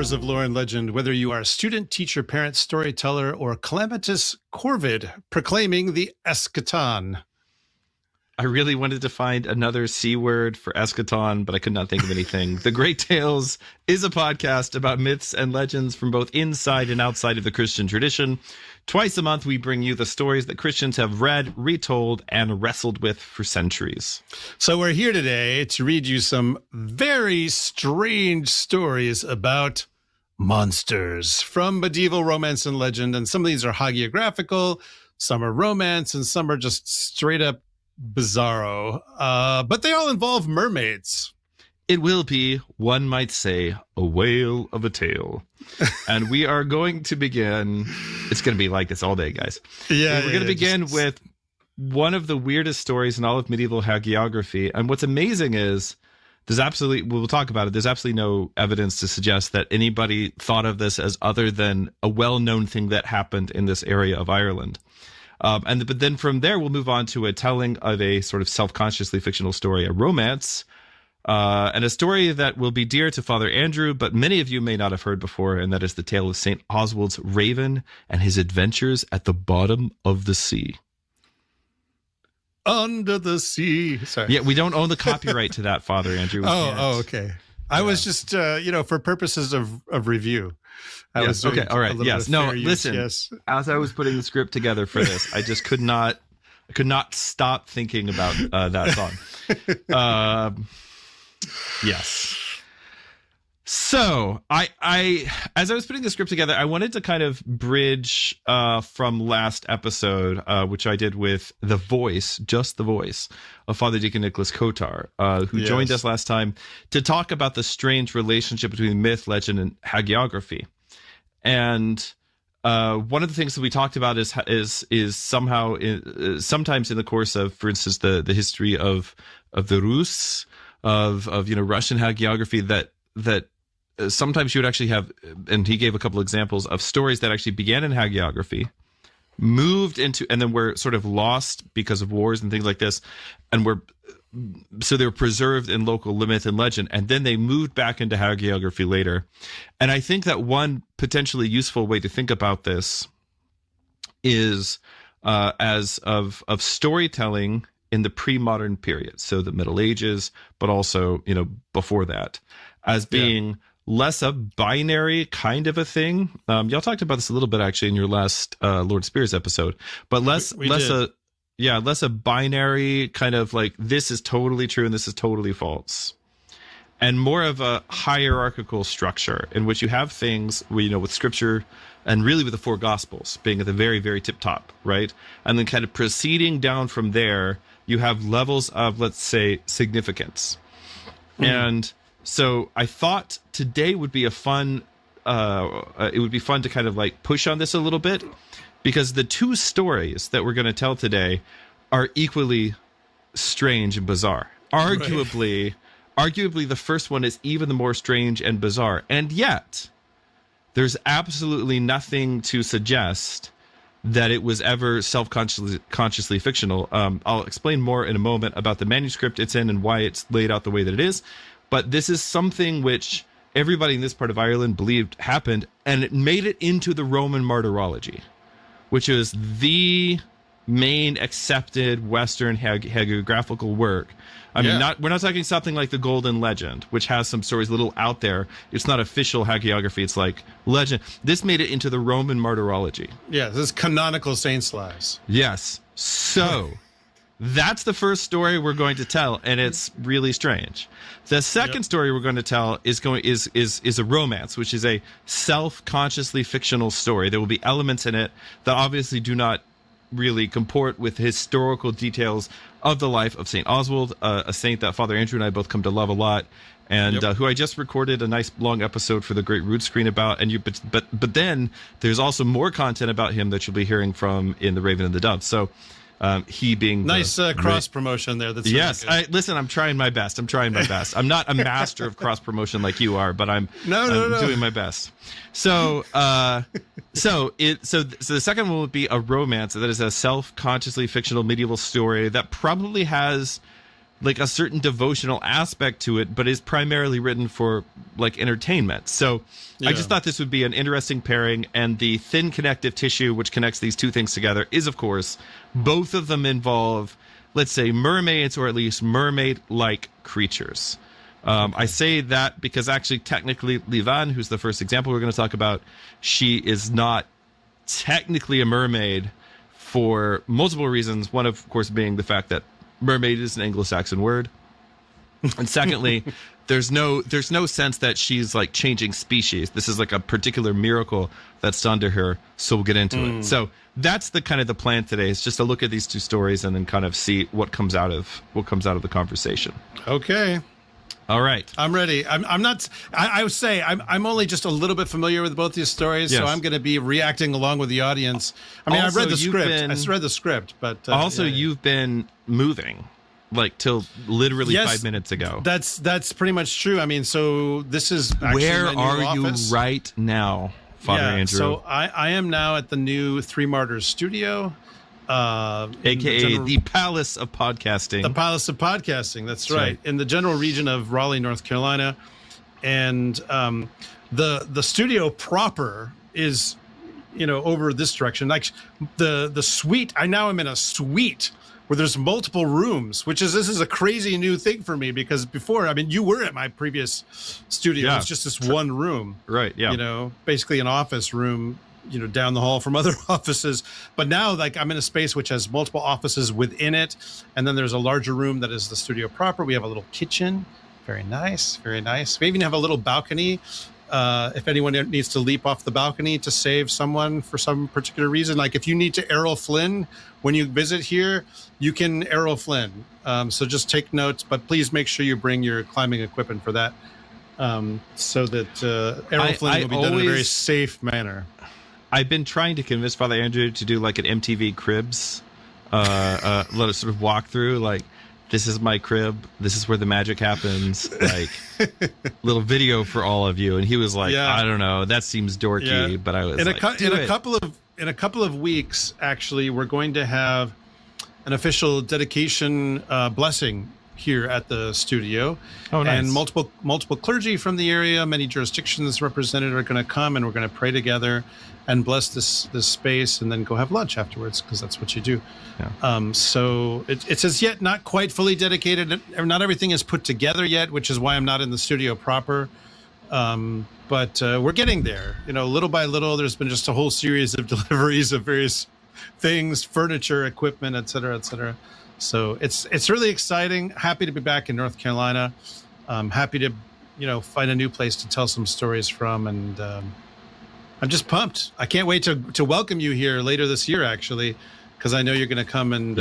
lovers of lore and legend, whether you are a student, teacher, parent, storyteller, or calamitous corvid proclaiming the eschaton. I really wanted to find another C word for eschaton, but I could not think of anything. The Great Tales is a podcast about myths and legends from both inside and outside of the Christian tradition. Twice a month, we bring you the stories that Christians have read, retold, and wrestled with for centuries. So we're here today to read you some very strange stories about monsters from medieval romance and legend. And some of these are hagiographical, some are romance, and some are just straight up bizarro, but they all involve mermaids. It will be, one might say, a whale of a tale. And we are going to begin. It's going to be like this all day, guys. Yeah, we're going to begin with one of the weirdest stories in all of medieval hagiography. And what's amazing is there's absolutely, we'll talk about it, there's absolutely no evidence to suggest that anybody thought of this as other than a well-known thing that happened in this area of Ireland. But then from there, we'll move on to a telling of a sort of self-consciously fictional story, a romance, and a story that will be dear to Father Andrew, but many of you may not have heard before, and that is the tale of St. Oswald's raven and his adventures at the bottom of the sea. Under the sea. Sorry. Yeah, we don't own the copyright to that, Father Andrew. Okay. I was just, for purposes of review. Yes. Okay. All right. Yes. No. Listen. Yes. As I was putting the script together for this, I just could not stop thinking about that song. Yes. So I as I was putting the script together, I wanted to kind of bridge from last episode, which I did with just the voice of Father Deacon Nicholas Kotar, who joined us last time to talk about the strange relationship between myth, legend, and hagiography. And one of the things that we talked about is somehow sometimes in the course of, for instance, the history of the Rus, of Russian hagiography, that sometimes you would actually have, and he gave a couple examples of stories that actually began in hagiography, moved into, and then were sort of lost because of wars and things like this, and so they were preserved in local myth and legend, and then they moved back into hagiography later. And I think that one potentially useful way to think about this is as of storytelling in the pre-modern period, so the Middle Ages, but also before that, as being less a binary kind of a thing. Y'all talked about this a little bit actually in your last Lord Spears episode, but less a binary kind of like this is totally true and this is totally false, and more of a hierarchical structure in which you have things with scripture and really with the four gospels being at the very, very tip top, right? And then kind of proceeding down from there, you have levels of, let's say, significance. And so I thought today would be it would be fun to kind of like push on this a little bit, because the two stories that we're going to tell today are equally strange and bizarre. Arguably, the first one is even the more strange and bizarre. And yet, there's absolutely nothing to suggest that it was ever consciously fictional. I'll explain more in a moment about the manuscript it's in and why it's laid out the way that it is. But this is something which everybody in this part of Ireland believed happened, and it made it into the Roman martyrology, which is the main accepted Western hagiographical work. I mean, we're not talking something like the Golden Legend, which has some stories a little out there. It's not official hagiography. It's like legend. This made it into the Roman martyrology. Yeah, this is canonical saints' lives. Yes. So that's the first story we're going to tell, and it's really strange. The second story we're going to tell is a romance, which is a self-consciously fictional story. There will be elements in it that obviously do not really comport with historical details of the life of St. Oswald, a saint that Father Andrew and I both come to love a lot, and who I just recorded a nice long episode for the Great Rood Screen about. And but then there's also more content about him that you'll be hearing from in The Raven and the Dove. So he being nice cross promotion there. That's yes. Listen, I'm trying my best. I'm not a master of cross promotion like you are, but I'm doing my best. So the second one would be a romance that is a self-consciously fictional medieval story that probably has like a certain devotional aspect to it, but is primarily written for like entertainment. So I just thought this would be an interesting pairing. And the thin connective tissue which connects these two things together is, of course, both of them involve, let's say, mermaids, or at least mermaid-like creatures. I say that because actually, technically, Liban, who's the first example we're going to talk about, she is not technically a mermaid for multiple reasons. One, of course, being the fact that mermaid is an Anglo-Saxon word. And secondly, there's no sense that she's like changing species. This is like a particular miracle that's done to her. So we'll get into it. So that's the kind of the plan today, is just to look at these two stories and then kind of see what comes out of the conversation. Okay. All right. I'm ready. I'm not. I would say I'm only just a little bit familiar with both these stories, so I'm going to be reacting along with the audience. I mean, I've read the script. I read the script, but you've been moving like till literally 5 minutes ago. That's pretty much true. I mean, so this is actually where my new are office. You right now, Father Andrew? So I am now at the new Three Martyrs studio. AKA the Palace of Podcasting. The Palace of Podcasting, that's right. In the general region of Raleigh, North Carolina. And the studio proper is, over this direction. Like the suite, I now am in a suite where there's multiple rooms, this is a crazy new thing for me, because before, I mean, you were at my previous studio. It's just this one room. Right, yeah. Basically an office room, down the hall from other offices. But now, like, I'm in a space which has multiple offices within it. And then there's a larger room that is the studio proper. We have a little kitchen. Very nice. Very nice. We even have a little balcony. If anyone needs to leap off the balcony to save someone for some particular reason, like if you need to Errol Flynn when you visit here, you can Errol Flynn. So just take notes, but please make sure you bring your climbing equipment for that, so that Errol Flynn will be done in a very safe manner. I've been trying to convince Father Andrew to do like an MTV Cribs, let us sort of walk through, like, this is my crib, this is where the magic happens, like little video for all of you. And he was like, I don't know, that seems dorky, but I was in a couple of weeks, actually, we're going to have an official dedication blessing here at the studio. Oh, nice. And multiple clergy from the area, many jurisdictions represented, are going to come, and we're going to pray together and bless this space, and then go have lunch afterwards, because that's what you do. Yeah. So it's as yet not quite fully dedicated. Not everything is put together yet, which is why I'm not in the studio proper. But we're getting there. Little by little, there's been just a whole series of deliveries of various things, furniture, equipment, et cetera, et cetera. So it's really exciting. Happy to be back in North Carolina. Happy to, find a new place to tell some stories from. And I'm just pumped. I can't wait to welcome you here later this year, actually, because I know you're going to come and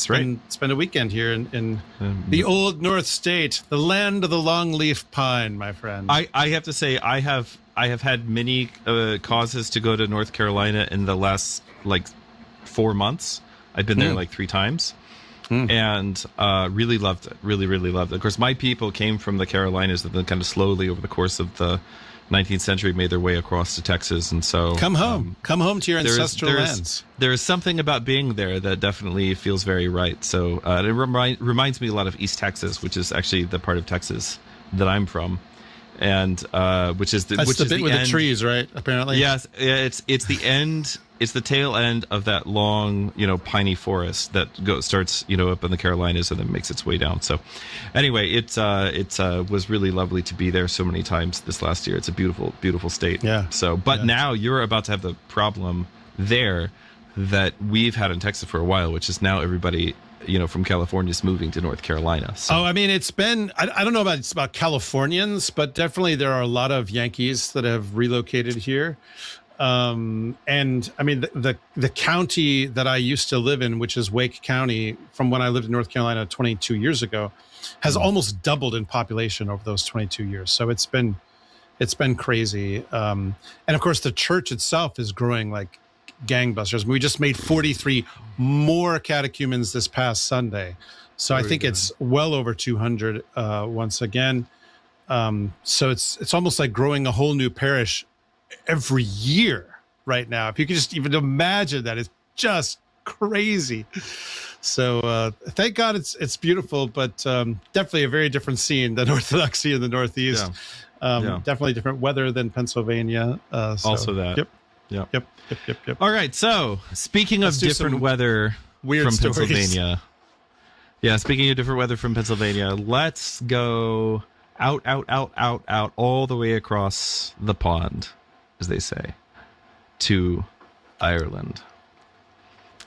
spend a weekend here in the old North State, the land of the longleaf pine, my friend. I have to say, I have had many causes to go to North Carolina in the last 4 months. I've been there 3 times, and really loved it. Really, really loved it. Of course, my people came from the Carolinas, and then kind of slowly over the course of the 19th century made their way across to Texas. And so come home to your ancestral lands. There is something about being there that definitely feels very right. So it reminds me a lot of East Texas, which is actually the part of Texas that I'm from. And which is the bit with the trees, right? Apparently, yes. It's the end. It's the tail end of that long, piney forest that starts, up in the Carolinas and then makes its way down. So, anyway, it was really lovely to be there so many times this last year. It's a beautiful, beautiful state. Yeah. So, but now you're about to have the problem there that we've had in Texas for a while, which is now everybody, from California is moving to North Carolina. So. Oh, I mean, it's been, I don't know about Californians, but definitely there are a lot of Yankees that have relocated here. And I mean, the county that I used to live in, which is Wake County, from when I lived in North Carolina 22 years ago, has almost doubled in population over those 22 years. So it's been crazy. And of course, the church itself is growing like gangbusters. We just made 43 more catechumens this past Sunday. So I think it's well over 200 once again. So it's almost like growing a whole new parish every year right now. If you could just even imagine that, it's just crazy. So thank God it's beautiful, but definitely a very different scene than Orthodoxy in the Northeast. Definitely different weather than Pennsylvania. Also that. Yep. All right. So speaking of different weather from Pennsylvania. Yeah, speaking of different weather from Pennsylvania, let's go out, all the way across the pond, as they say, to Ireland.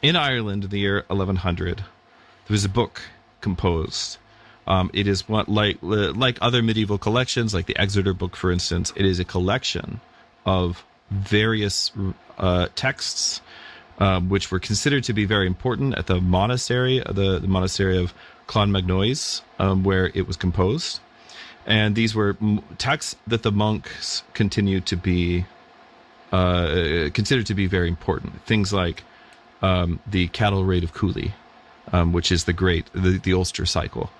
In Ireland, in the year 1100, there was a book composed. It is what, like other medieval collections, like the Exeter book, for instance, it is a collection of various texts, which were considered to be very important at the monastery, the monastery of Clonmacnoise, where it was composed. And these were texts that the monks continued to be considered to be very important. Things like the cattle raid of Cooley, which is the Ulster cycle.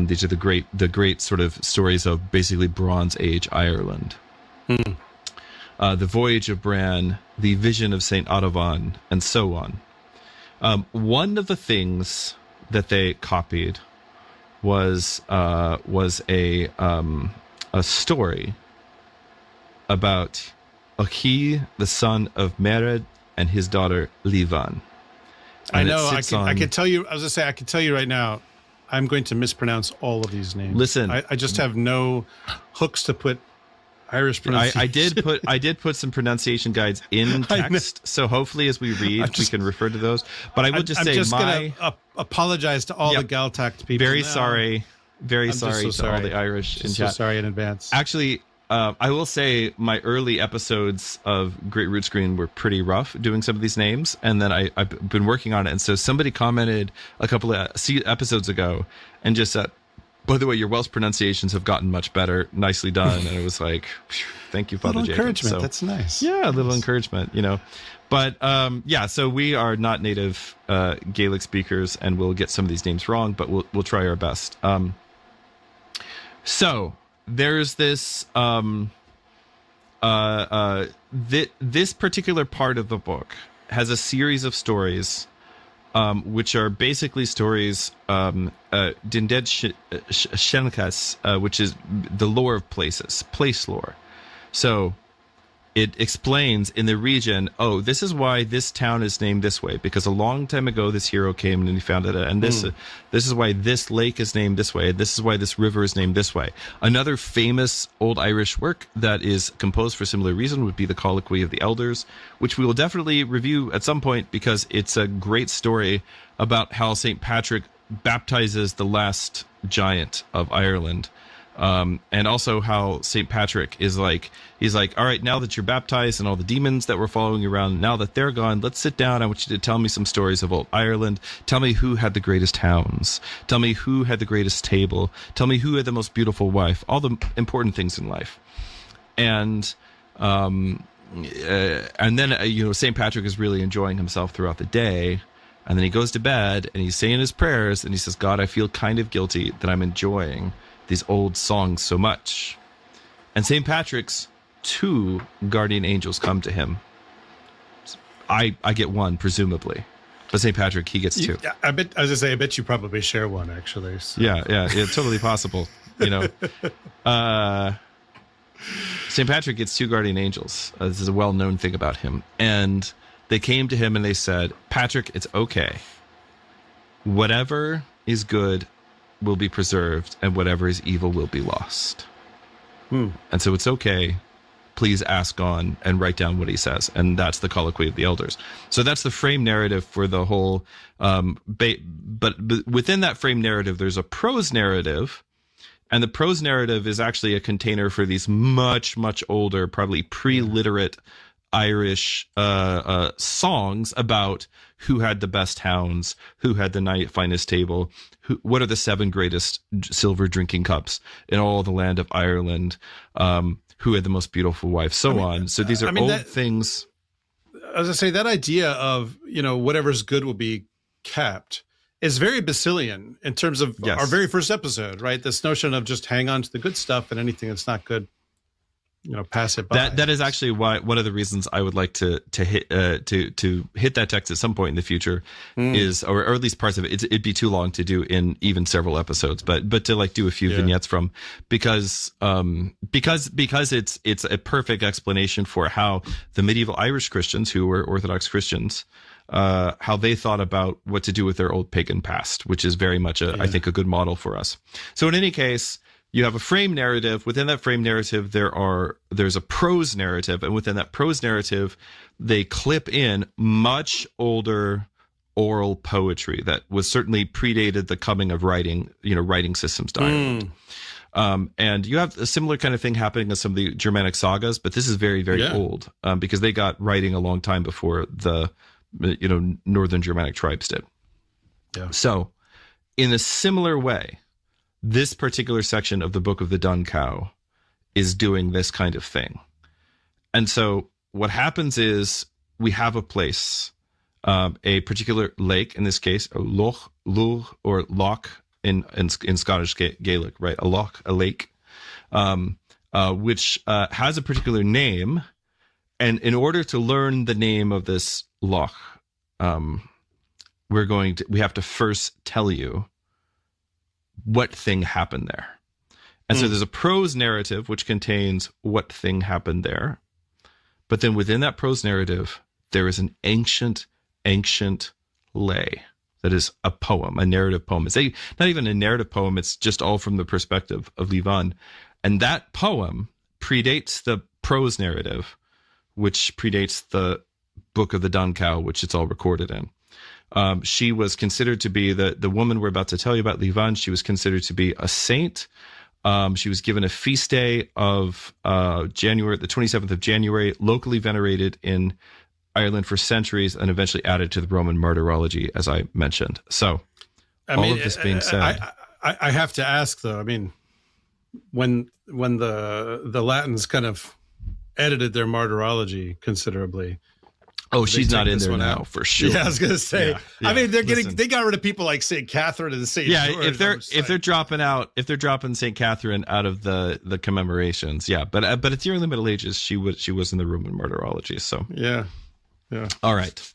These are the great sort of stories of basically Bronze Age Ireland. The Voyage of Bran, the Vision of Saint Audubon, and so on. One of the things that they copied was a story about Oki, the son of Mermaid, and his daughter Liban. I know. I can tell you. I was gonna say I can tell you right now. I'm going to mispronounce all of these names. Listen, I just have no hooks to put Irish pronunciation. I did put some pronunciation guides in text, so hopefully as we read, we can refer to those. But I will just say, gonna apologize to all the Galtact people. Very sorry to all the Irish in chat. So sorry in advance. Actually, I will say my early episodes of Great Root Screen were pretty rough doing some of these names, and then I've been working on it. And so somebody commented a couple of episodes ago and just said, by the way, your Welsh pronunciations have gotten much better. Nicely done. And it was like, thank you, Father Jacob. Encouragement. So, that's nice. Yeah, a little encouragement, But so we are not native Gaelic speakers, and we'll get some of these names wrong, but we'll try our best. So there's this this particular part of the book has a series of stories, which are basically stories, Dinded Shenkas, which is the lore of places, place lore. So it explains in the region, this is why this town is named this way, because a long time ago this hero came and he founded it, and this is why this lake is named this way, this is why this river is named this way. Another famous old Irish work that is composed for a similar reason would be the Colloquy of the Elders, which we will definitely review at some point, because it's a great story about how St. Patrick baptizes the last giant of Ireland. And also how St. Patrick he's like, all right, now that you're baptized and all the demons that were following you around, now that they're gone, let's sit down. I want you to tell me some stories of old Ireland. Tell me who had the greatest hounds. Tell me who had the greatest table. Tell me who had the most beautiful wife. All the important things in life. And then, St. Patrick is really enjoying himself throughout the day. And then he goes to bed and he's saying his prayers and he says, God, I feel kind of guilty that I'm enjoying these old songs so much. And St. Patrick's 2 guardian angels come to him. I get 1, presumably. But St. Patrick, he gets 2. I bet you probably share one, actually. So. Yeah, it's totally possible. St. Patrick gets 2 guardian angels. This is a well-known thing about him. And they came to him and they said, Patrick, it's okay. Whatever is good will be preserved, and whatever is evil will be lost. And so it's okay. Please ask on and write down what he says. And that's the Colloquy of the Elders. So that's the frame narrative for the whole, but within that frame narrative, there's a prose narrative, and the prose narrative is actually a container for these much, much older, probably pre-literate Irish songs about who had the best hounds, who had the finest table, what are the 7 greatest silver drinking cups in all the land of Ireland, who had the most beautiful wife, on. So these are old things. As I say, that idea of, whatever's good will be kept is very Basilian in terms of our very first episode, right? This notion of just hang on to the good stuff and anything that's not good, pass it by. That is actually why one of the reasons I would like to hit that text at some point in the future is, or at least parts of it. It'd be too long to do in even several episodes, but to like do a few vignettes from, because it's a perfect explanation for how the medieval Irish Christians, who were Orthodox Christians, how they thought about what to do with their old pagan past, which is very much I think a good model for us. So in any case, you have a frame narrative. Within that frame narrative, there's a prose narrative, and within that prose narrative, they clip in much older oral poetry that was certainly predated the coming of writing systems to Ireland. And you have a similar kind of thing happening in some of the Germanic sagas, but this is very, very old because they got writing a long time before the northern Germanic tribes did. Yeah. So, in a similar way, this particular section of the Book of the Dun Cow is doing this kind of thing. And so what happens is we have a place, a particular lake, in this case, a loch, or loch in Scottish Gaelic, right? A loch, a lake, which has a particular name. And in order to learn the name of this loch, we have to first tell you what thing happened there. And so there's a prose narrative which contains what thing happened there. But then within that prose narrative, there is an ancient lay that is a poem, a narrative poem. It's not even a narrative poem, it's just all from the perspective of Liban. And that poem predates the prose narrative, which predates the Book of the Dun Cow, which it's all recorded in. She was considered to be the woman we're about to tell you about, Liban. She was considered to be a saint. She was given a feast day of January, the 27th of January, locally venerated in Ireland for centuries, and eventually added to the Roman martyrology, as I mentioned. So, all of this being said, I have to ask though. I mean, when the Latins kind of edited their martyrology considerably. Oh, she's not in there now for sure. Yeah, I was gonna say. Yeah. I mean, they got rid of people like St. Catherine and St. George. if they're dropping St. Catherine out of the commemorations, but it's during the Middle Ages she was in the Roman martyrology. So yeah. All right.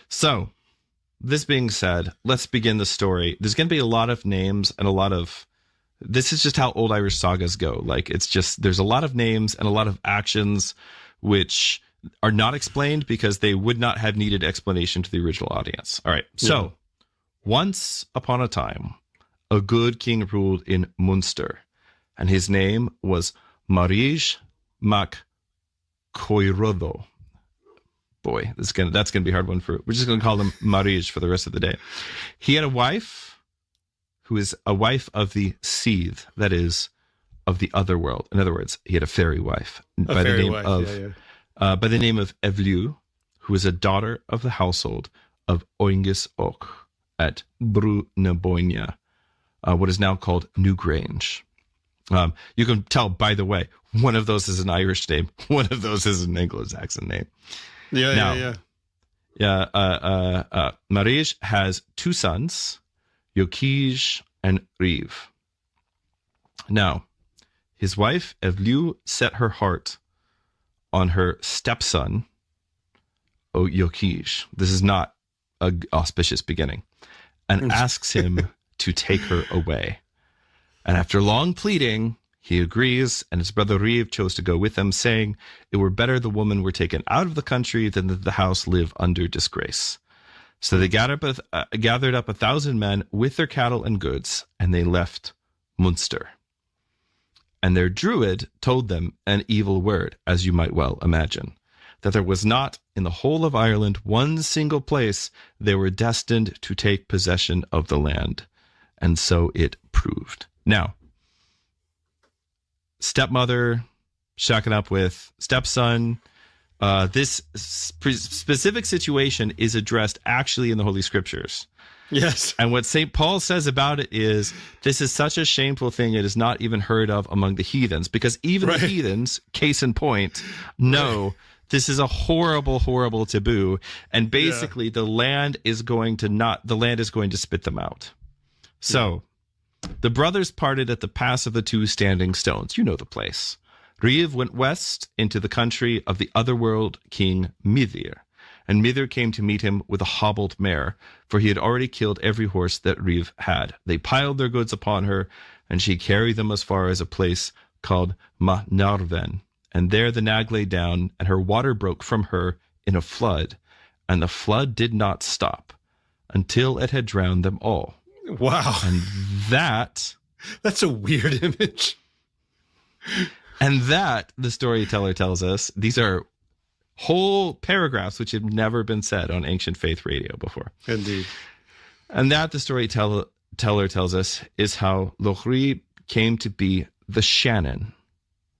So this being said, let's begin the story. There's gonna be a lot of names and a lot of. This is just how old Irish sagas go. Like there's a lot of names and a lot of actions which are not explained because they would not have needed explanation to the original audience. All right. So, once upon a time, a good king ruled in Munster, and his name was Muirgen mac Coiroddo. Boy, that's gonna be a hard one we're just gonna call him Muirgen for the rest of the day. He had a wife who is a wife of the Seath, that is, of the other world. In other words, he had a fairy wife by the name of Evliu, who is a daughter of the household of Oingis Och at Brú na Bóinne, what is now called Newgrange. You can tell, by the way, one of those is an Irish name, one of those is an Anglo-Saxon name. Muirgen has two sons, Jochij and Riv. Now, his wife Evliu set her heart on her stepson, Jochij. This is not an auspicious beginning, and asks him to take her away. And after long pleading, he agrees, and his brother Riv chose to go with them, saying it were better the woman were taken out of the country than that the house live under disgrace. So they gathered up 1,000 men with their cattle and goods, and they left Munster. And their druid told them an evil word, as you might well imagine, that there was not in the whole of Ireland one single place they were destined to take possession of the land. And so it proved. Now, stepmother shacking up with stepson. This specific situation is addressed actually in the Holy Scriptures. Yes. And what St. Paul says about it is, this is such a shameful thing, it is not even heard of among the heathens, because even the heathens, case in point, know this is a horrible, horrible taboo. And basically the land is going to spit them out. So the brothers parted at the Pass of the Two Standing Stones. You know the place. Riv went west into the country of the otherworld king Mithir, and Mithir came to meet him with a hobbled mare, for he had already killed every horse that Riv had. They piled their goods upon her, and she carried them as far as a place called Narven. And there the nag lay down, and her water broke from her in a flood, and the flood did not stop until it had drowned them all. Wow. And that's a weird image. And that, the storyteller tells us, these are whole paragraphs which had never been said on Ancient Faith Radio before. Indeed. And that, the storyteller tells us, is how Lough Neagh came to be the Shannon.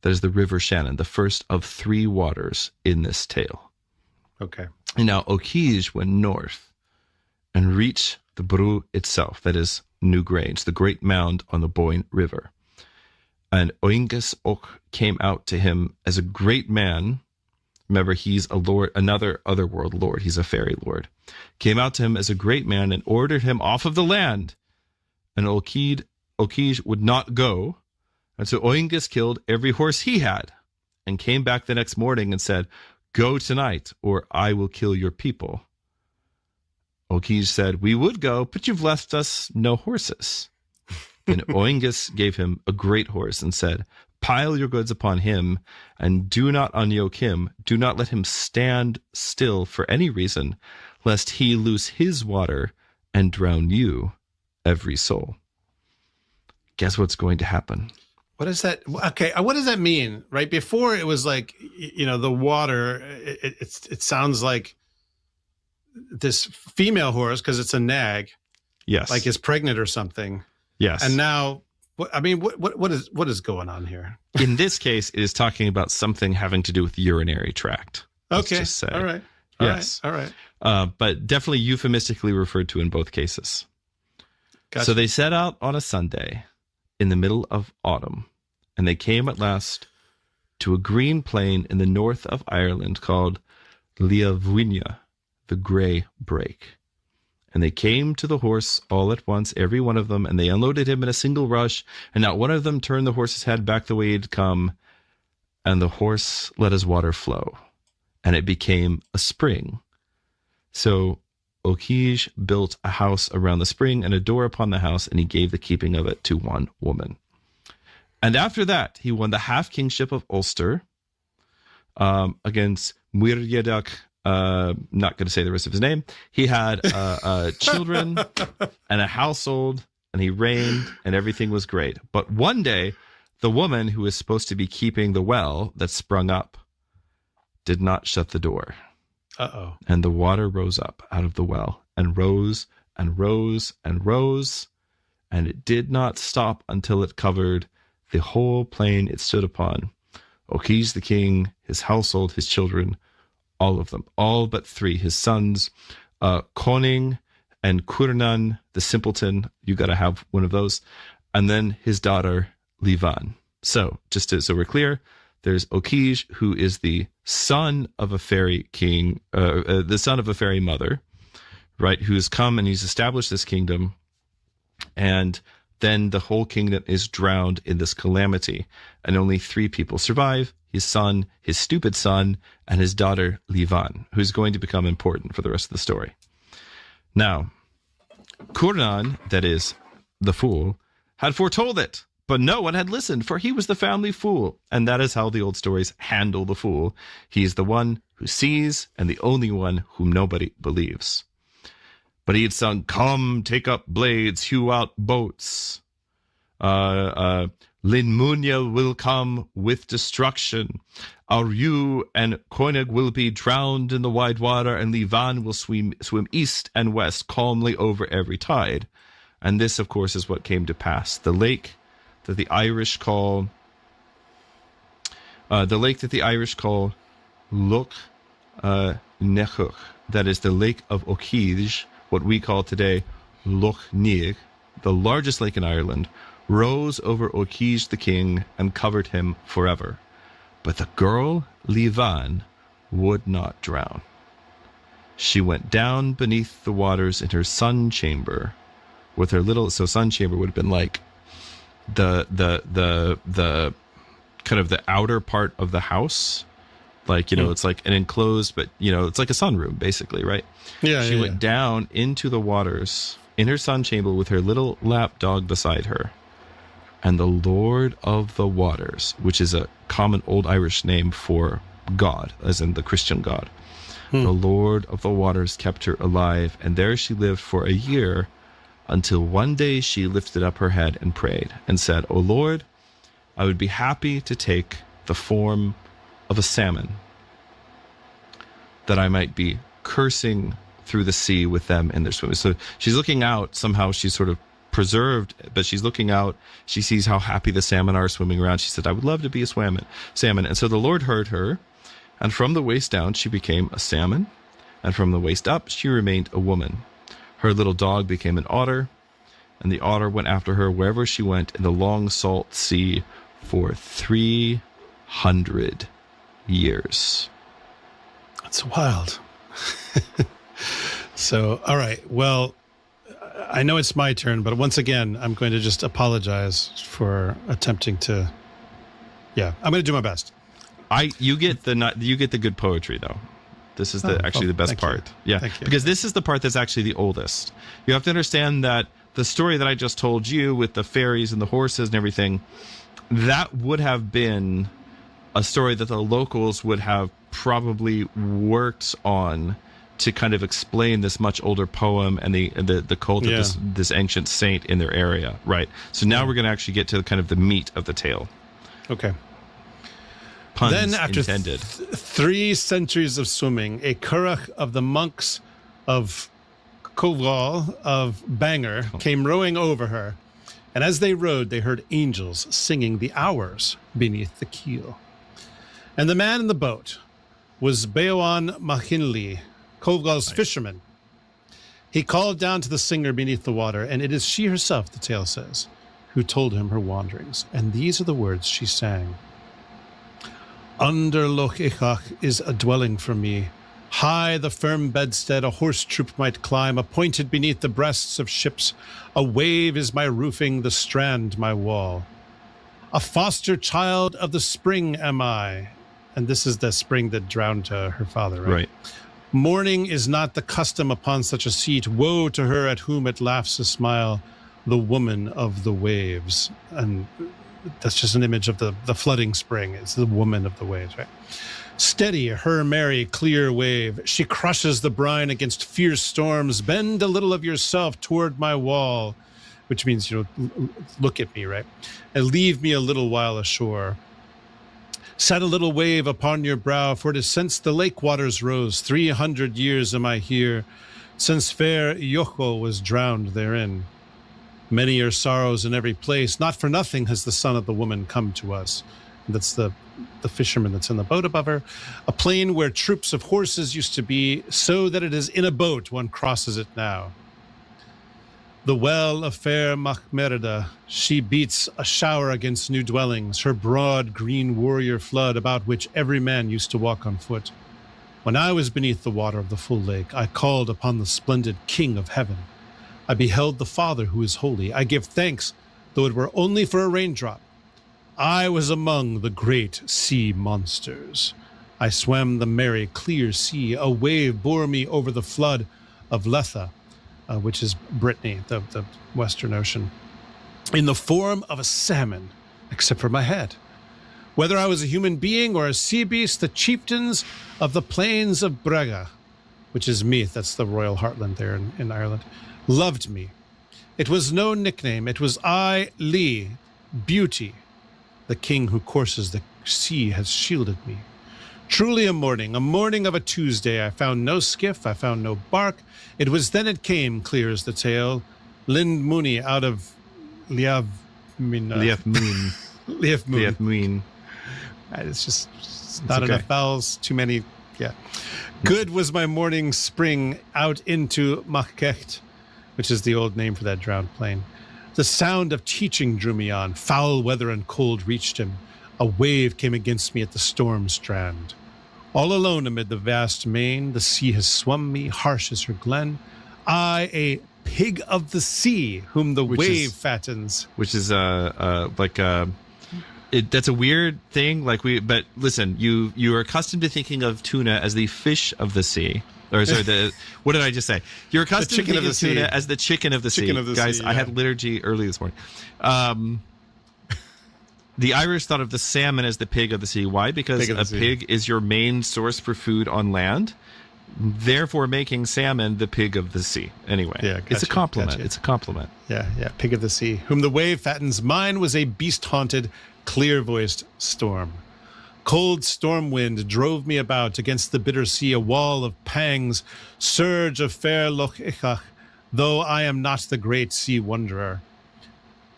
That is the River Shannon, the first of three waters in this tale. Okay. And now O'Keege went north and reached the Brú itself, that is Newgrange, the great mound on the Boyne River. And Oingus Och came out to him as a great man. Remember, he's a lord, another otherworld lord. He's a fairy lord. Came out to him as a great man and ordered him off of the land. And O'Keege would not go. And so Oingus killed every horse he had and came back the next morning and said, "Go tonight, or I will kill your people." O'Keege said, "We would go, but you've left us no horses." And Oingus gave him a great horse and said, "Pile your goods upon him, and do not unyoke him. Do not let him stand still for any reason, lest he lose his water and drown you, every soul." Guess what's going to happen? What is that? Okay, what does that mean? Right before it was like, the water. It sounds like this female horse, because it's a nag. Yes, like is pregnant or something. Yes, and now, what is going on here? In this case, it is talking about something having to do with urinary tract. Okay, just say. All right. Yes, all right. But definitely euphemistically referred to in both cases. Gotcha. So they set out on a Sunday in the middle of autumn, and they came at last to a green plain in the north of Ireland called Lough, the Grey Break. And they came to the horse all at once, every one of them, and they unloaded him in a single rush, and not one of them turned the horse's head back the way he'd come, and the horse let his water flow, and it became a spring. So O'Keege built a house around the spring and a door upon the house, and he gave the keeping of it to one woman. And after that, he won the half-kingship of Ulster against Muirgen. Not going to say the rest of his name. He had children and a household, and he reigned, and everything was great. But one day, the woman who was supposed to be keeping the well that sprung up did not shut the door. Uh-oh. And the water rose up out of the well, and rose and rose and rose, and it did not stop until it covered the whole plain it stood upon. O'Keege the king, his household, his children, all of them, all but three, his sons, Coning and Cuernan, the simpleton, you got to have one of those, and then his daughter, Liban. So so we're clear, there's O'Keege, who is the son of a fairy king, the son of a fairy mother, right, who's come and he's established this kingdom, and then the whole kingdom is drowned in this calamity, and only three people survive: his son, his stupid son, and his daughter, Liban, who's going to become important for the rest of the story. Now, Cuernan, that is, the fool, had foretold it, but no one had listened, for he was the family fool, and that is how the old stories handle the fool. He is the one who sees, and the only one whom nobody believes. But he had sung, "Come, take up blades, hew out boats. Linmunia will come with destruction. Aru and Koenig will be drowned in the wide water, and Liban will swim east and west calmly over every tide." And this, of course, is what came to pass. The lake that the Irish call Lough Neagh, that is the Lake of O'Keege, what we call today Lough Neagh, the largest lake in Ireland, rose over O'Keege the king and covered him forever. But the girl, Liban, would not drown. She went down beneath the waters in her sun chamber with her little, so sun chamber would have been like the kind of the outer part of the house. Like, it's like an enclosed, but, it's like a sunroom, basically, right? Yeah, She went down into the waters in her sun chamber with her little lap dog beside her. And the Lord of the Waters, which is a common Old Irish name for God, as in the Christian God. The Lord of the Waters kept her alive, and there she lived for a year, until one day she lifted up her head and prayed and said, "O Lord, I would be happy to take the form of a salmon, that I might be cursing through the sea with them in their swimming." So she's looking out. Somehow she's sort of preserved, but she's looking out. She sees how happy the salmon are swimming around. She said, "I would love to be a salmon." And so the Lord heard her, and from the waist down she became a salmon, and from the waist up she remained a woman. Her little dog became an otter, and the otter went after her wherever she went in the long salt sea for 300 years. That's wild. So, all right. Well, I know it's my turn, but once again, I'm going to just apologize for attempting to. Yeah, I'm going to do my best. You get the good poetry though. This is the best part. Yeah, because this is the part that's actually the oldest. You have to understand that the story that I just told you with the fairies and the horses and everything, that would have been a story that the locals would have probably worked on to kind of explain this much older poem and the cult of this ancient saint in their area, right? So now we're going to actually get to kind of the meat of the tale. Okay. Puns then after intended. 3 centuries of swimming, a currach of the monks of Comgall of Bangor came rowing over her, and as they rowed, they heard angels singing the hours beneath the keel. And the man in the boat was Beowan Machinley, Comgall's fisherman. He called down to the singer beneath the water, and it is she herself, the tale says, who told him her wanderings. And these are the words she sang. Under Lough Neagh is a dwelling for me. High the firm bedstead a horse troop might climb, appointed beneath the breasts of ships. A wave is my roofing, the strand my wall. A foster child of the spring am I. And this is the spring that drowned her father, right? Mourning is not the custom upon such a seat. Woe to her at whom it laughs a smile, the woman of the waves. And that's just an image of the flooding spring. It's the woman of the waves, right? Steady, her merry, clear wave. She crushes the brine against fierce storms. Bend a little of yourself toward my wall, which means, look at me, right? And leave me a little while ashore. Set a little wave upon your brow, for it is since the lake waters rose. 300 years am I here, since fair Yocho was drowned therein. Many are sorrows in every place. Not for nothing has the son of the woman come to us. And that's the fisherman that's in the boat above her. A plain where troops of horses used to be, so that it is in a boat one crosses it now. The well of fair Machmerda, she beats a shower against new dwellings, her broad green warrior flood about which every man used to walk on foot. When I was beneath the water of the full lake, I called upon the splendid King of heaven. I beheld the Father who is holy. I give thanks, though it were only for a raindrop. I was among the great sea monsters. I swam the merry, clear sea. A wave bore me over the flood of Letha, which is Brittany, the Western Ocean, in the form of a salmon, except for my head. Whether I was a human being or a sea beast, the chieftains of the plains of Bridal, which is Meath, that's the royal heartland there in Ireland, loved me. It was no nickname. It was I, Lee, beauty. The king who courses the sea has shielded me. Truly a morning of a Tuesday. I found no skiff, I found no bark. It was then it came, clear as the tale, Lind Mooney out of Liav Moon. It's just not enough vowels, too many. Yeah. Good was my morning spring out into Machkecht, which is the old name for that drowned plane. The sound of teaching drew me on. Foul weather and cold reached him. A wave came against me at the storm strand. All alone amid the vast main, the sea has swum me, harsh as her glen. I, a pig of the sea, whom the wave fattens. Which is like That's a weird thing. But listen, you are accustomed to thinking of tuna as the fish of the sea. Or sorry, what did I just say? You're accustomed to thinking of tuna as the chicken of the sea. Guys, I had liturgy early this morning. The Irish thought of the salmon as the pig of the sea. Why? Because a pig is your main source for food on land, therefore making salmon the pig of the sea. Anyway, it's a compliment. Gotcha. It's a compliment. Yeah, pig of the sea. Whom the wave fattens, mine was a beast-haunted, clear-voiced storm. Cold storm wind drove me about against the bitter sea, a wall of pangs, surge of fair Lough Neagh, though I am not the great sea wanderer.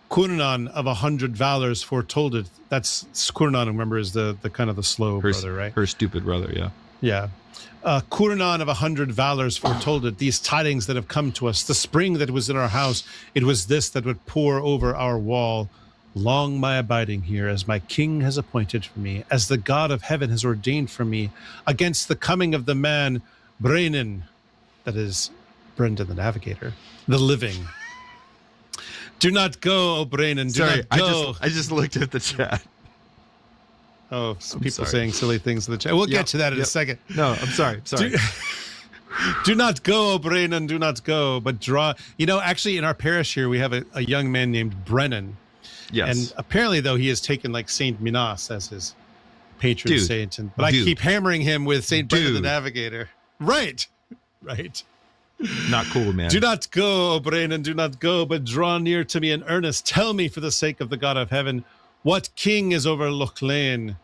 Cuarann of 100 valors foretold it. That's Cuarann, remember, is the kind of the slow brother, right? Her stupid brother, yeah. Yeah. Cuarann of 100 valors foretold it. These tidings that have come to us, the spring that was in our house, it was this that would pour over our wall. Long my abiding here, as my king has appointed for me, as the God of heaven has ordained for me, against the coming of the man Brenin, that is Brendan the Navigator, the living. Do not go, O Brenin, do not go. I just looked at the chat. Oh, people saying silly things in the chat. We'll get to that in a second. No, I'm sorry. Do not go, O Brenin, do not go, but draw. Actually, in our parish here, we have a young man named Brennan. Yes. And apparently, though, he has taken Saint Minas as his patron saint. But I keep hammering him with Saint Brendan the Navigator. Right. Not cool, man. Do not go, O Brenin, do not go, but draw near to me in earnest. Tell me, for the sake of the God of heaven, what king is over Lough Neagh?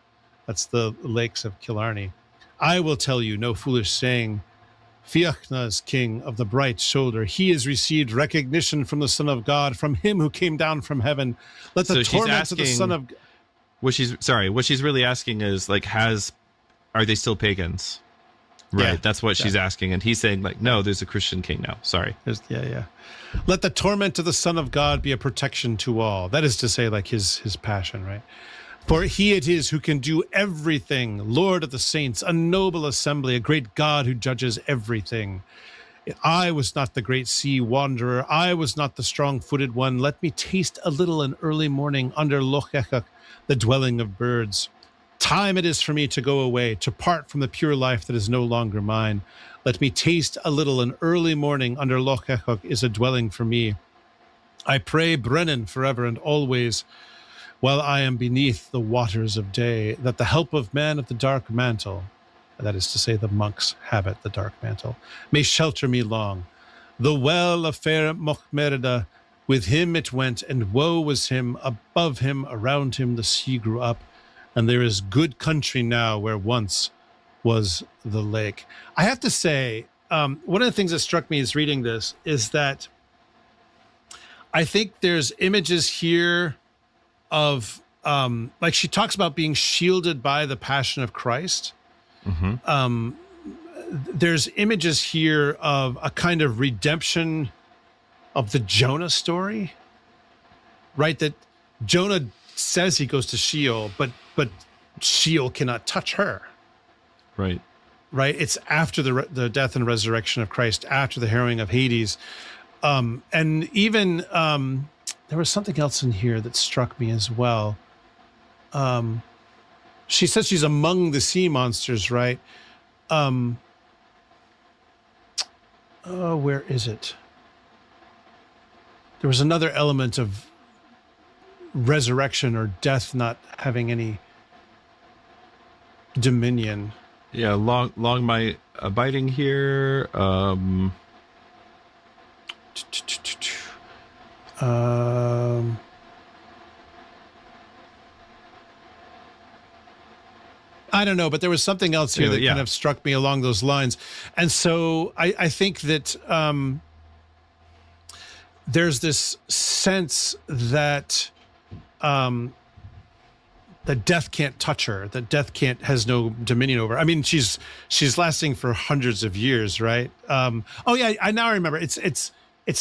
That's the lakes of Killarney. I will tell you, no foolish saying. Fiachna's king of the bright shoulder. He has received recognition from the Son of God, from him who came down from heaven. Let the torment of the Son of God. What she's really asking is, are they still pagans? Right. Yeah, that's what she's asking. And he's saying, no, there's a Christian king now. Sorry. Let the torment of the Son of God be a protection to all. That is to say, his passion, right? For he it is who can do everything, Lord of the saints, a noble assembly, a great God who judges everything. I was not the great sea wanderer. I was not the strong-footed one. Let me taste a little in early morning under Lough Neagh, the dwelling of birds. Time it is for me to go away, to part from the pure life that is no longer mine. Let me taste a little in early morning under Lough Neagh is a dwelling for me. I pray Brennan forever and always, while I am beneath the waters of day, that the help of man of the dark mantle, that is to say the monks habit the dark mantle, may shelter me long. The well of fair Mermaid, with him it went, and woe was him, above him, around him the sea grew up, and there is good country now where once was the lake. I have to say, one of the things that struck me as reading this is that I think there's images here of she talks about being shielded by the passion of Christ. Mm-hmm. There's images here of a kind of redemption of the Jonah story, right? That Jonah says he goes to Sheol, but Sheol cannot touch her. Right. It's after the death and resurrection of Christ, after the harrowing of Hades. And even there was something else in here that struck me as well. She says she's among the sea monsters, right? Where is it? There was another element of resurrection or death not having any dominion. Yeah, long my abiding here. I don't know, but there was something else here that kind of struck me along those lines. And so I think that there's this sense that that death can't touch her, that death has no dominion over her. I mean, she's lasting for hundreds of years, right? I now remember. It's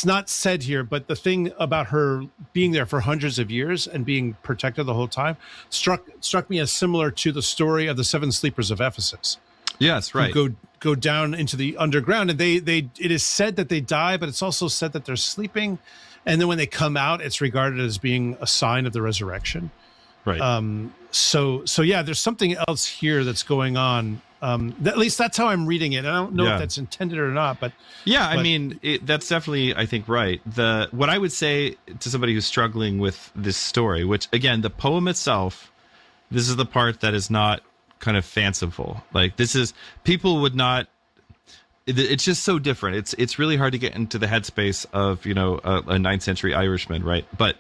not said here, but the thing about her being there for hundreds of years and being protected the whole time struck me as similar to the story of the seven sleepers of Ephesus. Yes, right. Who go down into the underground, and it is said that they die, but it's also said that they're sleeping, and then when they come out, it's regarded as being a sign of the resurrection. Right. So yeah, there's something else here that's going on. At least that's how I'm reading it. I don't know if that's intended or not, but I mean, that's definitely, I think, right. What I would say to somebody who's struggling with this story, which again, the poem itself, this is the part that is not kind of fanciful. Like people would not. It's just so different. It's really hard to get into the headspace of a 9th century Irishman, right? But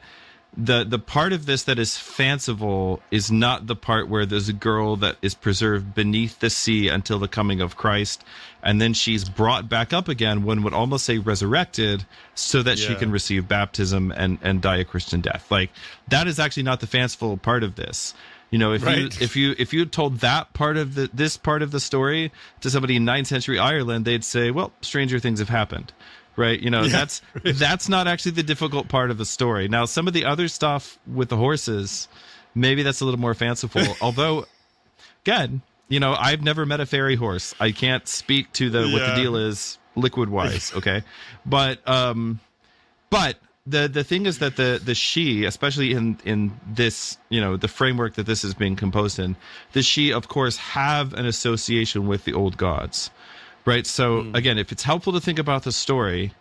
the part of this that is fanciful is not the part where there's a girl that is preserved beneath the sea until the coming of Christ, and then she's brought back up again, one would almost say resurrected, so that she can receive baptism and die a Christian death. Like, that is actually not the fanciful part of this. If you had told that part of this part of the story to somebody in 9th century Ireland, they'd say, well, stranger things have happened. Right. That's not actually the difficult part of the story. Now, some of the other stuff with the horses, maybe that's a little more fanciful. Although, again, I've never met a fairy horse. I can't speak to what the deal is liquid wise. Okay. But the thing is that the she, especially in this, the framework that this is being composed in, the she, of course, have an association with the old gods. Right. So again, if it's helpful to think about the story,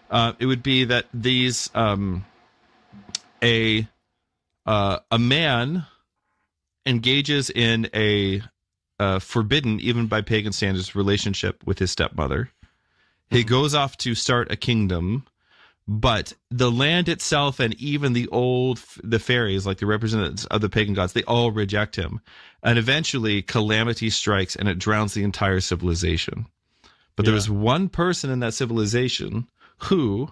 it would be that these a man engages in a forbidden, even by pagan standards, relationship with his stepmother. He goes off to start a kingdom, but the land itself and even the fairies, like the representatives of the pagan gods, they all reject him. And eventually calamity strikes and it drowns the entire civilization. But there was one person in that civilization who,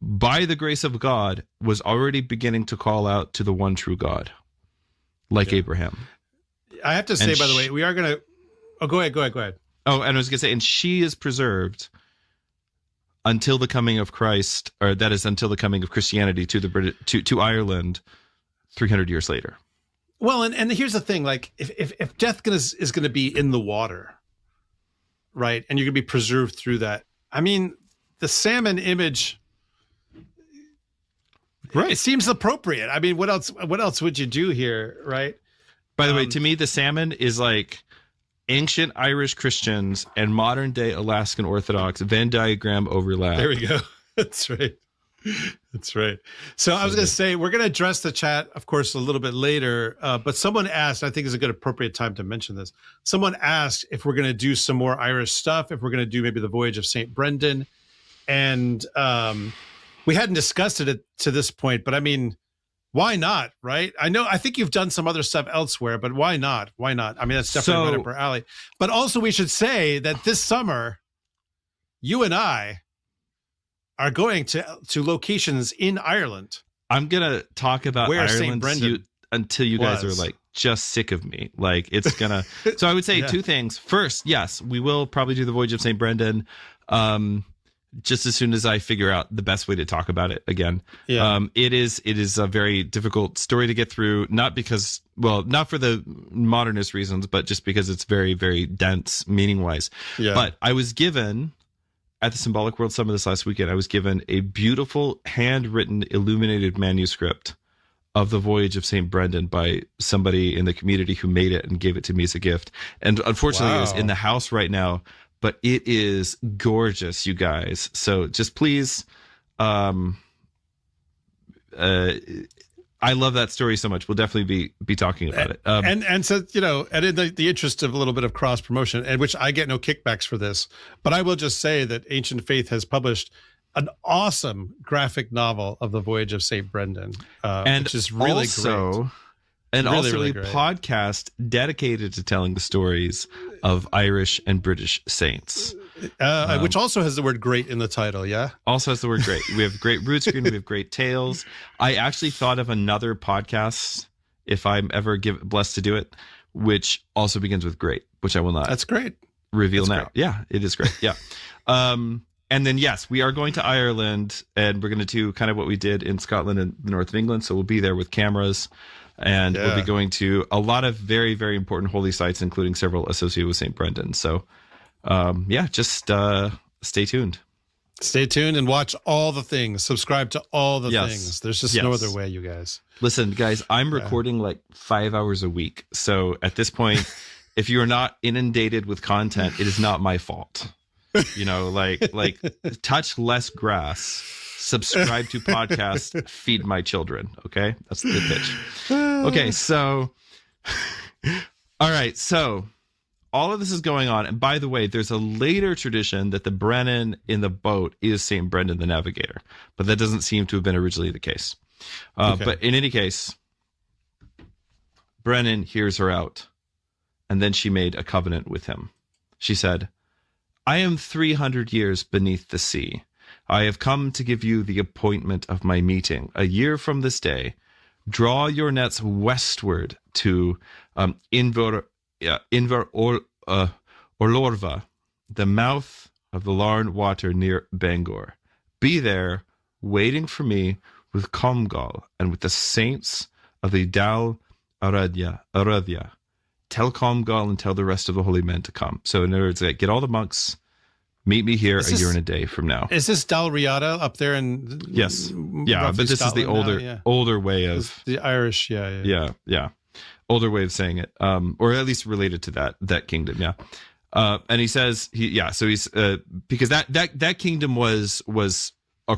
by the grace of God, was already beginning to call out to the one true God, like Abraham. I have to say, by the way, we are going to... Oh, go ahead. Oh, and I was going to say, and she is preserved until the coming of Christ, or that is until the coming of Christianity to Ireland 300 years later. Well, and here's the thing, like, if death is going to be in the water, right, and you're going to be preserved through that, I mean, the salmon image, right, it seems appropriate. I mean, what else would you do here, right? By the way, to me, the salmon is like ancient Irish Christians and modern day Alaskan Orthodox Venn diagram overlap. There we go. That's right. So I was going to say, we're going to address the chat, of course, a little bit later. But someone asked, I think is a good appropriate time to mention this. Someone asked if we're going to do some more Irish stuff, if we're going to do maybe the Voyage of St. Brendan. And we hadn't discussed it to this point, but I mean, why not, right? I think you've done some other stuff elsewhere, but why not? I mean, that's definitely right up our alley. But also we should say that this summer, you and I are going to locations in Ireland. I'm going to talk about where Ireland St. Brendan until you guys are like just sick of me. Like, it's going to... So I would say two things. First, yes, we will probably do the Voyage of St. Brendan just as soon as I figure out the best way to talk about it again. Yeah. It is a very difficult story to get through, not for the modernist reasons, but just because it's very, very dense meaning-wise. Yeah. But I was given... At the Symbolic World Summit this last weekend, I was given a beautiful handwritten illuminated manuscript of the Voyage of St. Brendan by somebody in the community who made it and gave it to me as a gift. And unfortunately, It is in the house right now, but it is gorgeous, you guys. So just please, I love that story so much. We'll definitely be talking about it. And so, and in the interest of a little bit of cross promotion, and which I get no kickbacks for this, but I will just say that Ancient Faith has published an awesome graphic novel of the Voyage of St. Brendan, which is really great. And also a podcast dedicated to telling the stories of Irish and British saints. Which also has the word great in the title, yeah? Also has the word great. We have great root screen, we have great tales. I actually thought of another podcast, if I'm ever blessed to do it, which also begins with great, which I will not. That's great. Reveal That's now. Great. Yeah, it is great. Yeah. And then, yes, we are going to Ireland, and we're going to do kind of what we did in Scotland and the north of England. So we'll be there with cameras. And we'll be going to a lot of very, very important holy sites, including several associated with St. Brendan. So, just stay tuned. Stay tuned and watch all the things. Subscribe to all the things. There's just no other way, you guys. Listen, guys, I'm recording like 5 hours a week. So at this point, if you're not inundated with content, it is not my fault. You know, like touch less grass, subscribe to podcast, feed my children. Okay, that's the pitch. Okay, so all right, so all of this is going on, and by the way, there's a later tradition that the Brennan in the boat is Saint Brendan the Navigator, but that doesn't seem to have been originally the case. But in any case, Brennan hears her out, and then she made a covenant with him. She said, "I am 300 years beneath the sea. I have come to give you the appointment of my meeting. A year from this day, draw your nets westward to Orlorva, the mouth of the Larn water near Bangor. Be there, waiting for me with Comgall and with the saints of the Dal Aradia. Tell Comgall and tell the rest of the holy men to come." So in other words, get all the monks, meet me here a year and a day from now. Is this Dalriada up there in? Yes. Yeah, but this Scotland is the older way of the Irish. Yeah. Older way of saying it, or at least related to that kingdom. Yeah. And he says so he's because that kingdom was a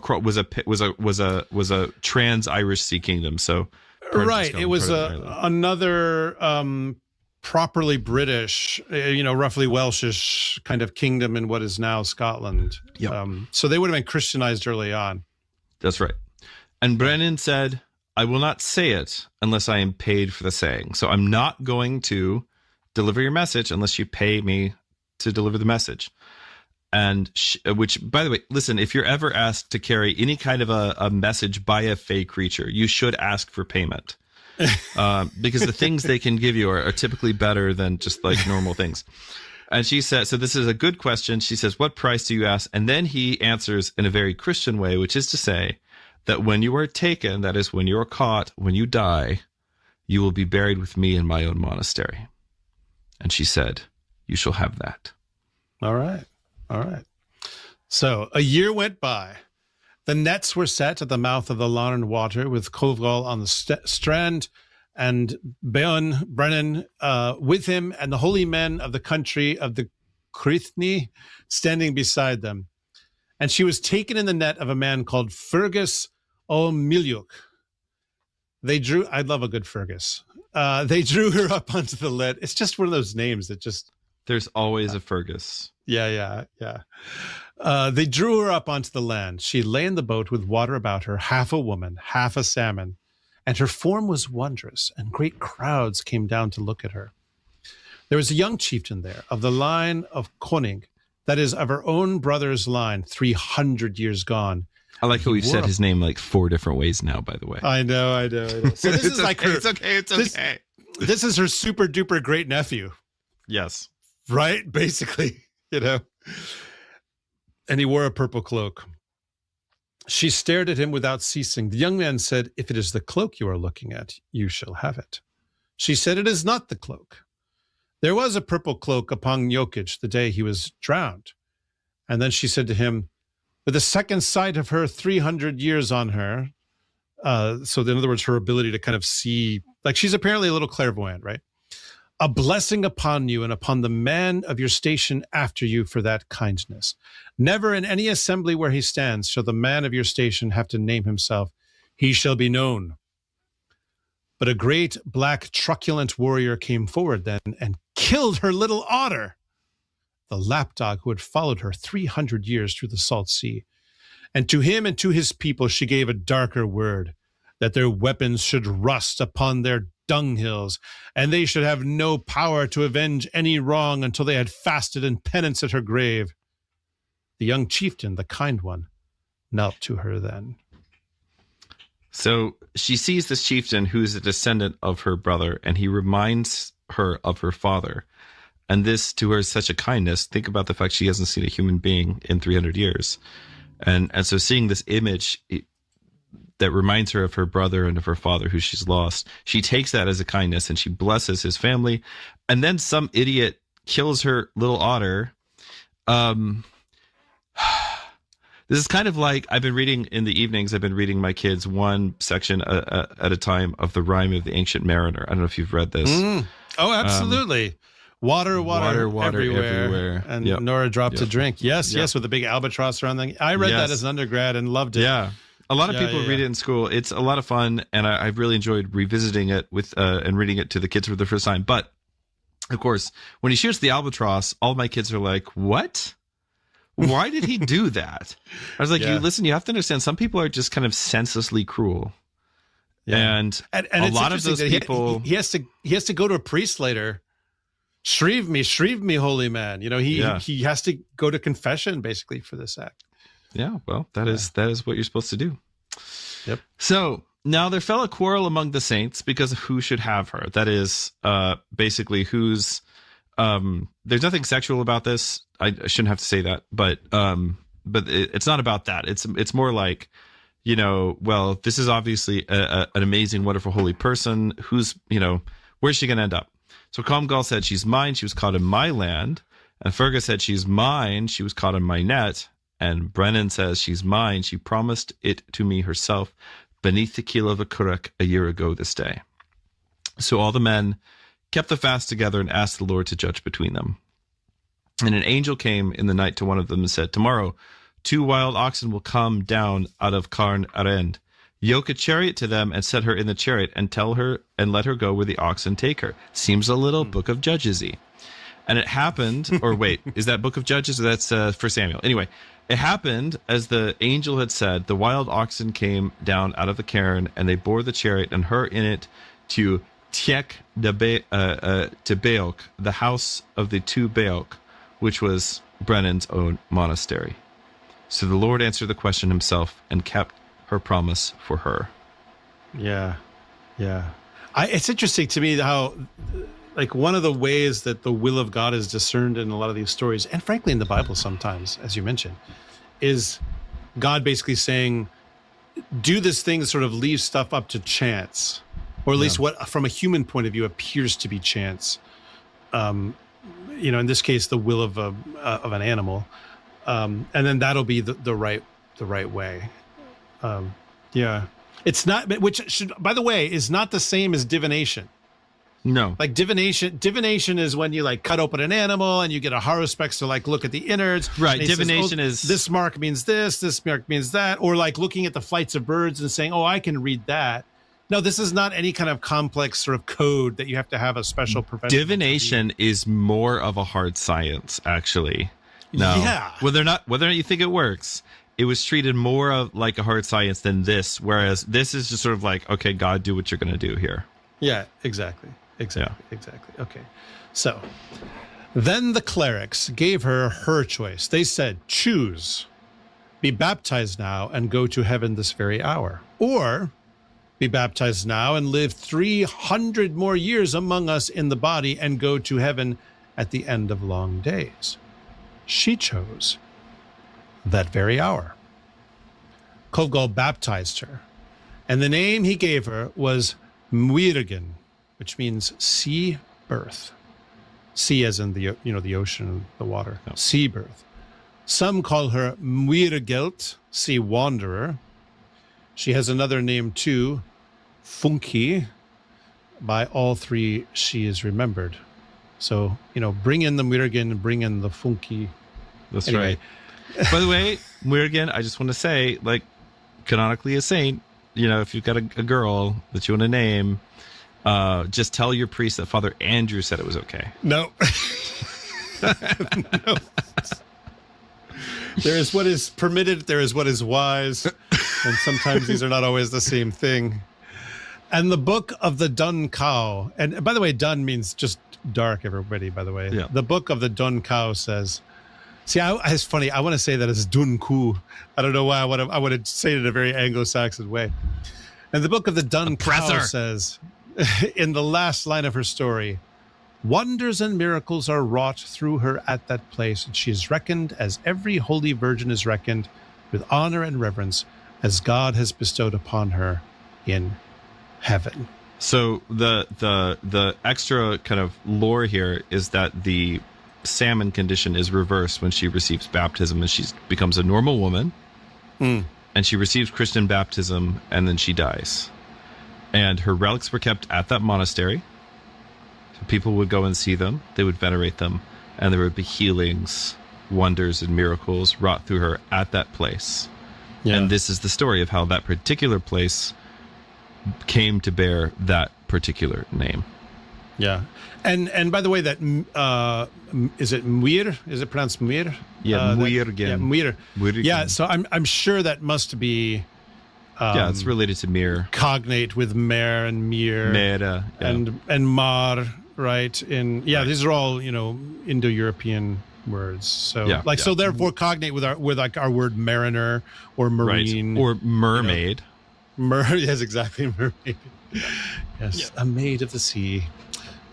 trans-Irish Sea kingdom. So right, it was another properly British, roughly Welshish kind of kingdom in what is now Scotland. Yep. So they would have been Christianized early on. That's right. And Brennan said, "I will not say it unless I am paid for the saying. So I'm not going to deliver your message unless you pay me to deliver the message." And which, by the way, listen, if you're ever asked to carry any kind of a message by a fey creature, you should ask for payment. Because the things they can give you are typically better than just like normal things. And she said, so this is a good question. She says, "What price do you ask?" And then he answers in a very Christian way, which is to say that when you are taken, that is when you are caught, when you die, you will be buried with me in my own monastery. And she said, "You shall have that." All right. So a year went by. The nets were set at the mouth of the Larn water with Comgall on the strand, and Brennan with him, and the holy men of the country of the Crithni standing beside them. And she was taken in the net of a man called Fergus O'Miliuk. I love a good Fergus. They drew her up onto the lead. It's just one of those names that just... There's always a Fergus. Yeah. They drew her up onto the land. She lay in the boat with water about her, half a woman, half a salmon, and her form was wondrous, and great crowds came down to look at her. There was a young chieftain there of the line of Koning, that is, of her own brother's line, 300 years gone. I like how we've said his name like 4 different ways now, by the way. I know. So this is like her... It's okay. This is her super duper great nephew. Yes. Right? Basically, And he wore a purple cloak. She stared at him without ceasing. The young man said, "If it is the cloak you are looking at, you shall have it." She said, "It is not the cloak. There was a purple cloak upon Yokich the day he was drowned." And then she said to him, with the second sight of her 300 years on her, so in other words, her ability to kind of see, like she's apparently a little clairvoyant, right? "A blessing upon you and upon the man of your station after you for that kindness. Never in any assembly where he stands shall the man of your station have to name himself. He shall be known." But a great black truculent warrior came forward then and killed her little otter, the lapdog who had followed her 300 years through the salt sea. And to him and to his people she gave a darker word, that their weapons should rust upon their dunghills, and they should have no power to avenge any wrong until they had fasted in penance at her grave. The young chieftain, the kind one, knelt to her then. So she sees this chieftain who's a descendant of her brother, and he reminds her of her father. And this to her is such a kindness. Think about the fact she hasn't seen a human being in 300 years. And so seeing this image that reminds her of her brother and of her father who she's lost, she takes that as a kindness and she blesses his family. And then some idiot kills her little otter. This is kind of like I've been reading in the evenings. I've been reading my kids one section at a time of the Rime of the Ancient Mariner. I don't know if you've read this. Oh, absolutely. Water everywhere. And nor a drop to drink. Yes, with a big albatross around the... I read that as an undergrad and loved it. Yeah. A lot of people read it in school. It's a lot of fun, and I've really enjoyed revisiting it with and reading it to the kids for the first time. But, of course, when he shoots the albatross, all my kids are like, what? Why did he do that? I was like, you have to understand, some people are just kind of senselessly cruel. Yeah. And a lot of those people... He has to go to a priest later. Shrieve me, holy man. He has to go to confession, basically, for this act. Yeah, well, that is what you're supposed to do. Yep. So now there fell a quarrel among the saints because of who should have her. That is basically who's... there's nothing sexual about this. I shouldn't have to say that, but it's not about that. It's more like, this is obviously an amazing, wonderful, holy person. Who's, where's she going to end up? So Comgall said, she's mine. She was caught in my land. And Fergus said, she's mine. She was caught in my net. And Brennan says, she's mine. She promised it to me herself beneath the keel of a curragh a year ago this day. So all the men kept the fast together and asked the Lord to judge between them. And an angel came in the night to one of them and said, tomorrow 2 wild oxen will come down out of Carn Arend. Yoke a chariot to them and set her in the chariot and tell her and let her go where the oxen take her. Seems a little Book of Judges-y. And it happened, or wait, is that Book of Judges or that's 1 Samuel? Anyway, it happened as the angel had said. The wild oxen came down out of the cairn and they bore the chariot and her in it to Tiek to Beok, the house of the 2 Beok, which was Brennan's own monastery. So the Lord answered the question himself and kept her promise for her. Yeah. It's interesting to me how, like, one of the ways that the will of God is discerned in a lot of these stories, and frankly in the Bible sometimes, as you mentioned, is God basically saying, do this thing that sort of leaves stuff up to chance, or at least what, from a human point of view, appears to be chance. In this case, the will of an animal, and then that'll be the right way. It's not, which should, by the way, is not the same as divination. No, like divination is when you like cut open an animal and you get a horospex to like look at the innards. Right. Divination is this mark means this mark means that, or like looking at the flights of birds and saying, oh, I can read that. No, this is not any kind of complex sort of code that you have to have a special professional. Divination is more of a hard science, actually. No. Yeah. Whether or not you think it works, it was treated more of like a hard science than this, whereas this is just sort of like, okay, God, do what you're going to do here. Yeah, exactly. Okay. So then the clerics gave her choice. They said, choose, be baptized now and go to heaven this very hour, or be baptized now and live 300 more years among us in the body and go to heaven at the end of long days. She chose that very hour. Comgall baptized her, and the name he gave her was Muirgen, which means sea birth. Sea as in the ocean, the water. No. Sea birth. Some call her Muirgelt, sea wanderer. She has another name too, Funky. By all three, she is remembered. So, bring in the Muirgen, bring in the Funky. That's anyway. Right. By the way, Muirgen, I just want to say, like, canonically a saint, if you've got a girl that you want to name, just tell your priest that Father Andrew said it was okay. No. No. There is what is permitted, there is what is wise, and sometimes these are not always the same thing. And the book of the Dun Cow, and by the way, Dun means just dark, everybody, by the way. Yeah. The book of the Dun Cow says, it's funny, I want to say that as Dun Ku. I don't know why I want to say it in a very Anglo-Saxon way. And the book of the Dun Cow says, in the last line of her story, wonders and miracles are wrought through her at that place, and she is reckoned as every holy virgin is reckoned, with honor and reverence, as God has bestowed upon her in heaven. So the extra kind of lore here is that the salmon condition is reversed when she receives baptism and she becomes a normal woman. and she receives Christian baptism, and then she dies. And her relics were kept at that monastery. So people would go and see them. They would venerate them. And there would be healings, wonders, and miracles wrought through her at that place. Yeah. And this is the story of how that particular place came to bear that particular name. Yeah. And by the way, that is it Muir? Is it pronounced Muir? Yeah, Muirgen. Yeah, Muir. Yeah, so I'm sure that must be it's related to Mir. Cognate with Mer and Mir. Mera, and Mar, right? These are all, Indo-European words. So so therefore cognate with our word mariner or marine. Right. Or mermaid. Yes, exactly, mermaid. Yes, a maid of the sea.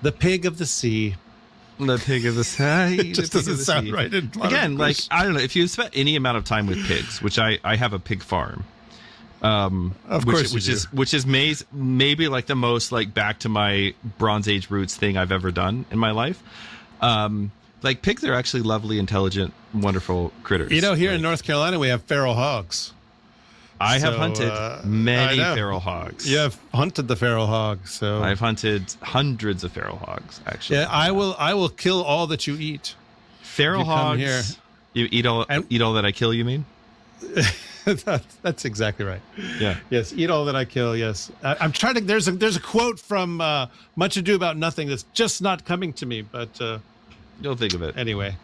The pig of the sea. The pig of the sea. It just doesn't sound right. Again, I don't know, if you spent any amount of time with pigs, which I have a pig farm. Of course, which is maybe like the most like back to my Bronze Age roots thing I've ever done in my life. Like pigs are actually lovely, intelligent, wonderful critters. Here in North Carolina, we have feral hogs. I have hunted many feral hogs. You have hunted the feral hogs. So I've hunted hundreds of feral hogs, actually. Yeah, I will kill all that you eat. Feral hogs. Here. You eat all that I kill, you mean? That's exactly right. Yeah. Yes, eat all that I kill. Yes, I'm trying to. There's a quote from Much Ado About Nothing that's just not coming to me, but you'll think of it anyway.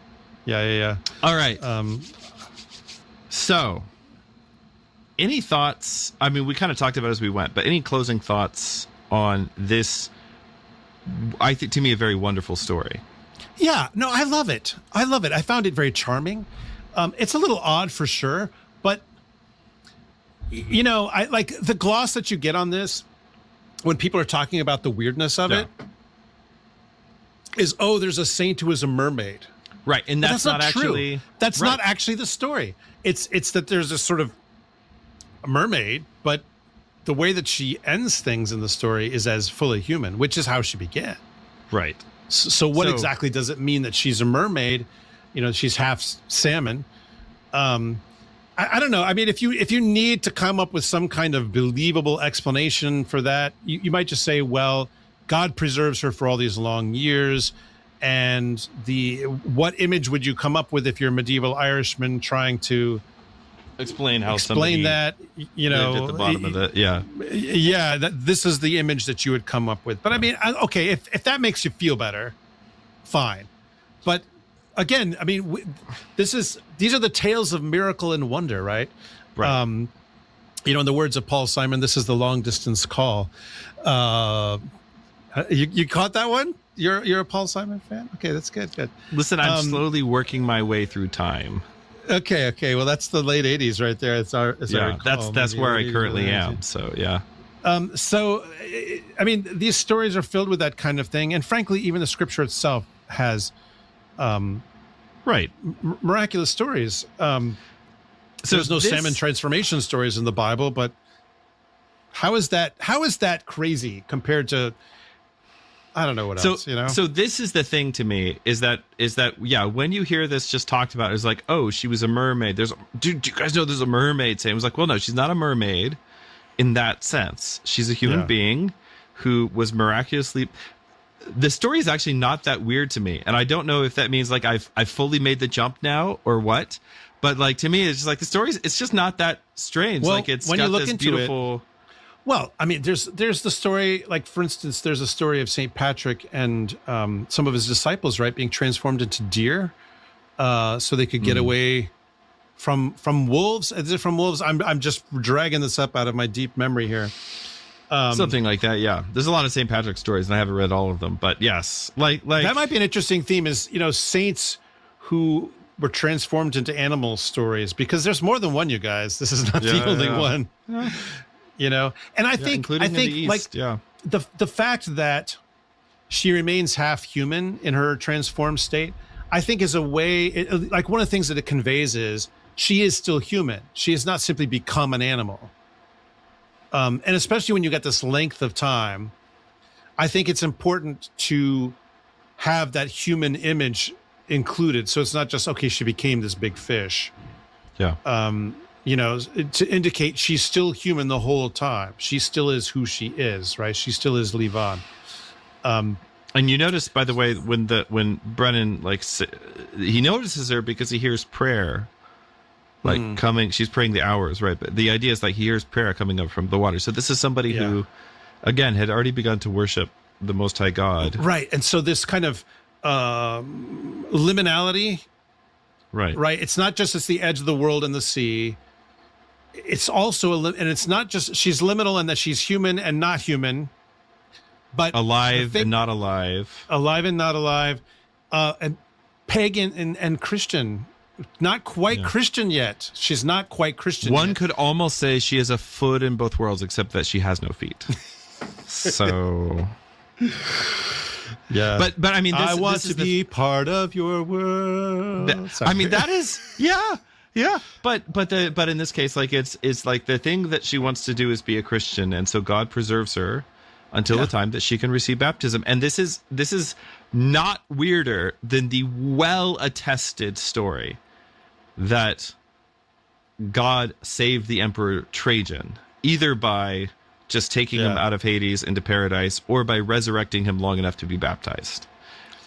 Yeah. All right. So, any thoughts? I mean, we kind of talked about it as we went, but any closing thoughts on this? I think, to me, a very wonderful story. Yeah. No, I love it. I found it very charming. It's a little odd for sure, but. I like the gloss that you get on this when people are talking about the weirdness of it is, there's a saint who is a mermaid. Right. And that's not actually true. That's not actually the story. It's that there's a sort of a mermaid, but the way that she ends things in the story is as fully human, which is how she began. Right. So what exactly does it mean that she's a mermaid? She's half salmon. I don't know. I mean, if you need to come up with some kind of believable explanation for that, you might just say, well, God preserves her for all these long years. And what image would you come up with if you're a medieval Irishman trying to explain that, at the bottom of it? Yeah, this is the image that you would come up with. But I mean, okay, if that makes you feel better, fine. But again, I mean, these are the tales of miracle and wonder, right? Right. In the words of Paul Simon, this is the long distance call. You caught that one? You're a Paul Simon fan? Okay, that's good. Good. Listen, I'm slowly working my way through time. Okay. Well, that's the late '80s right there. That's where I currently am. So yeah. So, I mean, these stories are filled with that kind of thing, and frankly, even the Scripture itself has. Miraculous stories. So there's no salmon transformation stories in the Bible, but how is that crazy compared to I don't know what else, So this is the thing to me is that when you hear this just talked about, it's like, oh, she was a mermaid. Do you guys know there's a mermaid saying? It was like, well, no, she's not a mermaid in that sense. She's a human being who was miraculously. The story is actually not that weird to me, and I don't know if that means like I've fully made the jump now or what. But like to me, it's just like the story. It's just not that strange. Well, like it's when got you look this into beautiful. Well, I mean, there's the story. Like for instance, there's a story of Saint Patrick and some of his disciples, right, being transformed into deer, so they could get away from wolves. Is it from wolves? I'm just dragging this up out of my deep memory here. Something like that, yeah. There's a lot of St. Patrick stories, and I haven't read all of them. But yes, like that might be an interesting theme. Is saints who were transformed into animal stories, because there's more than one. You guys, this is not the only one. Yeah. And I think including in the East, the fact that she remains half human in her transformed state, I think is a way. Like one of the things that it conveys is she is still human. She has not simply become an animal. And especially when you get this length of time, I think it's important to have that human image included. So it's not just, okay, she became this big fish. Yeah. to indicate she's still human the whole time. She still is who she is, right? She still is Liban. And you notice, by the way, when Brennan he notices her because he hears prayer, coming. She's praying the hours, right? But the idea is he hears prayer coming up from the water. So this is somebody who, again, had already begun to worship the Most High God, right? And so this kind of liminality, right? It's not just it's the edge of the world and the sea. It's also and it's not just she's liminal in that she's human and not human. But alive and not alive. Alive and not alive. And pagan and Christian. Not quite Christian yet. She's not quite Christian One yet. Could almost say she has a foot in both worlds, except that she has no feet. So... Yeah. But I mean... I want to be part of your world. That is... Yeah. Yeah. But in this case, it's like the thing that she wants to do is be a Christian, and so God preserves her until the time that she can receive baptism. And this is not weirder than the well-attested story that God saved the Emperor Trajan, either by just taking him out of Hades into paradise or by resurrecting him long enough to be baptized.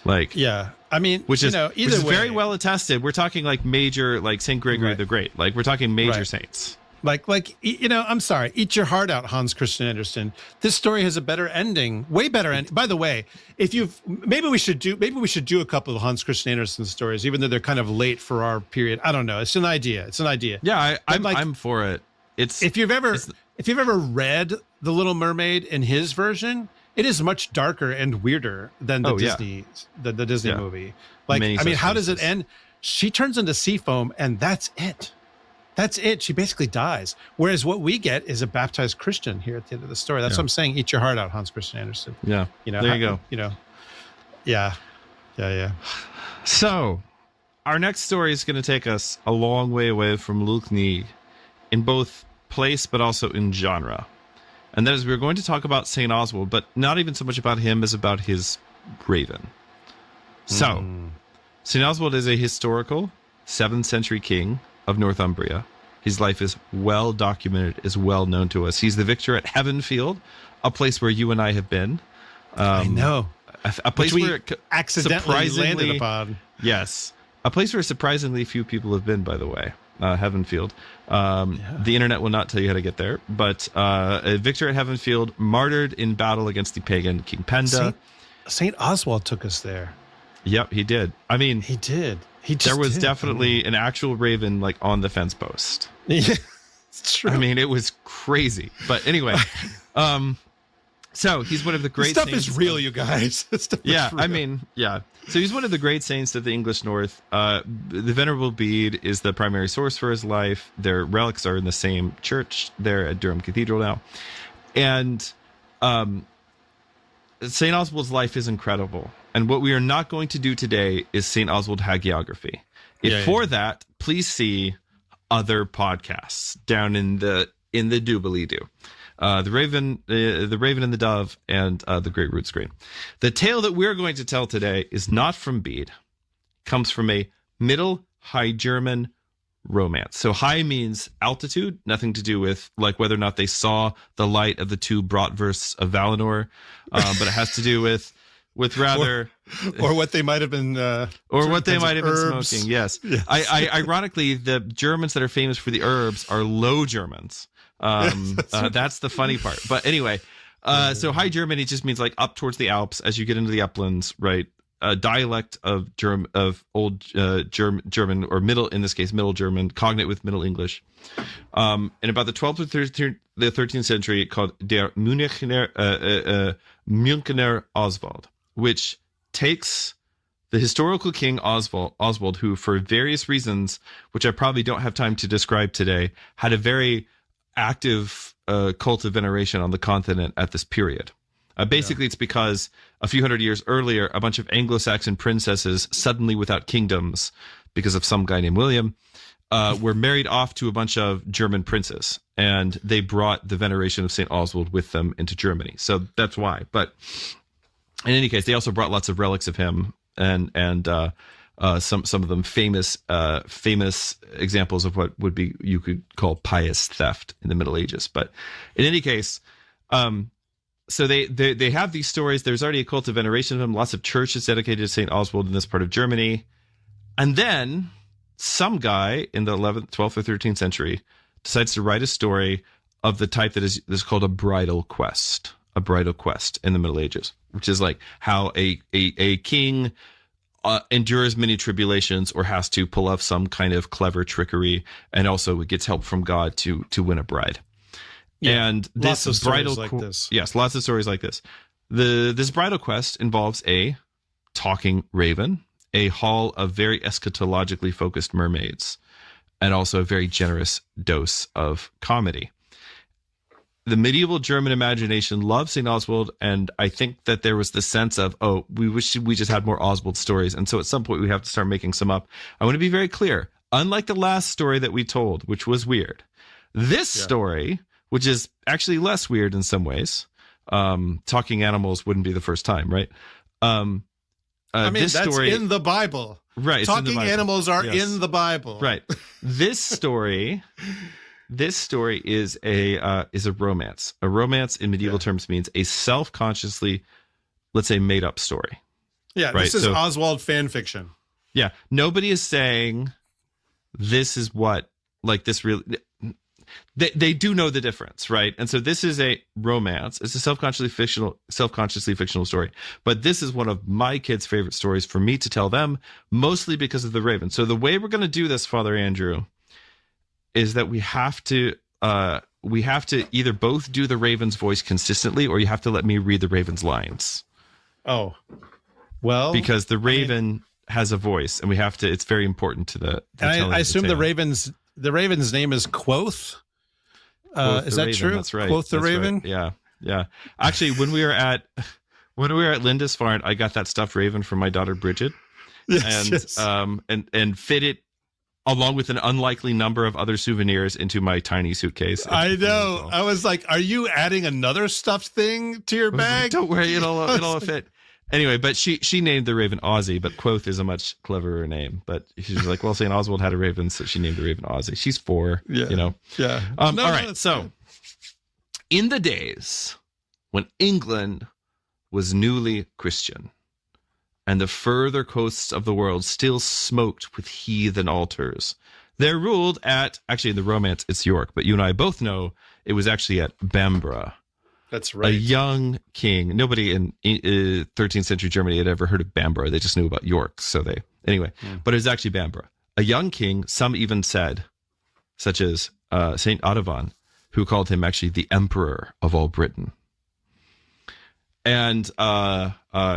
I mean, which is either way, very well attested. We're talking major, St. Gregory the Great. We're talking major saints. I'm sorry. Eat your heart out, Hans Christian Andersen. This story has a better ending, way better ending. By the way, maybe we should do a couple of Hans Christian Andersen stories, even though they're kind of late for our period. I don't know. It's an idea. Yeah, I'm for it. If you've ever read The Little Mermaid in his version, it is much darker and weirder than the Disney movie. How does it end? She turns into sea foam, and that's it. That's it. She basically dies. Whereas what we get is a baptized Christian here at the end of the story. That's what I'm saying. Eat your heart out, Hans Christian Andersen. Yeah. There you go. Yeah. So our next story is going to take us a long way away from Lough Neagh in both place, but also in genre. And that is, we're going to talk about St. Oswald, but not even so much about him as about his raven. So St. Oswald is a historical 7th century king of Northumbria. His life is well documented, is well known to us. He's the victor at Heavenfield, a place where you and I have been. I know. A place which where we accidentally landed upon. Yes. A place where surprisingly few people have been, by the way. Heavenfield. The internet will not tell you how to get there, but a victor at Heavenfield, martyred in battle against the pagan King Penda. St. Oswald took us there. Yep, he did. I mean, he did. There was definitely an actual raven on the fence post. Yeah, it's true. I mean, it was crazy. But anyway, so he's one of the great saints. Stuff is real, you guys. So he's one of the great saints of the English North. The Venerable Bede is the primary source for his life. Their relics are in the same church there at Durham Cathedral now. And St. Oswald's life is incredible. And what we are not going to do today is St. Oswald hagiography. For that, please see other podcasts down in the doobly-doo. The Raven and the Dove, and the Great Root Screen. The tale that we're going to tell today is not from Bede. Comes from a Middle High German romance. So high means altitude, nothing to do with whether or not they saw the light of the two bratwursts of Valinor, but it has to do with rather or what they might have been or what they might have herbs. Been smoking. Yes. Ironically, the Germans that are famous for the herbs are Low Germans. That's the funny part. But anyway, so High German, it just means up towards the Alps as you get into the uplands, right? A dialect of old German, or middle, in this case, Middle German, cognate with Middle English. In about the 12th or 13th century, called Der Münchener Oswald, which takes the historical king Oswald, who for various reasons, which I probably don't have time to describe today, had a very active cult of veneration on the continent at this period. Basically, it's because a few hundred years earlier, a bunch of Anglo-Saxon princesses, suddenly without kingdoms because of some guy named William, were married off to a bunch of German princes, and they brought the veneration of St. Oswald with them into Germany. So that's why. But in any case, they also brought lots of relics of him, and some of them famous examples of what would be you could call pious theft in the Middle Ages. But in any case, so they have these stories. There's already a cult of veneration of them. Lots of churches dedicated to St. Oswald in this part of Germany. And then some guy in the 11th, 12th, or 13th century decides to write a story of the type that is called a bridal quest in the Middle Ages, which is like how a king endures many tribulations or has to pull off some kind of clever trickery, and also gets help from God to win a bride. Yeah, and this bridal quest, yes, lots of stories like this. This bridal quest involves a talking raven, a hall of very eschatologically focused mermaids, and also a very generous dose of comedy. The medieval German imagination loved St. Oswald, and I think that there was the sense of, oh, we wish we just had more Oswald stories, and so at some point we have to start making some up. I want to be very clear. Unlike the last story that we told, which was weird, this story, which is actually less weird in some ways, talking animals wouldn't be the first time, right? I mean, that's story, in the Bible. Right. Talking animals are in the Bible. Right. This story is a romance. A romance in medieval terms means a self-consciously, let's say, made up story. Yeah, right? This is Oswald fan fiction. Yeah. Nobody is saying this is what, like, this really... They do know the difference, right? And so this is a romance. It's a self-consciously fictional story. But this is one of my kids' favorite stories for me to tell them, mostly because of the raven. So the way we're going to do this, Father Andrew, is that we have to either both do the raven's voice consistently, or you have to let me read the raven's lines. Oh, well, because the raven has a voice, and we have to. It's very important to the. I assume the raven's name is Quoth. Is that true? That's right. Quoth the Raven. Right. Yeah. Actually, when we were at Lindisfarne, I got that stuffed raven from my daughter Bridget, and fit it along with an unlikely number of other souvenirs into my tiny suitcase. I know. I was like, "Are you adding another stuffed thing to your bag?" Like, don't worry, it'll fit. Anyway, but she named the raven Ozzy, but Quoth is a much cleverer name. But she's like, well, St. Oswald had a raven, so she named the raven Ozzy. She's 4, you know. Yeah. All right, so in the days when England was newly Christian and the further coasts of the world still smoked with heathen altars, there ruled actually in the romance it's York, but you and I both know it was actually at Bamborough. That's right. A young king. Nobody in 13th century Germany had ever heard of Bamborough. They just knew about York. But it was actually Bamborough. A young king, some even said, such as St. Audubon, who called him actually the emperor of all Britain. And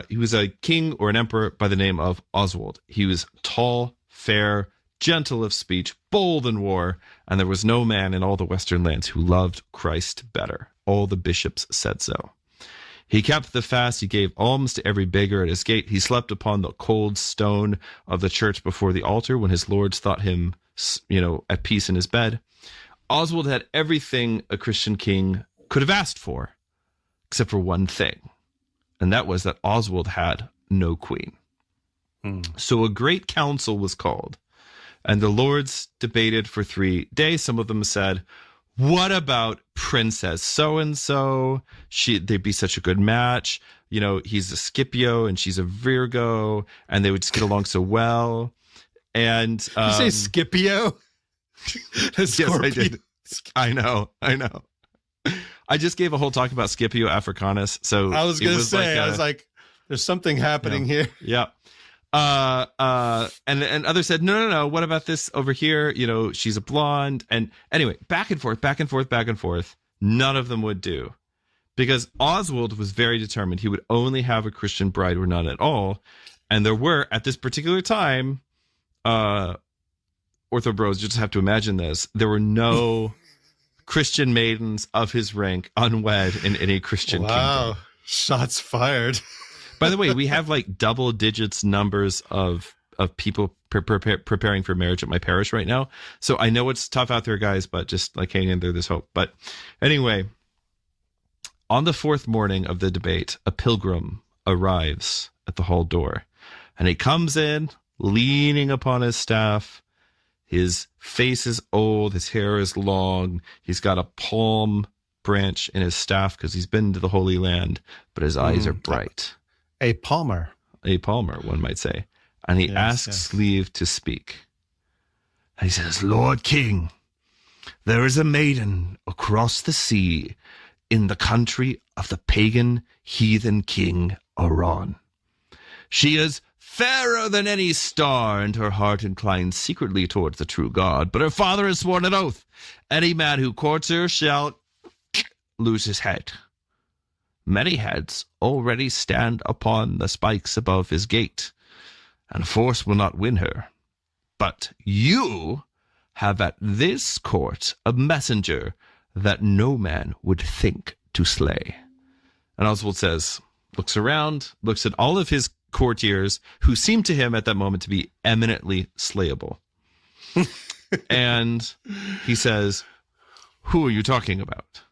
he was a king or an emperor by the name of Oswald. He was tall, fair, gentle of speech, bold in war, and there was no man in all the western lands who loved Christ better. All the bishops said so. He kept the fast. He gave alms to every beggar at his gate. He slept upon the cold stone of the church before the altar when his lords thought him, at peace in his bed. Oswald had everything a Christian king could have asked for, except for one thing, and that was that Oswald had no queen. So a great council was called, and the lords debated for 3 days. Some of them said, what about Princess so-and-so? They'd be such a good match. He's a Scipio and she's a Virgo, and they would just get along so well. And did you say Scipio? Yes, I did. I know. I just gave a whole talk about Scipio Africanus. So I was going to say, I was like, there's something happening here. Yeah. And others said, no. What about this over here? She's a blonde. And anyway, back and forth. None of them would do, because Oswald was very determined. He would only have a Christian bride or none at all. And there were, at this particular time, Ortho Bros, you just have to imagine this. There were no Christian maidens of his rank unwed in any Christian kingdom. Wow. Shots fired. By the way, we have like double digits numbers of people preparing for marriage at my parish right now. So I know it's tough out there, guys, but just like hang in there, there's hope. But anyway, on the 4th morning of the debate, a pilgrim arrives at the hall door, and he comes in leaning upon his staff. His face is old, his hair is long, he's got a palm branch in his staff because he's been to the Holy Land, but his eyes are bright. A palmer. A palmer, one might say. And he asks leave to speak. And he says, Lord King, there is a maiden across the sea in the country of the pagan heathen king Iran. She is fairer than any star, and her heart inclines secretly towards the true God. But her father has sworn an oath. Any man who courts her shall lose his head. Many heads already stand upon the spikes above his gate, and force will not win her. But you have at this court a messenger that no man would think to slay. And Oswald says, looks around, looks at all of his courtiers who seem to him at that moment to be eminently slayable. And he says, who are you talking about?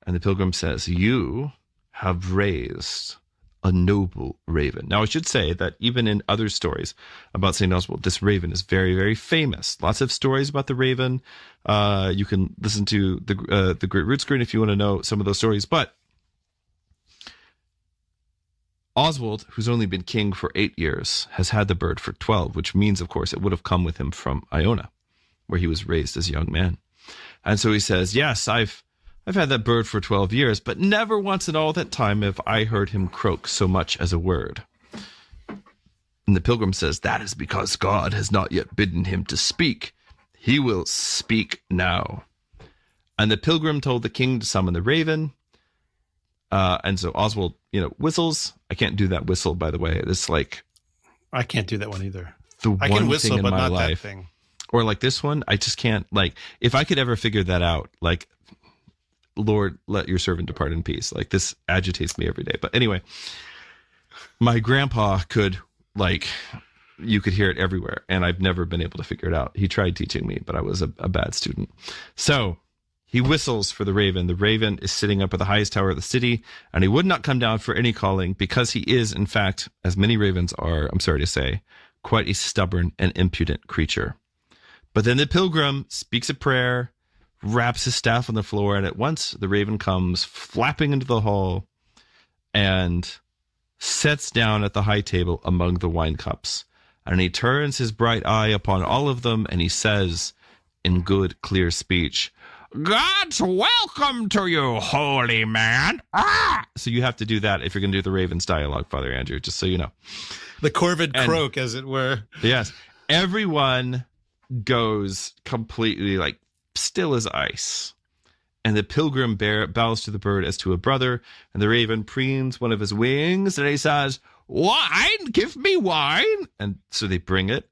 And the pilgrim says, you have raised a noble raven. Now, I should say that even in other stories about St. Oswald, this raven is very, very famous. Lots of stories about the raven. You can listen to the Great Root Screen if you want to know some of those stories. But Oswald, who's only been king for 8 years, has had the bird for 12, which means, of course, it would have come with him from Iona, where he was raised as a young man. And so he says, yes, I've had that bird for 12 years, but never once in all that time have I heard him croak so much as a word. And the pilgrim says, that is because God has not yet bidden him to speak. He will speak now. And the pilgrim told the king to summon the raven. And so Oswald, whistles. I can't do that whistle, by the way. It's like, I can't do that one either. I can whistle, but not that thing. Or like this one, I just can't, if I could ever figure that out, Lord, let your servant depart in peace. This agitates me every day. But anyway, my grandpa could, you could hear it everywhere. And I've never been able to figure it out. He tried teaching me, but I was a bad student. So he whistles for the raven. The raven is sitting up at the highest tower of the city, and he would not come down for any calling because he is, in fact, as many ravens are, I'm sorry to say, quite a stubborn and impudent creature. But then the pilgrim speaks a prayer, wraps his staff on the floor, and at once the raven comes flapping into the hall and sits down at the high table among the wine cups. And he turns his bright eye upon all of them, and he says in good, clear speech, God's welcome to you, holy man. Ah! So you have to do that if you're going to do the raven's dialogue, Father Andrew, just so you know. The corvid croak, as it were. Yes. Everyone goes completely still as ice. And the pilgrim bows to the bird as to a brother, and the raven preens one of his wings, and he says, wine, give me wine. And so they bring it,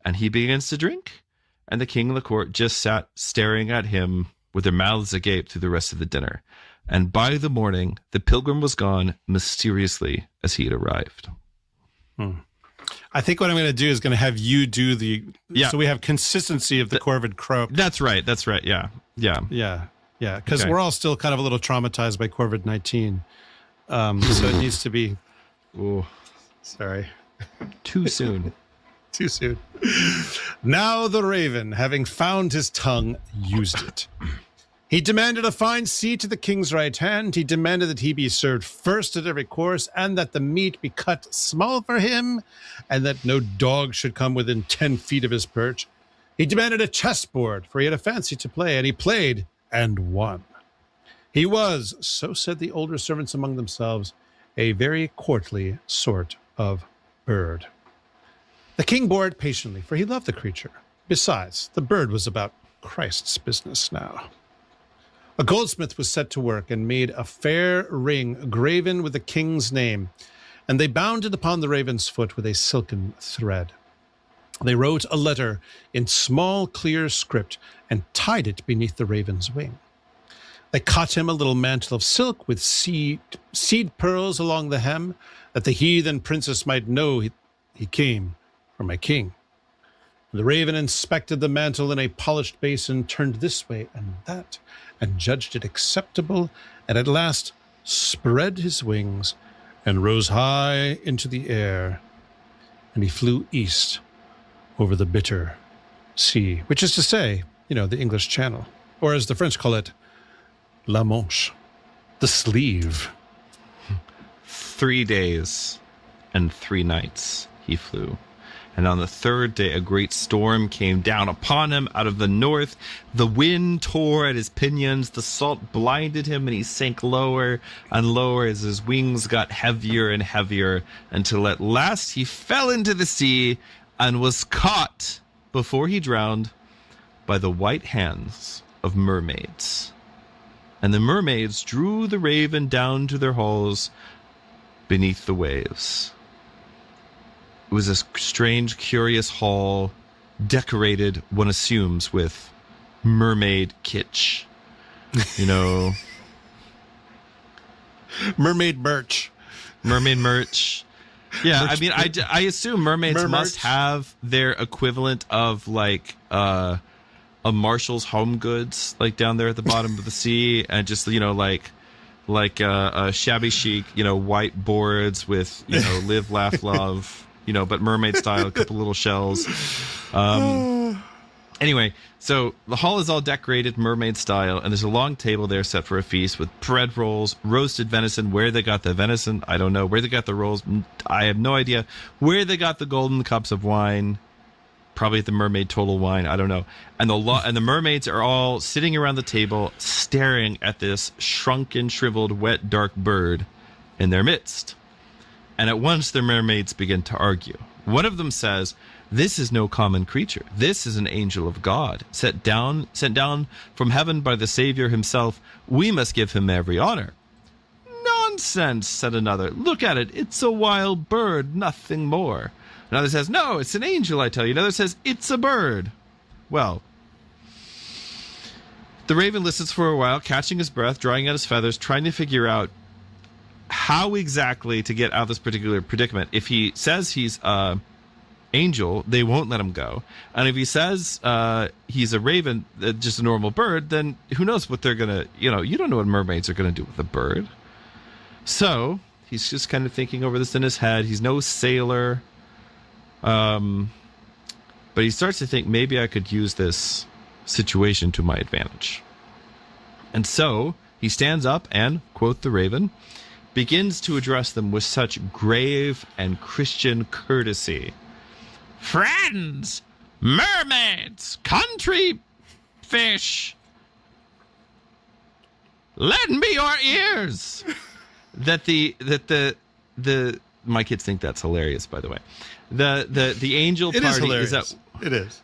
and he begins to drink. And the king and the court just sat staring at him with their mouths agape through the rest of the dinner. And by the morning, the pilgrim was gone mysteriously as he had arrived. I think what I'm going to do is going to have you do so we have consistency of the corvid croak. That's right. Yeah. Because we're all still kind of a little traumatized by COVID-19. So it needs to be, sorry. Too soon. Too soon. Now the raven, having found his tongue, used it. He demanded a fine seat at the king's right hand. He demanded that he be served first at every course, and that the meat be cut small for him, and that no dog should come within 10 feet of his perch. He demanded a chessboard, for he had a fancy to play, and he played and won. He was, so said the older servants among themselves, a very courtly sort of bird. The king bore it patiently, for he loved the creature. Besides, the bird was about Christ's business now. A goldsmith was set to work and made a fair ring graven with the king's name, and they bound it upon the raven's foot with a silken thread. They wrote a letter in small, clear script and tied it beneath the raven's wing. They cut him a little mantle of silk with seed pearls along the hem, that the heathen princess might know he came from my king. The raven inspected the mantle in a polished basin, turned this way and that, and judged it acceptable, and at last spread his wings and rose high into the air. and he flew east over the bitter sea, which is to say, the English Channel, or as the French call it, La Manche, the sleeve. 3 days and 3 nights he flew. And on the third day, a great storm came down upon him out of the north. The wind tore at his pinions. The salt blinded him, and he sank lower and lower as his wings got heavier and heavier, until at last he fell into the sea and was caught, before he drowned, by the white hands of mermaids. And the mermaids drew the raven down to their holes beneath the waves. It was a strange, curious hall, decorated, one assumes, with mermaid kitsch. Mermaid merch. Mermaid merch. Yeah, I mean, I assume mermaids must have their equivalent of, like, a Marshall's Home Goods, like, down there at the bottom of the sea, and just, like a shabby chic, white boards with, live, laugh, love, but mermaid style, a couple little shells. Anyway, so the hall is all decorated mermaid style, and there's a long table there set for a feast with bread rolls, roasted venison. Where they got the venison, I don't know. Where they got the rolls, I have no idea. Where they got the golden cups of wine, probably at the Mermaid Total Wine, I don't know. And the mermaids are all sitting around the table, staring at this shrunken, shriveled, wet, dark bird in their midst. And at once the mermaids begin to argue. One of them says, "This is no common creature. This is an angel of God, sent down from heaven by the Savior himself. We must give him every honor." "Nonsense," said another. "Look at it. It's a wild bird, nothing more." Another says, "No, it's an angel, I tell you." Another says, "It's a bird." Well, the raven listens for a while, catching his breath, drawing out his feathers, trying to figure out how exactly to get out of this particular predicament. If he says he's angel, they won't let him go. And if he says he's a raven, just a normal bird, then who knows what they're going to, you don't know what mermaids are going to do with a bird. So he's just kind of thinking over this in his head. He's no sailor. But he starts to think, maybe I could use this situation to my advantage. And so he stands up and, quote the raven, begins to address them with such grave and Christian courtesy. "Friends, mermaids, country fish, lend me your ears." My kids think that's hilarious, by the way. The angel party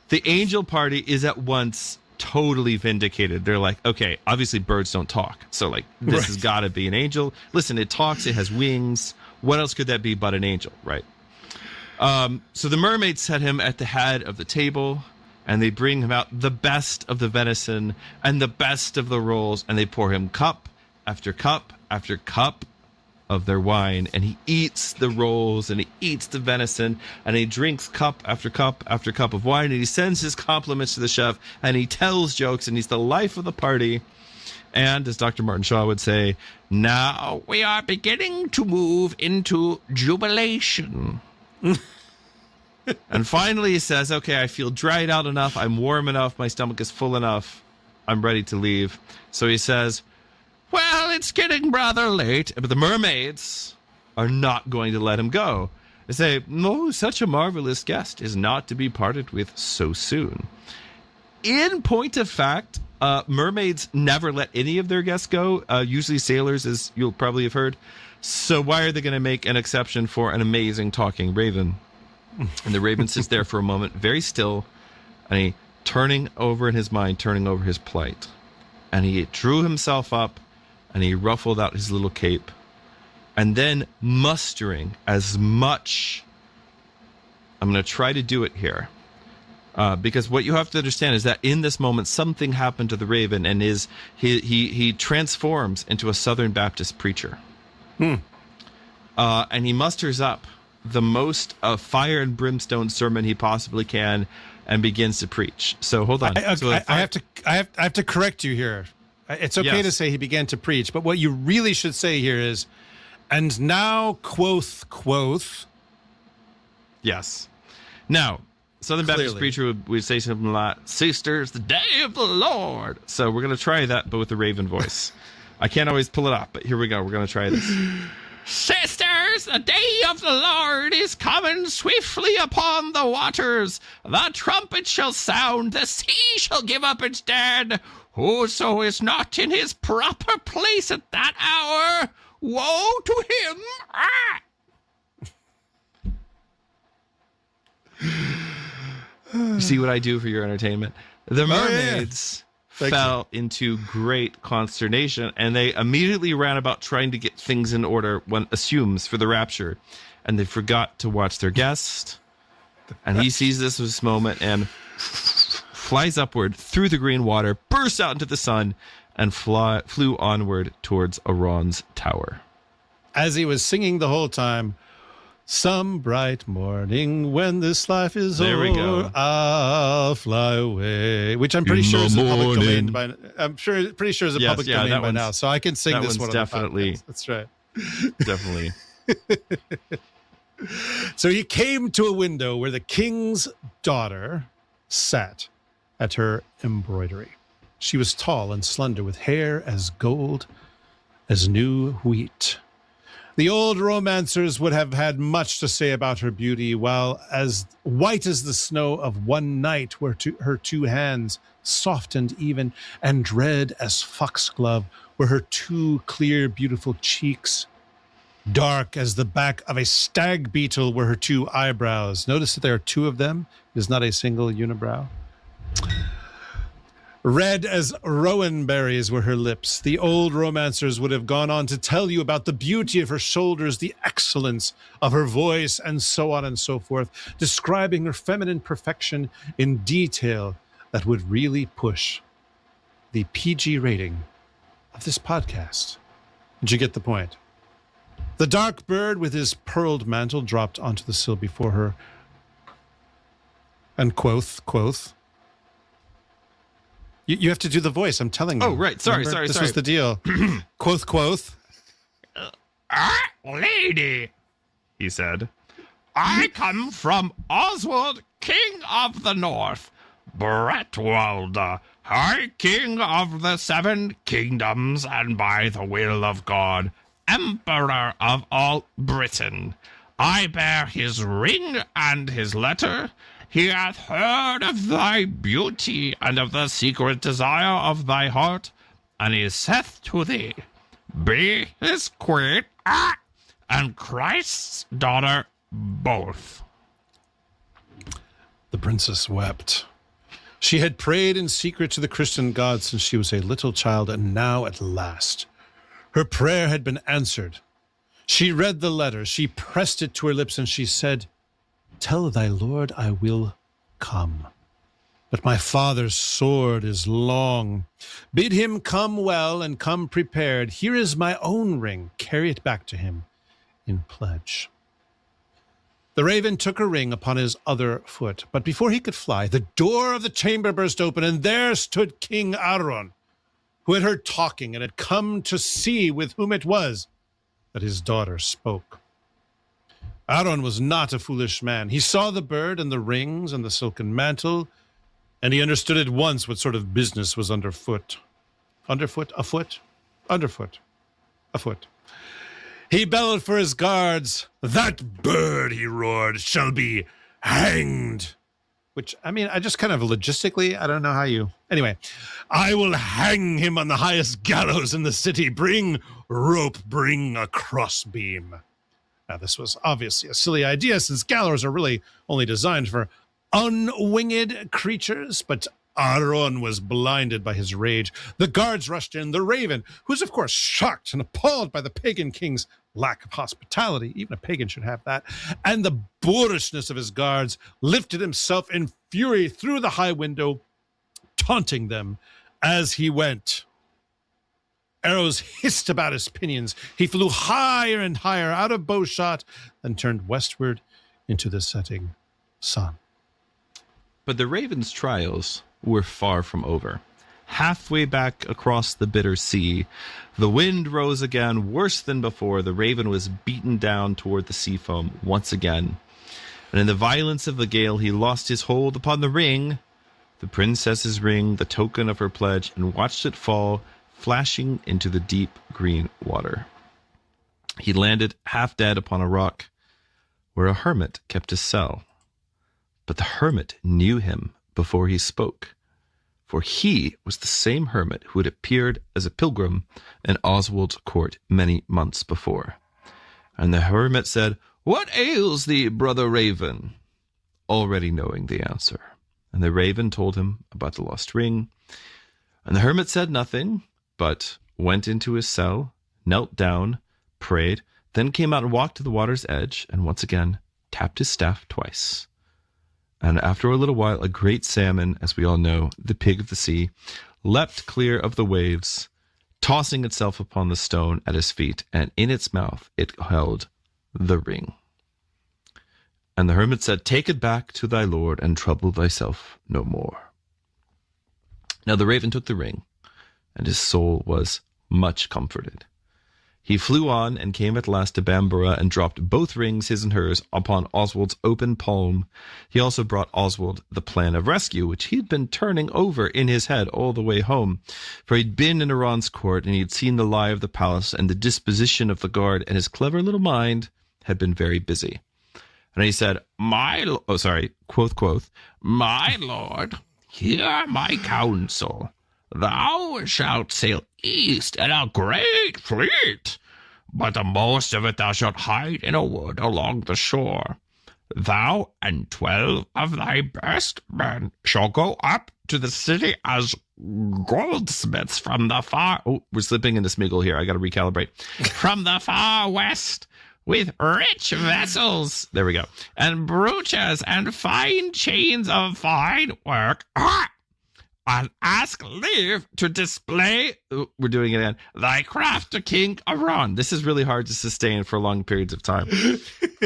the angel party is at once totally vindicated. They're like, okay, obviously birds don't talk, so like this has got to be an angel. Listen, it talks, it has wings. What else could that be but an angel, right? So the mermaids set him at the head of the table, and they bring him out the best of the venison and the best of the rolls, and they pour him cup after cup after cup of their wine, and he eats the rolls, and he eats the venison, and he drinks cup after cup after cup of wine, and he sends his compliments to the chef, and he tells jokes, and he's the life of the party. And as Dr. Martin Shaw would say, now we are beginning to move into jubilation. And finally he says, okay, I feel dried out enough, I'm warm enough, my stomach is full enough, I'm ready to leave. So he says, well, it's getting rather late. But the mermaids are not going to let him go. They say, no, such a marvelous guest is not to be parted with so soon. In point of fact, mermaids never let any of their guests go. Usually sailors, as you'll probably have heard. So why are they going to make an exception for an amazing talking raven? And the raven sits there for a moment, very still, and he turning over his plight. And he drew himself up, and he ruffled out his little cape, and then mustering as much, I'm going to try to do it here, because what you have to understand is that in this moment something happened to the raven, and he transforms into a Southern Baptist preacher. And he musters up the most fire and brimstone sermon he possibly can, and begins to preach. So hold on. I have to correct you here. It's okay to say he began to preach, but what you really should say here is, and now quoth, Yes. Now, Southern Baptist preacher would say something like, "Sisters, the day of the Lord." So we're going to try that, but with the raven voice. I can't always pull it off, but here we go. We're going to try this. "Sisters, the day of the Lord is coming swiftly upon the waters. The trumpet shall sound, the sea shall give up its dead. Whoso is not in his proper place at that hour, woe to him." You see what I do for your entertainment? The mermaids fell into great consternation, and they immediately ran about trying to get things in order, one assumes, for the rapture. And they forgot to watch their guest. And he sees this moment and flies upward through the green water, burst out into the sun, and flew onward towards Aron's tower. As he was singing the whole time, "Some bright morning when this life is over, I'll fly away," which I'm pretty sure is a public domain by. I'm pretty sure is a public domain by now, so I can sing this one. Definitely, that's right. Definitely. So he came to a window where the king's daughter sat at her embroidery. She was tall and slender, with hair as gold as new wheat. The old romancers would have had much to say about her beauty, while as white as the snow of one night were her two hands, soft and even, and red as foxglove were her two clear, beautiful cheeks. Dark as the back of a stag beetle were her two eyebrows. Notice that there are two of them. It is not a single unibrow. Red as rowan berries were her lips. The old romancers would have gone on to tell you about the beauty of her shoulders, the excellence of her voice, and so on and so forth, describing her feminine perfection in detail that would really push the PG rating of this podcast. Did you get the point? The dark bird with his pearled mantle dropped onto the sill before her and quoth, You have to do the voice, I'm telling you. Oh, right. Sorry. This was the deal. Quoth. "Lady," he said, "I come from Oswald, king of the north, Bretwalda, high king of the 7 kingdoms, and by the will of God, emperor of all Britain. I bear his ring and his letter. He hath heard of thy beauty and of the secret desire of thy heart, and he saith to thee, be his queen and Christ's daughter both." The princess wept. She had prayed in secret to the Christian God since she was a little child, and now at last her prayer had been answered. She read the letter, she pressed it to her lips, and she said, "Tell thy lord I will come. But my father's sword is long. Bid him come well and come prepared. Here is my own ring. Carry it back to him in pledge." The raven took her ring upon his other foot, but before he could fly, the door of the chamber burst open, and there stood King Aron, who had heard talking and had come to see with whom it was that his daughter spoke. Aron was not a foolish man. He saw the bird and the rings and the silken mantle, and he understood at once what sort of business was underfoot. Underfoot, afoot, underfoot, afoot. He bellowed for his guards. "That bird," he roared, "shall be hanged." Which, I mean, I just kind of logistically, I don't know how you... Anyway, "I will hang him on the highest gallows in the city. Bring rope, bring a crossbeam." Now, this was obviously a silly idea, since gallows are really only designed for unwinged creatures, but Aron was blinded by his rage. The guards rushed in. The raven, who was, of course, shocked and appalled by the pagan king's lack of hospitality, even a pagan should have that, and the boorishness of his guards, lifted himself in fury through the high window, taunting them as he went. Arrows hissed about his pinions. He flew higher and higher out of bowshot, then turned westward into the setting sun. But the raven's trials were far from over. Halfway back across the bitter sea, the wind rose again, worse than before. The raven was beaten down toward the sea foam once again. And in the violence of the gale he lost his hold upon the ring, the princess's ring, the token of her pledge, and watched it fall, flashing into the deep green water. He landed half dead upon a rock where a hermit kept his cell. But the hermit knew him before he spoke, for he was the same hermit who had appeared as a pilgrim in Oswald's court many months before. And the hermit said, "What ails thee, brother Raven?" already knowing the answer. And the raven told him about the lost ring. And the hermit said nothing, but went into his cell, knelt down, prayed, then came out and walked to the water's edge, and once again tapped his staff twice. And after a little while, a great salmon, as we all know, the pig of the sea, leapt clear of the waves, tossing itself upon the stone at his feet, and in its mouth it held the ring. And the hermit said, "Take it back to thy lord, and trouble thyself no more." Now the raven took the ring, and his soul was much comforted. He flew on and came at last to Bamborough and dropped both rings, his and hers, upon Oswald's open palm. He also brought Oswald the plan of rescue, which he had been turning over in his head all the way home. For he'd been in Iran's court, and he'd seen the lie of the palace and the disposition of the guard, and his clever little mind had been very busy. And he said, quoth, "My lord, hear my counsel. Thou shalt sail east in a great fleet, but the most of it thou shalt hide in a wood along the shore. Thou and 12 of thy best men shall go up to the city as goldsmiths from the far... Oh, we're slipping into Smiggle here. I got to recalibrate. From the far west, with rich vessels. There we go. And brooches and fine chains of fine work. And ask leave to display, we're doing it again, thy craft to King Aran. This is really hard to sustain for long periods of time.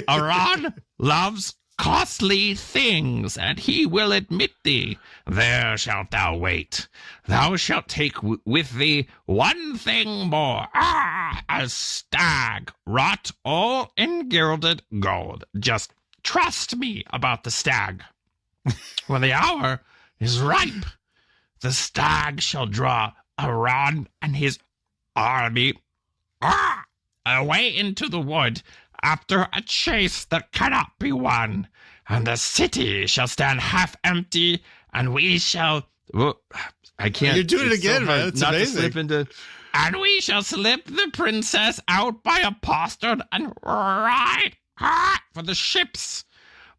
Aran loves costly things, and he will admit thee. There shalt thou wait. Thou shalt take with thee one thing more. A stag, wrought all in gilded gold. Just trust me about the stag. When the hour is ripe, the stag shall draw Aran and his army away into the wood after a chase that cannot be won. And the city shall stand half empty, and we shall... I can't... You're doing it again, man. It's amazing. And we shall slip the princess out by a postern and ride for the ships.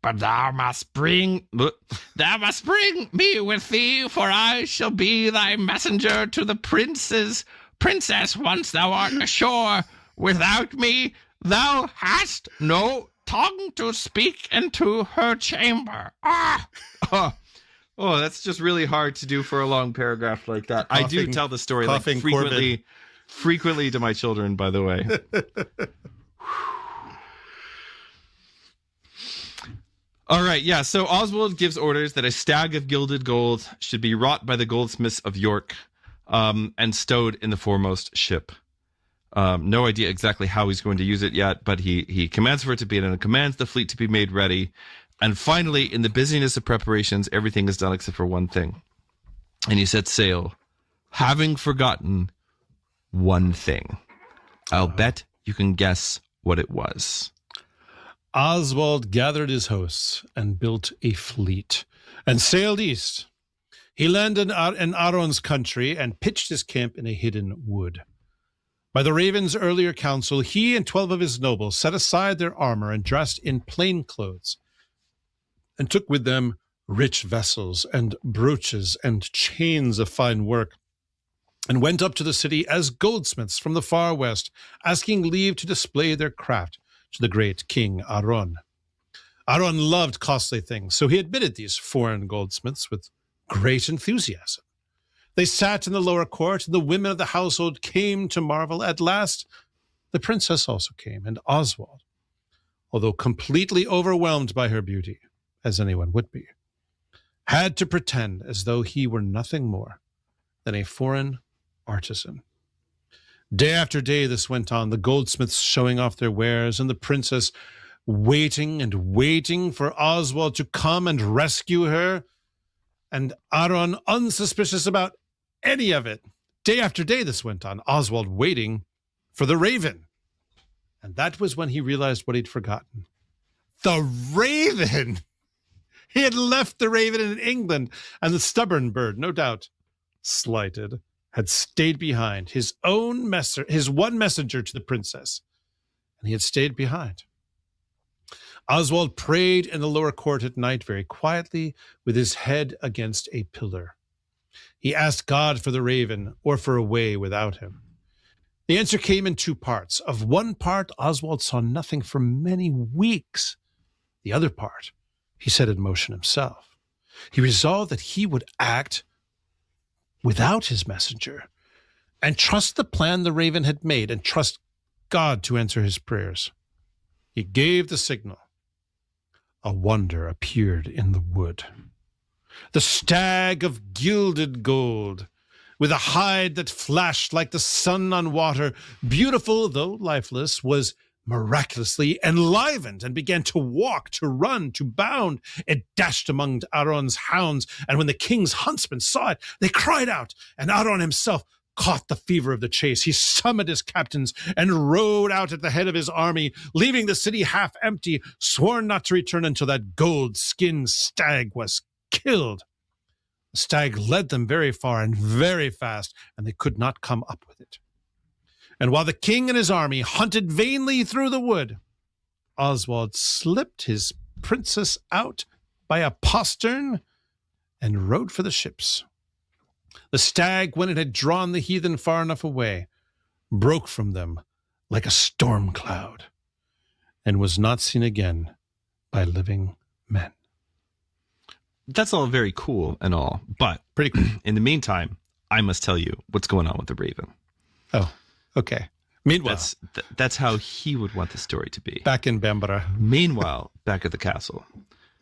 But thou must bring me with thee, for I shall be thy messenger to the princess once thou art ashore. Without me, thou hast no tongue to speak into her chamber. Oh, that's just really hard to do for a long paragraph like that. I do tell the story like frequently to my children, by the way. All right, yeah, so Oswald gives orders that a stag of gilded gold should be wrought by the goldsmiths of York and stowed in the foremost ship. No idea exactly how he's going to use it yet, but he commands for it to be, and commands the fleet to be made ready. And finally, in the busyness of preparations, everything is done except for one thing. And he set sail, having forgotten one thing. I'll bet you can guess what it was. Oswald gathered his hosts and built a fleet and sailed east. He landed in Aron's country and pitched his camp in a hidden wood. By the raven's earlier counsel, he and 12 of his nobles set aside their armor and dressed in plain clothes, and took with them rich vessels and brooches and chains of fine work, and went up to the city as goldsmiths from the far west, asking leave to display their craft to the great King Aron. Aron loved costly things, so he admitted these foreign goldsmiths with great enthusiasm. They sat in the lower court, and the women of the household came to marvel. At last, the princess also came, and Oswald, although completely overwhelmed by her beauty, as anyone would be, had to pretend as though he were nothing more than a foreign artisan. Day after day this went on, the goldsmiths showing off their wares, and the princess waiting and waiting for Oswald to come and rescue her, and Aaron unsuspicious about any of it. Day after day this went on, Oswald waiting for the raven. And that was when he realized what he'd forgotten. The raven! He had left the raven in England, and the stubborn bird, no doubt, slighted, had stayed behind, his one messenger to the princess, and he had stayed behind. Oswald prayed in the lower court at night very quietly with his head against a pillar. He asked God for the raven or for a way without him. The answer came in two parts. Of one part, Oswald saw nothing for many weeks. The other part, he set in motion himself. He resolved that he would act without his messenger and trust the plan the raven had made and trust God to answer his prayers. He gave the signal. A wonder appeared in the wood. The stag of gilded gold, with a hide that flashed like the sun on water, beautiful though lifeless, was miraculously enlivened and began to walk, to run, to bound. It dashed among Aaron's hounds, and when the king's huntsmen saw it, they cried out, and Aaron himself caught the fever of the chase. He summoned his captains and rode out at the head of his army, leaving the city half empty, sworn not to return until that gold-skinned stag was killed. The stag led them very far and very fast, and they could not come up with it. And while the king and his army hunted vainly through the wood, Oswald slipped his princess out by a postern and rode for the ships. The stag, when it had drawn the heathen far enough away, broke from them like a storm cloud and was not seen again by living men. That's all very cool and all, but pretty cool. In the meantime, I must tell you what's going on with the raven. Oh, okay. Meanwhile, that's how he would want the story to be. Back in Bambara. Meanwhile, back at the castle,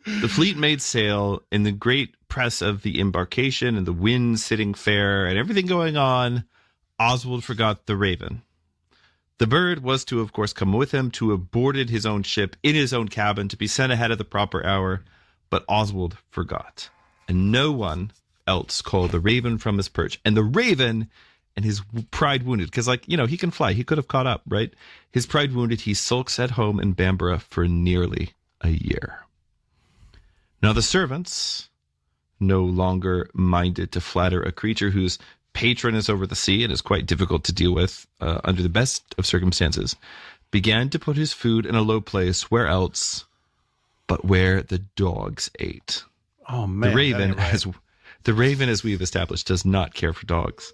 the fleet made sail in the great press of the embarkation and the wind sitting fair and everything going on. Oswald forgot the raven. The bird was to, of course, come with him, to have boarded his own ship in his own cabin, to be sent ahead at the proper hour. But Oswald forgot, and no one else called the raven from his perch. And the raven, and his pride wounded, because, he can fly. He could have caught up, right? His pride wounded, he sulks at home in Bambara for nearly a year. Now the servants, no longer minded to flatter a creature whose patron is over the sea and is quite difficult to deal with under the best of circumstances, began to put his food in a low place, where else but where the dogs ate. Oh, man. The raven, as we've established, does not care for dogs.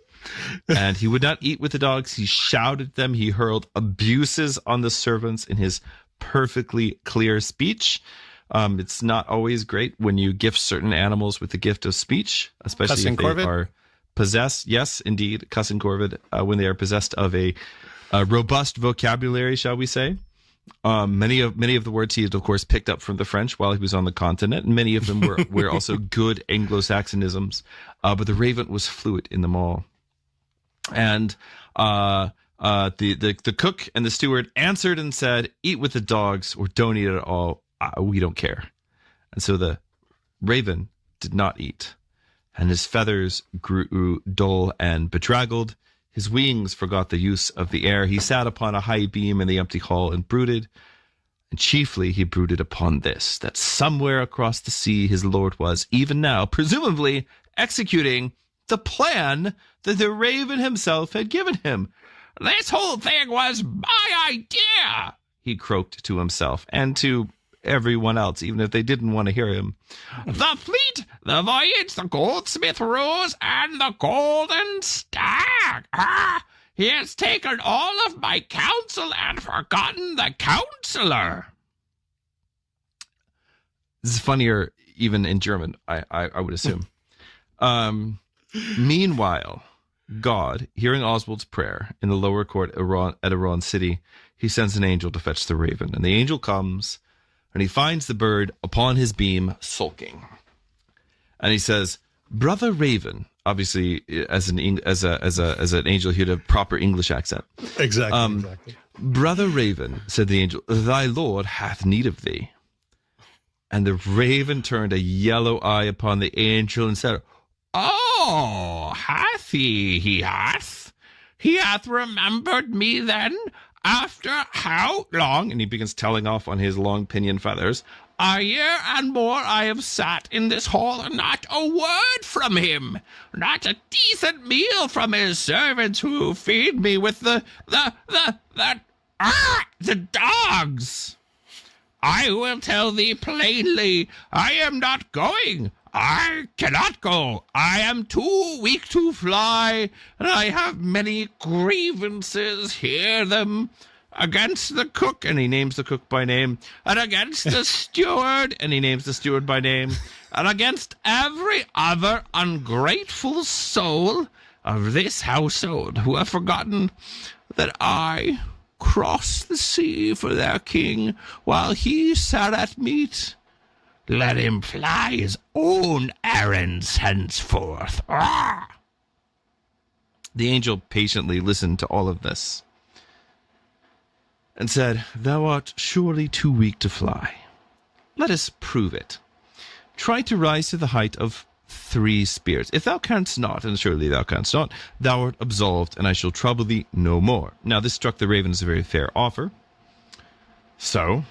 And he would not eat with the dogs. He shouted at them. He hurled abuses on the servants in his perfectly clear speech. It's not always great when you gift certain animals with the gift of speech, especially if they are possessed. Yes, indeed, cuss and corvid, when they are possessed of a robust vocabulary, shall we say. Many of the words he had, of course, picked up from the French while he was on the continent, and many of them were also good Anglo-Saxonisms. But the raven was fluent in them all. And the cook and the steward answered and said, "Eat with the dogs or don't eat at all. We don't care." And so the raven did not eat, and his feathers grew dull and bedraggled. His wings forgot the use of the air. He sat upon a high beam in the empty hall and brooded. And chiefly he brooded upon this, that somewhere across the sea his lord was, even now, presumably executing the plan that the raven himself had given him. "This whole thing was my idea," he croaked to himself and to everyone else, even if they didn't want to hear him. "The fleet, the voyage, the goldsmith rose, and the golden stag. He has taken all of my counsel and forgotten the counselor." This is funnier even in German, I would assume. Meanwhile, God, hearing Oswald's prayer in the lower court at Iran city, he sends an angel to fetch the raven. And the angel comes, and he finds the bird upon his beam sulking. And he says, "Brother Raven," obviously as an angel, he had a proper English accent. Exactly. Brother Raven, said the angel, thy Lord hath need of thee. And the raven turned a yellow eye upon the angel and said, Oh, hath he? He hath. He hath remembered me then, after how long? And he begins telling off on his long pinion feathers. A year and more I have sat in this hall, and not a word from him, not a decent meal from his servants who feed me with the dogs. I will tell thee plainly, I am not going. I cannot go. I am too weak to fly, and I have many grievances. Hear them. Against the cook, and he names the cook by name, and against the steward, and he names the steward by name, and against every other ungrateful soul of this household who have forgotten that I crossed the sea for their king while he sat at meat. Let him fly his own errands henceforth. Ah! The angel patiently listened to all of this and said, Thou art surely too weak to fly. Let us prove it. Try to rise to the height of 3 spears. If thou canst not, and surely thou canst not, thou art absolved, and I shall trouble thee no more. Now this struck the raven as a very fair offer. So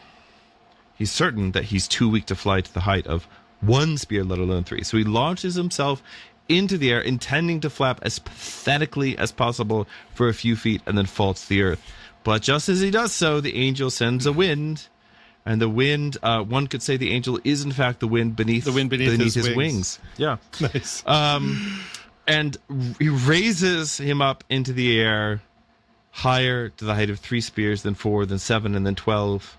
he's certain that he's too weak to fly to the height of 1 spear, let alone 3. So he launches himself into the air, intending to flap as pathetically as possible for a few feet, and then falls to the earth. But just as he does so, the angel sends a wind, and the wind, one could say the angel is in fact the wind beneath his wings. Yeah. Nice. And he raises him up into the air, higher to the height of 3 spears, then 4, then 7, and then 12.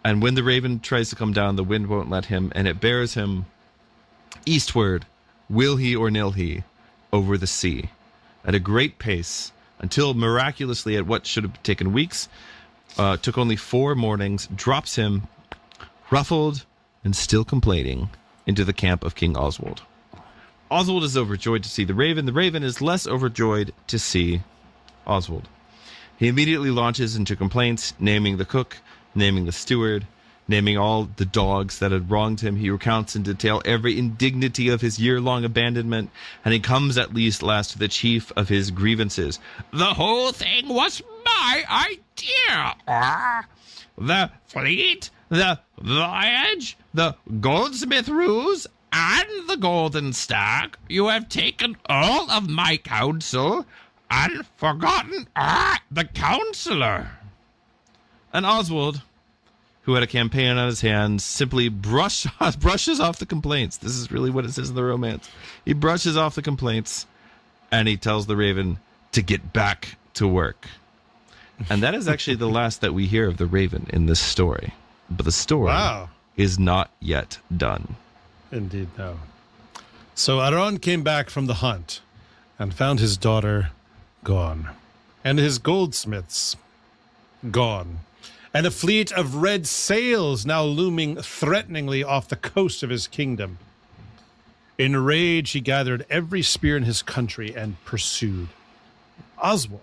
And when the raven tries to come down, the wind won't let him, and it bears him eastward, will he or nill he, over the sea, at a great pace, until miraculously, at what should have taken weeks, took only 4 mornings, drops him, ruffled and still complaining, into the camp of King Oswald. Oswald is overjoyed to see the raven. The raven is less overjoyed to see Oswald. He immediately launches into complaints, naming the cook, naming the steward, naming all the dogs that had wronged him. He recounts in detail every indignity of his year-long abandonment, and he comes at last to the chief of his grievances. The whole thing was my idea. The fleet, the voyage, the goldsmith ruse, and the golden stag. You have taken all of my counsel and forgotten the counselor. And Oswald, who had a campaign on his hands, simply brushes off the complaints. This is really what it says in the romance. He brushes off the complaints, and he tells the raven to get back to work. And that is actually the last that we hear of the raven in this story. But the story is not yet done. Indeed, no. So Aron came back from the hunt and found his daughter gone, and his goldsmiths gone, and a fleet of red sails now looming threateningly off the coast of his kingdom. In rage, he gathered every spear in his country and pursued. Oswald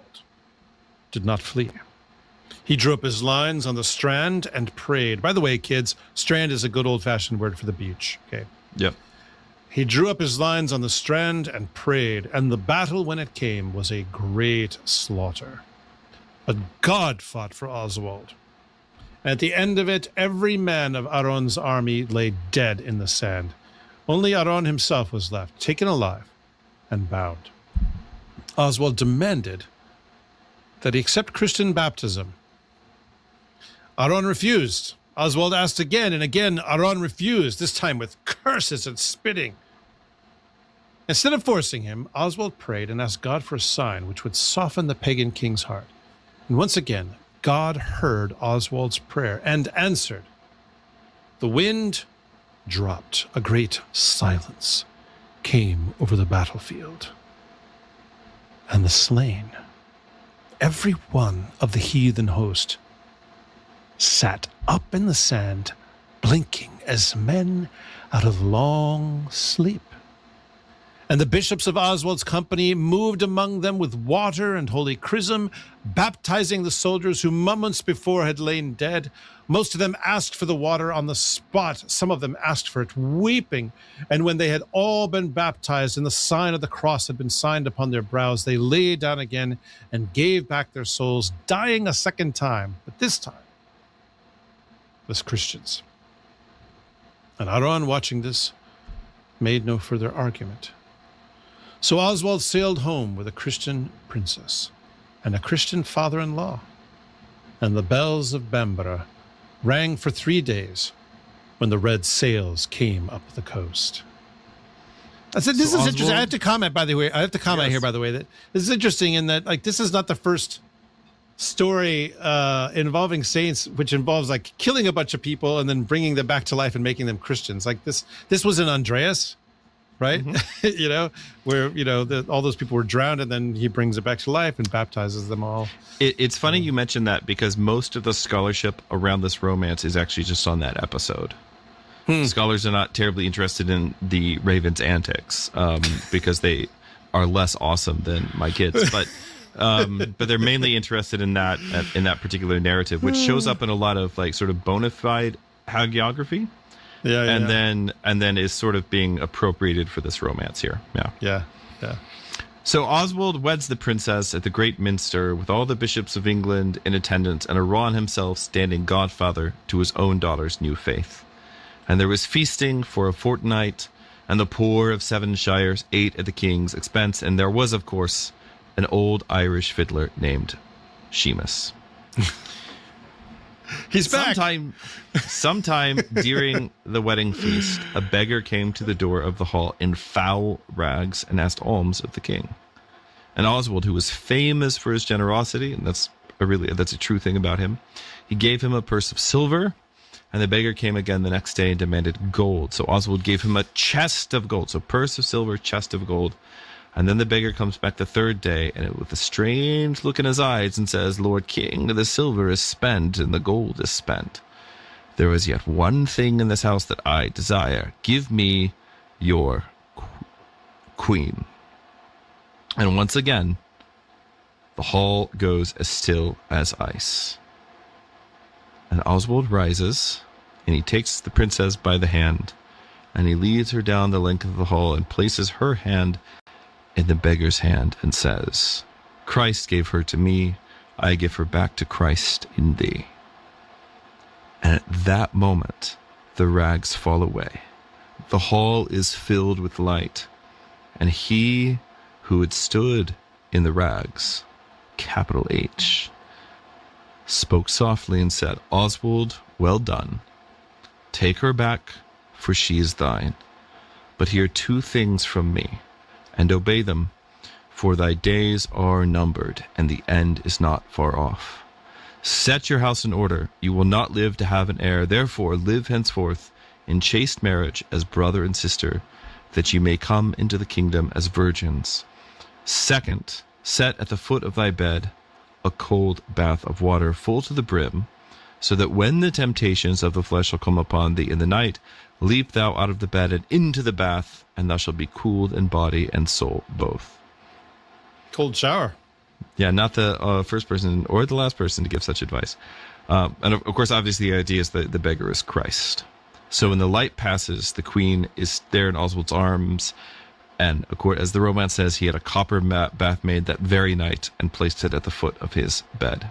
did not flee. He drew up his lines on the strand and prayed. By the way, kids, strand is a good old-fashioned word for the beach. Okay. Yep. He drew up his lines on the strand and prayed, and the battle, when it came, was a great slaughter. But God fought for Oswald. At the end of it, every man of Aron's army lay dead in the sand. Only Aron himself was left, taken alive and bound. Oswald demanded that he accept Christian baptism. Aron refused. Oswald asked again and again. Aron refused, this time with curses and spitting. Instead of forcing him, Oswald prayed and asked God for a sign which would soften the pagan king's heart. And once again, God heard Oswald's prayer and answered. The wind dropped. A great silence came over the battlefield. And the slain, every one of the heathen host, sat up in the sand, blinking as men out of long sleep. And the bishops of Oswald's company moved among them with water and holy chrism, baptizing the soldiers who moments before had lain dead. Most of them asked for the water on the spot. Some of them asked for it weeping. And when they had all been baptized and the sign of the cross had been signed upon their brows, they lay down again and gave back their souls, dying a second time, but this time as Christians. And Aaron, watching this, made no further argument. So Oswald sailed home with a Christian princess and a Christian father-in-law. And the bells of Bamborough rang for 3 days when the red sails came up the coast. I said, this is Oswald, interesting. I have to comment, by the way. I have to comment here, by the way, that this is interesting in that, like, this is not the first story involving saints, which involves like killing a bunch of people and then bringing them back to life and making them Christians. Like this was in Andreas, right? Mm-hmm. Where all those people were drowned, and then he brings it back to life and baptizes them all. It's funny you mentioned that, because most of the scholarship around this romance is actually just on that episode. Scholars are not terribly interested in the Raven's antics because they are less awesome than my kids, but they're mainly interested in that particular narrative, which shows up in a lot of like sort of bona fide hagiography. And then is sort of being appropriated for this romance here. Yeah. So Oswald weds the princess at the great minster with all the bishops of England in attendance, and Aaron himself standing godfather to his own daughter's new faith. And there was feasting for a fortnight, and the poor of 7 shires ate at the king's expense, and there was, of course, an old Irish fiddler named Seamus. He's back. Sometime during the wedding feast, a beggar came to the door of the hall in foul rags and asked alms of the king. And Oswald, who was famous for his generosity, and that's a true thing about him, he gave him a purse of silver, and the beggar came again the next day and demanded gold. So Oswald gave him a chest of gold. So purse of silver, chest of gold. And then the beggar comes back the third day, and with a strange look in his eyes, and says, "Lord King, the silver is spent and the gold is spent. There is yet one thing in this house that I desire. Give me your queen." And once again, the hall goes as still as ice. And Oswald rises, and he takes the princess by the hand, and he leads her down the length of the hall and places her hand in the beggar's hand and says, "Christ gave her to me, I give her back to Christ in thee." And at that moment, the rags fall away. The hall is filled with light, and he who had stood in the rags, capital H, spoke softly and said, "Oswald, well done. Take her back, for she is thine. But hear 2 things from me, and obey them, for thy days are numbered, and the end is not far off. Set your house in order. You will not live to have an heir. Therefore live henceforth in chaste marriage as brother and sister, that you may come into the kingdom as virgins. Second, set at the foot of thy bed a cold bath of water full to the brim, so that when the temptations of the flesh shall come upon thee in the night, leap thou out of the bed and into the bath, and thou shalt be cooled in body and soul both." Cold shower. Yeah, not the first person or the last person to give such advice. And of course, obviously, the idea is that the beggar is Christ. So when the light passes, the queen is there in Oswald's arms, and as the romance says, he had a copper bath made that very night and placed it at the foot of his bed.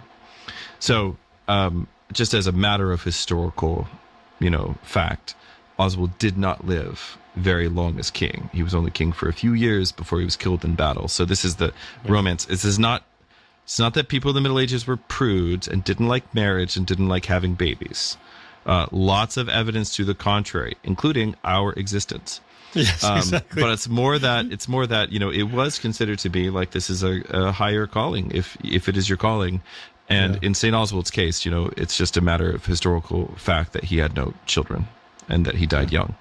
So just as a matter of historical, fact, Oswald did not live very long as king. He was only king for a few years before he was killed in battle. So this is the romance. It's not that people in the Middle Ages were prudes and didn't like marriage and didn't like having babies. Lots of evidence to the contrary, including our existence. Yes, exactly. But it's more that it was considered to be like this is a higher calling if it is your calling. And in St. Oswald's case, it's just a matter of historical fact that he had no children and that he died young.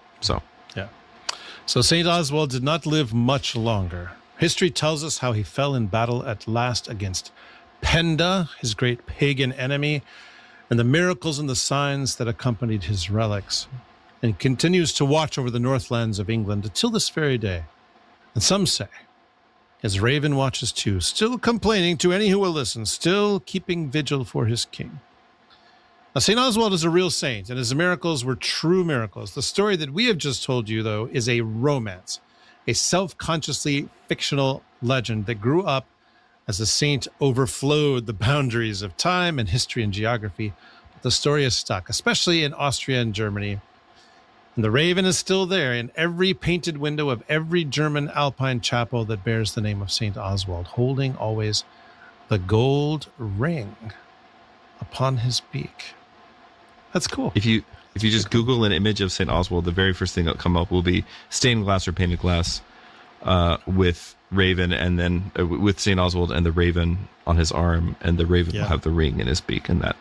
So St. Oswald did not live much longer. History tells us how he fell in battle at last against Penda, his great pagan enemy, and the miracles and the signs that accompanied his relics, and continues to watch over the northlands of England until this very day, And some say his raven watches too, still complaining to any who will listen, still keeping vigil for his king. Now, St. Oswald is a real saint, and his miracles were true miracles. The story that we have just told you, though, is a romance, a self-consciously fictional legend that grew up as the saint overflowed the boundaries of time and history and geography. But the story is stuck, especially in Austria and Germany. And the raven is still there in every painted window of every German Alpine chapel that bears the name of St. Oswald, holding always the gold ring upon his beak. That's cool. If you just Google an image of St. Oswald, the very first thing that'll come up will be stained glass or painted glass with raven, and then with St. Oswald and the raven on his arm, and the raven will have the ring in his beak, and that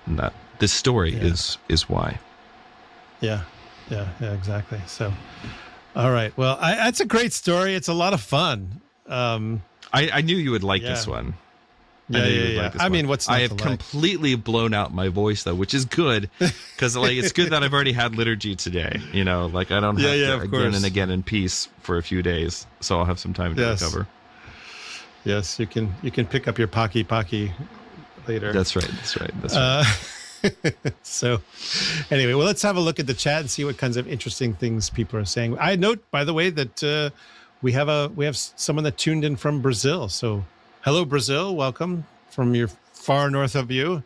this story is why. Yeah, exactly. So, all right. Well, that's a great story. It's a lot of fun. I knew you would like this one. Yeah. I mean, what's not I have completely blown out my voice though, which is good because it's good that I've already had liturgy today. I don't have to again and again in peace for a few days, so I'll have some time to recover. Yes, you can pick up your Pocky later. That's right. So, anyway, well, let's have a look at the chat and see what kinds of interesting things people are saying. I note, by the way, that we have someone that tuned in from Brazil. So. Hello, Brazil. Welcome from your far north of you.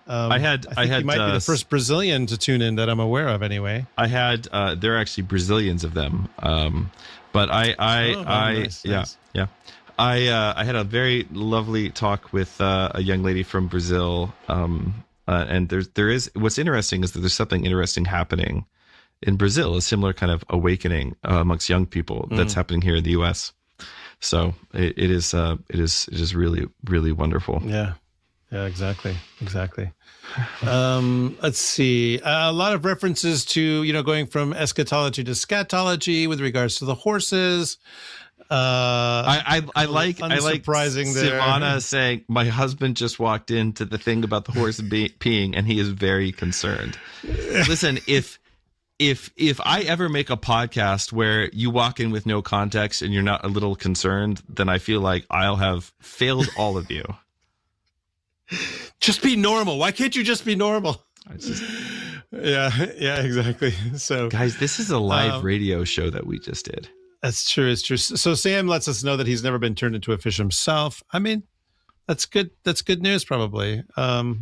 I think you might be the first Brazilian to tune in that I'm aware of, anyway. I had there are actually Brazilians of them, but nice. I had a very lovely talk with a young lady from Brazil, and there is what's interesting is that there's something interesting happening in Brazil, a similar kind of awakening amongst young people that's happening here in the U.S. So it is really, really wonderful. Yeah, exactly. Let's see. A lot of references to, going from eschatology to scatology with regards to the horses. I like Savannah saying, my husband just walked into the thing about the horse peeing and he is very concerned. Listen, if I ever make a podcast where you walk in with no context and you're not a little concerned, then I feel like I'll have failed all of you. Just be normal. Why can't you just be normal? Yeah, exactly. So, guys, this is a live radio show that we just did. That's true. It's true. So Sam lets us know that he's never been turned into a fish himself. I mean, that's good. That's good news, probably. Yep.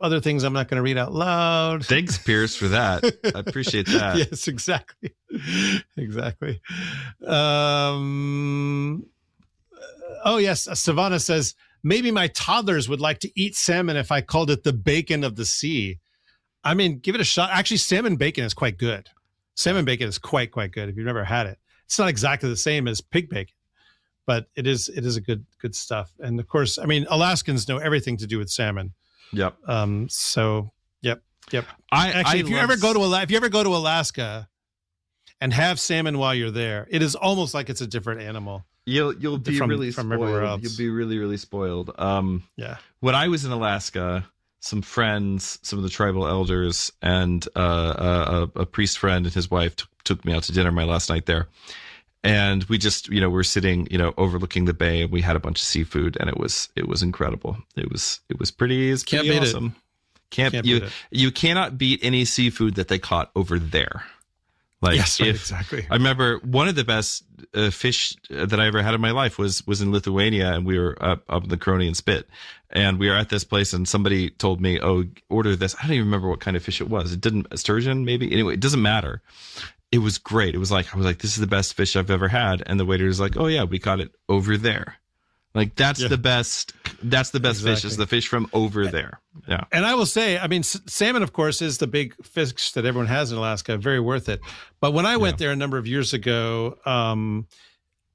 Other things I'm not going to read out loud. Thanks, Pierce, for that. I appreciate that. Yes, exactly. Oh, yes. Savannah says, maybe my toddlers would like to eat salmon if I called it the bacon of the sea. I mean, give it a shot. Actually, salmon bacon is quite good. Salmon bacon is quite good if you've never had it. It's not exactly the same as pig bacon, but it is a good stuff. And of course, I mean, Alaskans know everything to do with salmon. Yep. So yep. If you ever go to Alaska and have salmon while you're there, it is almost like it's a different animal. You'll be really from spoiled. everywhere else. You'll be really, really spoiled. Yeah. When I was in Alaska, some friends, some of the tribal elders, and a priest friend and his wife took me out to dinner my last night there. And we just, we're sitting, overlooking the bay, and we had a bunch of seafood, and it was incredible. It was pretty awesome. You cannot beat any seafood that they caught over there. Yes, exactly. I remember one of the best fish that I ever had in my life was in Lithuania, and we were up in the Cronian Spit, and we were at this place, and somebody told me, "Oh, order this." I don't even remember what kind of fish it was. Sturgeon, maybe. Anyway, it doesn't matter. It was great. I was like, this is the best fish I've ever had. And the waiter was like, "Oh yeah, we caught it over there." Like that's the best. That's the best fish is the fish from over there. Yeah. And I will say, I mean, salmon, of course, is the big fish that everyone has in Alaska. Very worth it. But when I went there a number of years ago, and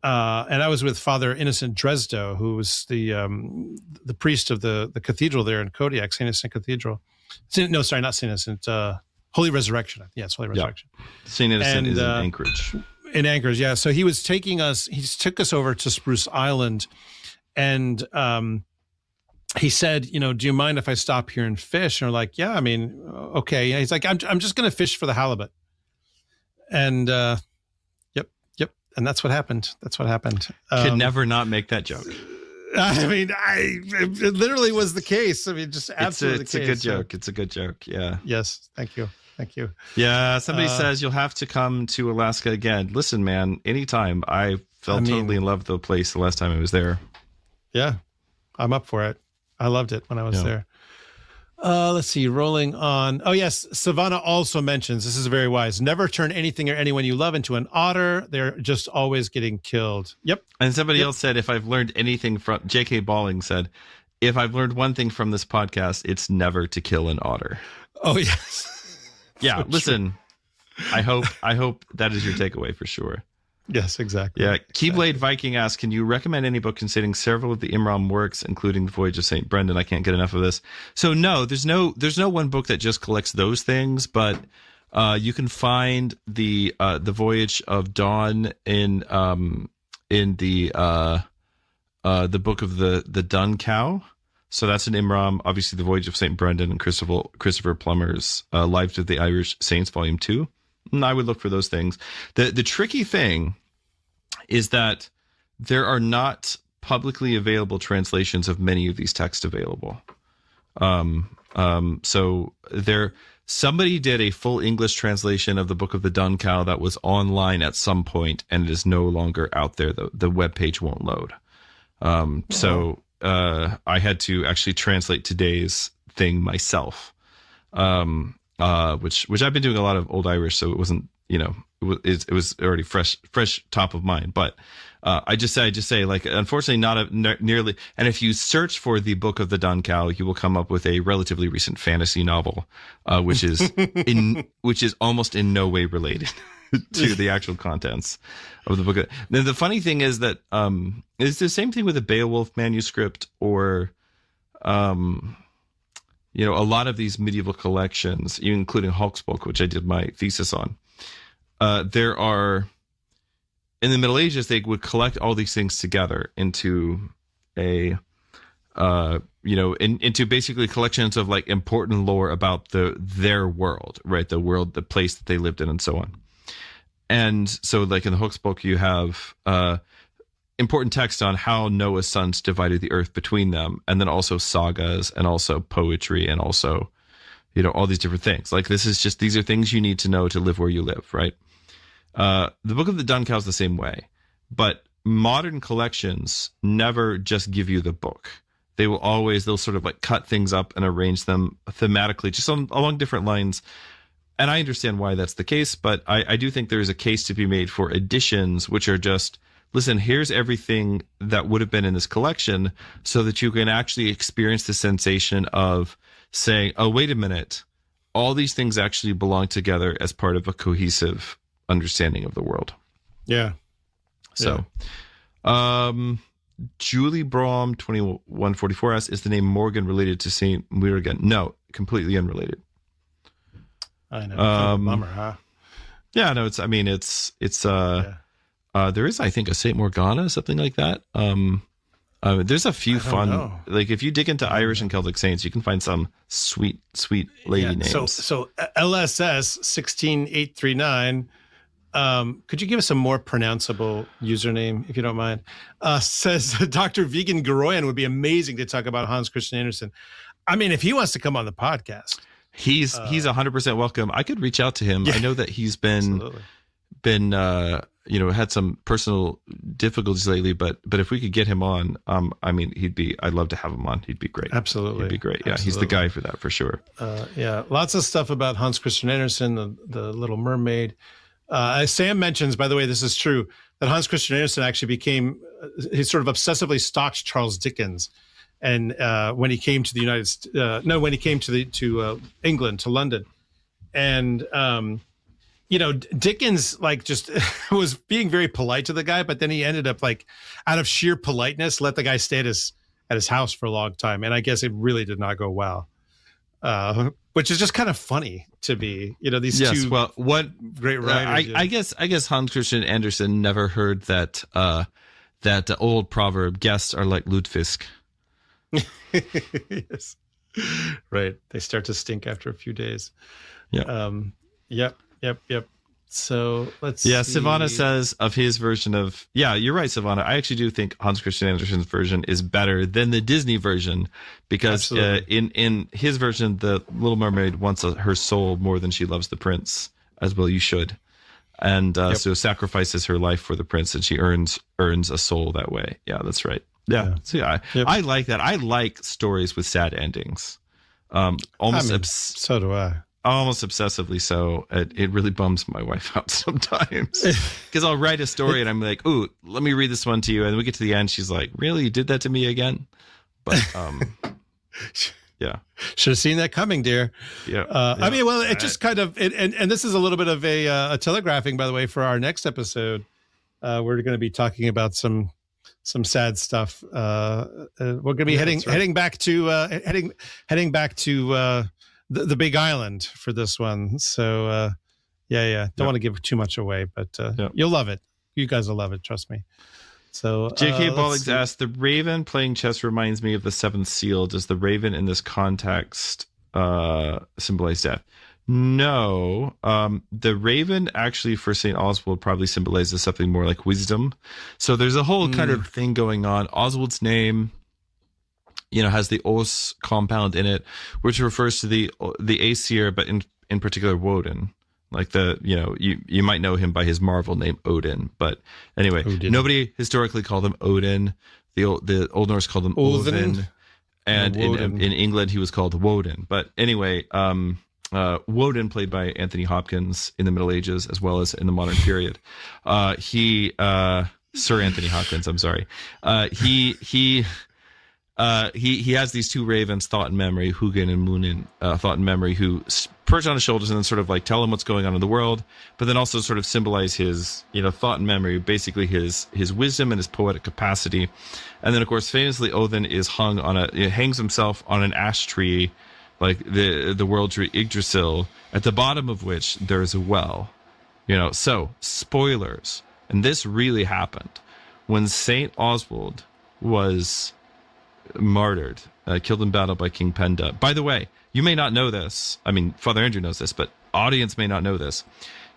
I was with Father Innocent Dresdo, who was the priest of the cathedral there in Kodiak, St. Innocent Cathedral. No, sorry, not St. Innocent. Holy Resurrection. Yes, Holy Resurrection. Yeah. St. Innocent is in Anchorage. In Anchorage, yeah. So he took us over to Spruce Island, and he said, do you mind if I stop here and fish? And we're like, yeah, I mean, okay. And he's like, I'm just going to fish for the halibut. And yep. And that's what happened. Could never not make that joke. I mean, it literally was the case. I mean, just absolutely it's a good joke. It's a good joke. Yeah. Yes. Thank you. Yeah. Somebody says you'll have to come to Alaska again. Listen, man, anytime. I felt totally in love with the place the last time I was there. Yeah. I'm up for it. I loved it when I was there. Let's see. Rolling on. Oh, yes. Savannah also mentions, this is very wise, never turn anything or anyone you love into an otter. They're just always getting killed. Yep. And somebody else said, if I've learned anything from, J.K. Balling said, if I've learned one thing from this podcast, it's never to kill an otter. Oh, yes. Yeah. Listen, I hope that is your takeaway for sure. Yes, exactly. Yeah. Keyblade Viking asks, can you recommend any book considering several of the Imram works, including The Voyage of St. Brendan? I can't get enough of this. So no, there's no one book that just collects those things, but you can find the Voyage of Dawn in the book of the Dun Cow. So that's an Imram. Obviously, The Voyage of St. Brendan and Christopher Plummer's Lives of the Irish Saints, Volume 2. And I would look for those things. The tricky thing is that there are not publicly available translations of many of these texts available. So somebody did a full English translation of the Book of the Dun Cow that was online at some point, and it is no longer out there. The web page won't load. So I had to actually translate today's thing myself. Which I've been doing a lot of Old Irish, so it wasn't, it was already fresh top of mind. But I just say, like, unfortunately, not nearly. And if you search for the Book of the Dun Cow, you will come up with a relatively recent fantasy novel, which is almost in no way related to the actual contents of the book. Then the funny thing is that it's the same thing with the Beowulf manuscript or. A lot of these medieval collections, including Hulk's book, which I did my thesis on, there are, in the Middle Ages, they would collect all these things together into into basically collections of like important lore about their world, right? The place that they lived in and so on. And so like in the Hulk's book, you have, important text on how Noah's sons divided the earth between them, and then also sagas and also poetry and also, all these different things. Like these are things you need to know to live where you live, right? The Book of the Dun Cow is the same way, but modern collections never just give you the book. They'll sort of like cut things up and arrange them thematically, just along different lines. And I understand why that's the case, but I do think there is a case to be made for editions, which are just, listen, here's everything that would have been in this collection so that you can actually experience the sensation of saying, oh, wait a minute, all these things actually belong together as part of a cohesive understanding of the world. Yeah. So, Julie Brom 2144 asks, is the name Muirgen related to Saint Muirgen? No, completely unrelated. I know. Bummer, huh? Yeah, no, there is, I think, a Saint Morgana, something like that. There's a few fun, like if you dig into Irish and Celtic saints, you can find some sweet lady names. So LSS 16839. Could you give us a more pronounceable username, if you don't mind? Says Dr. Vegan Garoyan would be amazing to talk about Hans Christian Andersen. I mean, if he wants to come on the podcast, he's 100% welcome. I could reach out to him. Yeah, I know that he's been had some personal difficulties lately, but if we could get him on, I'd love to have him on. He'd be great. Absolutely. He'd be great. Yeah. Absolutely. He's the guy for that for sure. Yeah. Lots of stuff about Hans Christian Andersen, the Little Mermaid. Sam mentions, by the way, this is true, that Hans Christian Andersen actually he sort of obsessively stalked Charles Dickens. And when he came to to England, to London. And, Dickens just was being very polite to the guy, but then he ended up out of sheer politeness, let the guy stay at his house for a long time. And I guess it really did not go well, which is just kind of funny to be, these two. Well, what great writers. I guess Hans Christian Andersen never heard that old proverb, guests are like lutefisk. Yes. Right. They start to stink after a few days. Yeah. Yep. So let's see. Savannah says of his version of, you're right, Savannah. I actually do think Hans Christian Andersen's version is better than the Disney version because in his version, the Little Mermaid wants her soul more than she loves the prince, as well you should. And so sacrifices her life for the prince, and she earns a soul that way. Yeah, that's right. Yeah. So I like that. I like stories with sad endings. So do I. Almost obsessively so. It really bums my wife out sometimes because I'll write a story and I'm like, "Ooh, let me read this one to you," and we get to the end, she's like, "Really, you did that to me again?" But should have seen that coming, dear. I mean, well, it just kind of and this is a little bit of a telegraphing, by the way, for our next episode. We're going to be talking about some sad stuff. We're going to be heading back to the Big Island for this one. So don't want to give too much away, but you'll love it. You guys will love it, trust me. So J.K. Ballings asked, the raven playing chess reminds me of the seventh seal. Does the raven in this context symbolize death? No. The raven actually for St. Oswald probably symbolizes something more like wisdom. So there's a whole kind of thing going on. Oswald's name, has the os compound in it, which refers to the Aesir, but in particular Woden. Like you might know him by his Marvel name Odin, but anyway, nobody historically called him Odin. The Old Norse called him Odin, and in England he was called Woden. But anyway, Woden, played by Anthony Hopkins in the Middle Ages as well as in the modern period. Sir Anthony Hopkins, I'm sorry. He has these two ravens, Thought and Memory, Hugin and Munin, Thought and Memory, who perch on his shoulders and then sort of like tell him what's going on in the world, but then also sort of symbolize his, Thought and Memory, basically his wisdom and his poetic capacity. And then, of course, famously, Odin is hangs himself on an ash tree, like the world tree Yggdrasil, at the bottom of which there is a well. So spoilers, and this really happened when Saint Oswald was martyred, killed in battle by King Penda. By the way, you may not know this. I mean, Father Andrew knows this, but audience may not know this.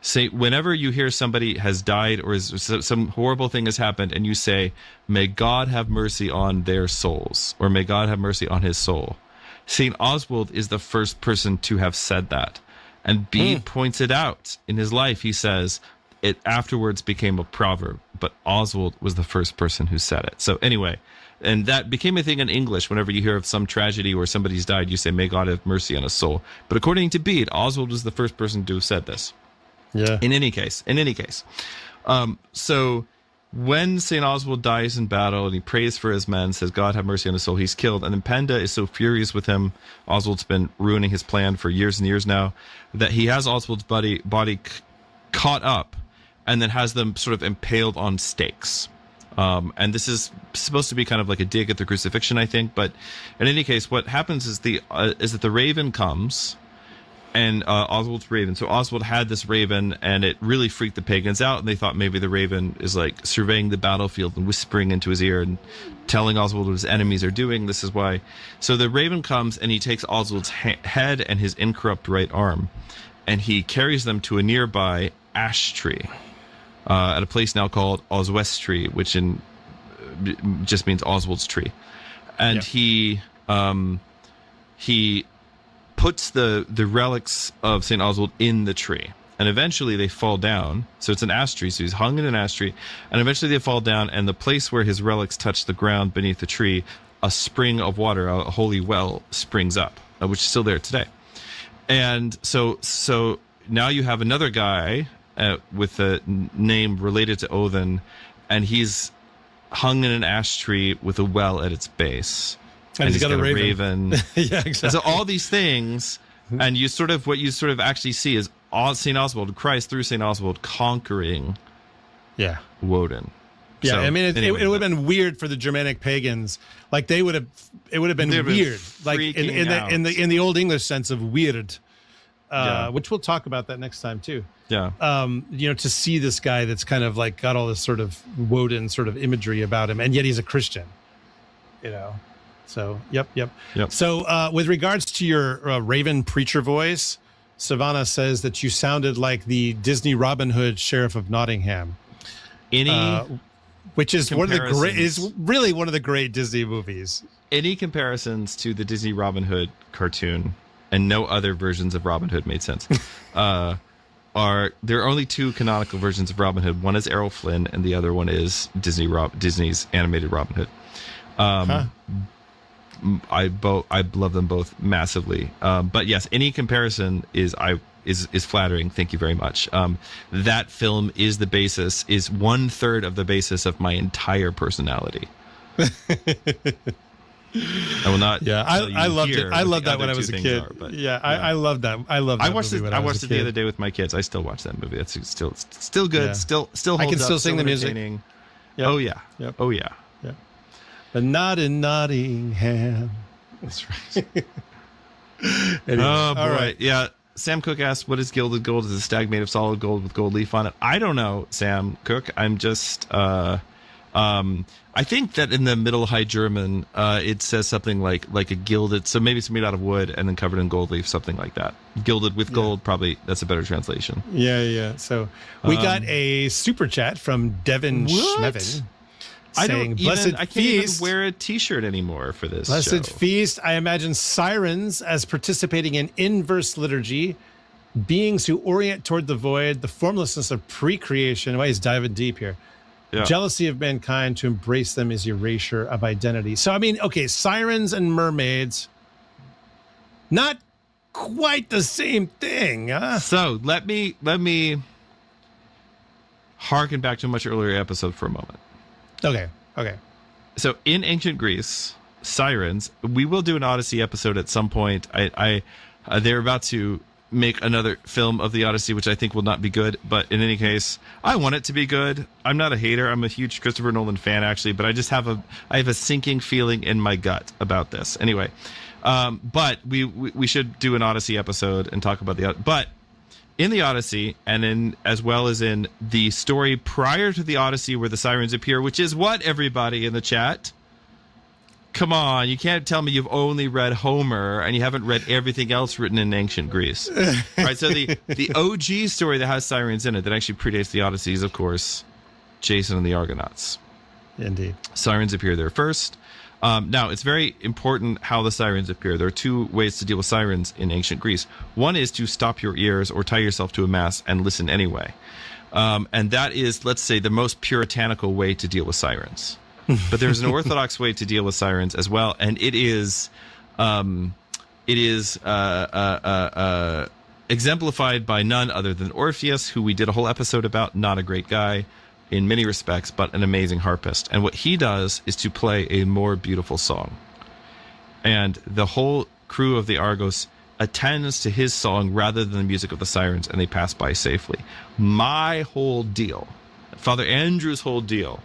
Say, whenever you hear somebody has died or some horrible thing has happened, and you say, "May God have mercy on their souls," or "May God have mercy on his soul," Saint Oswald is the first person to have said that. And Bede points it out in his life. He says it afterwards became a proverb, but Oswald was the first person who said it. So anyway. And that became a thing in English. Whenever you hear of some tragedy where somebody's died, you say, "May God have mercy on his soul." But according to Bede, Oswald was the first person to have said this. Yeah. In any case. So when St. Oswald dies in battle and he prays for his men, says, "God have mercy on his soul," he's killed. And then Penda is so furious with him, Oswald's been ruining his plan for years and years now, that he has Oswald's body caught up and then has them sort of impaled on stakes. And this is supposed to be kind of like a dig at the crucifixion, I think. But in any case, what happens is that the raven comes, and Oswald's raven. So Oswald had this raven, and it really freaked the pagans out, and they thought maybe the raven is like surveying the battlefield and whispering into his ear and telling Oswald what his enemies are doing. This is why. So the raven comes, and he takes Oswald's head and his incorrupt right arm, and he carries them to a nearby ash tree. At a place now called Oswestry, which just means Oswald's tree, and he puts the relics of Saint Oswald in the tree, and eventually they fall down. So it's an ash tree, so he's hung in an ash tree, and eventually they fall down, and the place where his relics touch the ground beneath the tree, a spring of water, a holy well, springs up, which is still there today. And so now you have another guy. With a name related to Odin, and he's hung in an ash tree with a well at its base. And he's got a raven. Yeah, exactly. And so all these things, and what you actually see is St. Oswald, Christ through St. Oswald conquering Woden. Yeah, So, I mean, anyway, it would have been weird for the Germanic pagans. Like it would have been weird. Like in the Old English sense of weird. Which we'll talk about that next time too. Yeah. To see this guy that's kind of like got all this sort of Woden sort of imagery about him, and yet he's a Christian. So, yep. So, with regards to your Raven preacher voice, Savannah says that you sounded like the Disney Robin Hood Sheriff of Nottingham. Which is really one of the great Disney movies. Any comparisons to the Disney Robin Hood cartoon, and no other versions of Robin Hood made sense, there are only two canonical versions of Robin Hood. One is Errol Flynn, and the other one is Disney's animated Robin Hood. I love them both massively. But yes, any comparison is flattering. Thank you very much. That film is 1/3 of the basis of my entire personality. I will not. Yeah, I loved it. I loved that when I was a kid. I loved that. I loved that. I watched it the other day with my kids. I still watch that movie. That's still good. Yeah. Still holds I can still up, sing the music. Yep. Oh yeah. Yep. Oh yeah. Yep. But not in Nottingham. That's right. Anyway, oh boy. All right. Yeah. Sam Cook asks, "What is gilded gold? Is a stag made of solid gold with gold leaf on it?" I don't know, Sam Cook. I'm just. I think that in the Middle High German, it says something like a gilded. So maybe it's made out of wood and then covered in gold leaf, something like that. Gilded with gold, probably that's a better translation. Yeah. So we got a super chat from Devin Schmevin. I can't even wear a T-shirt anymore for this Blessed Feast. I imagine sirens as participating in inverse liturgy, beings who orient toward the void, the formlessness of pre-creation. Why he's diving deep here. Yeah. Jealousy of mankind, to embrace them is erasure of identity. So, I mean, okay, sirens and mermaids, not quite the same thing, huh? So let me harken back to a much earlier episode for a moment. Okay. So in ancient Greece, sirens, we will do an Odyssey episode at some point. They're about to make another film of the Odyssey, which I think will not be good, but in any case, I want it to be good. I'm not a hater. I'm a huge Christopher Nolan fan, actually, but I just have a sinking feeling in my gut about this. Anyway, but we should do an Odyssey episode and talk about but in the Odyssey, and as well as in the story prior to the Odyssey where the sirens appear, which is what, everybody in the chat? Come on, you can't tell me you've only read Homer and you haven't read everything else written in ancient Greece. Right, so the OG story that has sirens in it that actually predates the Odyssey is, of course, Jason and the Argonauts. Indeed. Sirens appear there first. Now, it's very important how the sirens appear. There are two ways to deal with sirens in ancient Greece. One is to stop your ears or tie yourself to a mast and listen anyway. And that is, let's say, the most puritanical way to deal with sirens. But there's an orthodox way to deal with sirens as well, and it is exemplified by none other than Orpheus, who we did a whole episode about. Not a great guy in many respects, but an amazing harpist. And what he does is to play a more beautiful song. And the whole crew of the Argos attends to his song rather than the music of the sirens, and they pass by safely. My whole deal, Father Andrew's whole deal,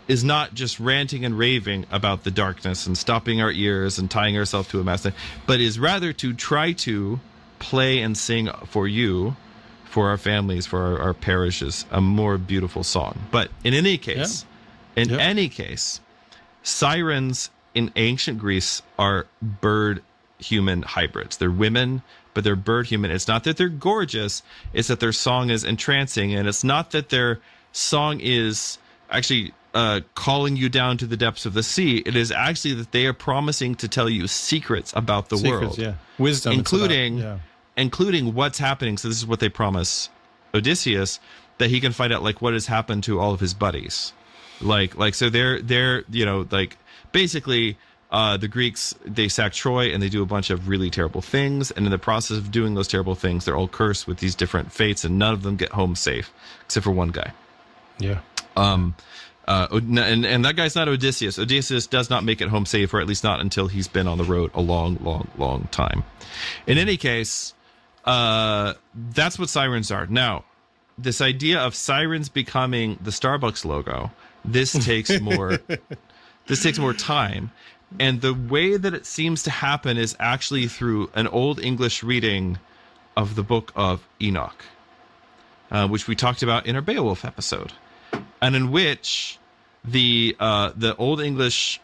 is not just ranting and raving about the darkness and stopping our ears and tying ourselves to a mast, but is rather to try to play and sing for you, for our families, for our parishes, a more beautiful song. But in any case, sirens in ancient Greece are bird-human hybrids. They're women, but they're bird-human. It's not that they're gorgeous, it's that their song is entrancing, and it's not that their song is actually calling you down to the depths of the sea. It is actually that they are promising to tell you secrets about the world. Yeah. Wisdom. Including what's happening. So this is what they promise Odysseus, that he can find out like what has happened to all of his buddies. So they're basically the Greeks, they sack Troy and they do a bunch of really terrible things, and in the process of doing those terrible things, they're all cursed with these different fates, and none of them get home safe except for one guy. Yeah. And that guy's not Odysseus. Odysseus does not make it home safe, or at least not until he's been on the road a long time. In any case, that's what sirens are. Now, this idea of sirens becoming the Starbucks logo, this takes more time. And the way that it seems to happen is actually through an Old English reading of the Book of Enoch, which we talked about in our Beowulf episode, and in which the Old English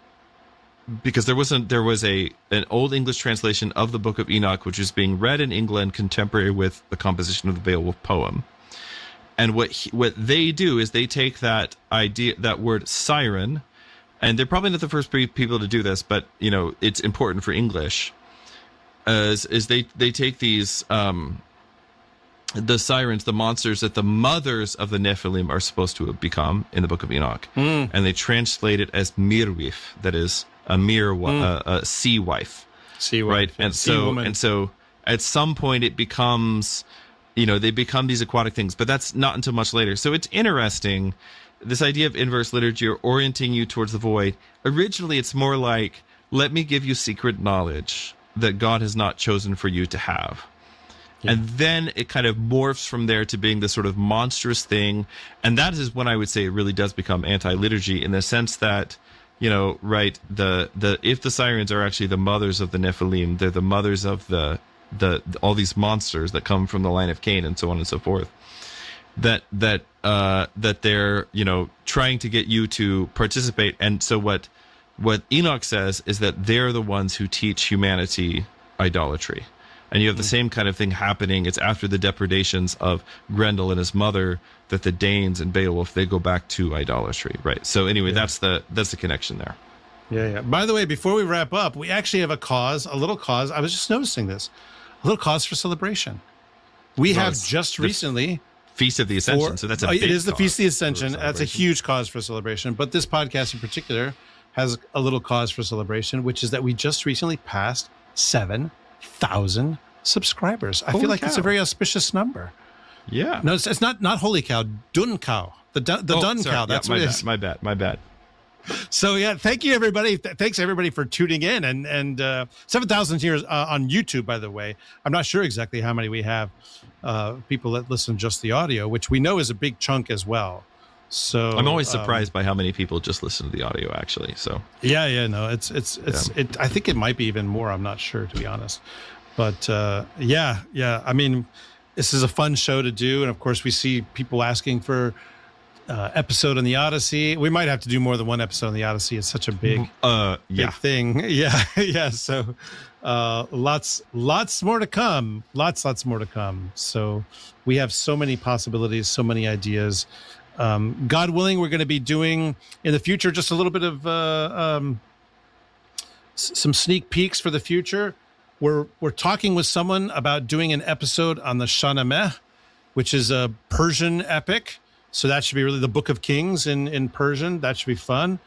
because there was an Old English translation of the Book of Enoch, which was being read in England contemporary with the composition of the Beowulf poem. And what they do is they take that idea, that word siren, and they're probably not the first people to do this, but it's important for English. Is they take these the sirens, the monsters that the mothers of the Nephilim are supposed to have become in the Book of Enoch, and they translate it as mirwif, that is a sea wife, right? And so at some point it becomes, they become these aquatic things, but that's not until much later. So it's interesting, this idea of inverse liturgy, or orienting you towards the void. Originally, it's more like, let me give you secret knowledge that God has not chosen for you to have. Yeah. And then it kind of morphs from there to being this sort of monstrous thing. And that is when I would say it really does become anti-liturgy, in the sense that, right, if the sirens are actually the mothers of the Nephilim, they're the mothers of the all these monsters that come from the line of Cain, and so on and so forth, that they're trying to get you to participate. And so what Enoch says is that they're the ones who teach humanity idolatry. And you have the same kind of thing happening. It's after the depredations of Grendel and his mother that the Danes and Beowulf, they go back to idolatry, right? So anyway, that's the connection there. Yeah. By the way, before we wrap up, we actually have a little cause. I was just noticing this. A little cause for celebration. We have just recently Feast of the Ascension. So that's a big it is the Feast of the Ascension. That's a huge cause for celebration. But this podcast in particular has a little cause for celebration, which is that we just recently passed 7,000 subscribers. I feel like it's a very auspicious number. Yeah. No, it's not holy cow, dun cow. The dun cow. That's what it is. My bad. So yeah, thank you everybody. Thanks everybody for tuning in, and 7,000 here on YouTube. By the way, I'm not sure exactly how many we have people that listen just the audio, which we know is a big chunk as well. So I'm always surprised by how many people just listen to the audio, actually. So no, it's I think it might be even more. I'm not sure, to be honest, but yeah. I mean, this is a fun show to do, and of course we see people asking for episode on the Odyssey. We might have to do more than one episode on the Odyssey. It's such a big thing. Yeah. So lots more to come. Lots more to come. So we have so many possibilities, so many ideas. God willing, we're going to be doing in the future just a little bit of some sneak peeks for the future. We're talking with someone about doing an episode on the Shahnameh, which is a Persian epic. So that should be really the Book of Kings in Persian. That should be fun.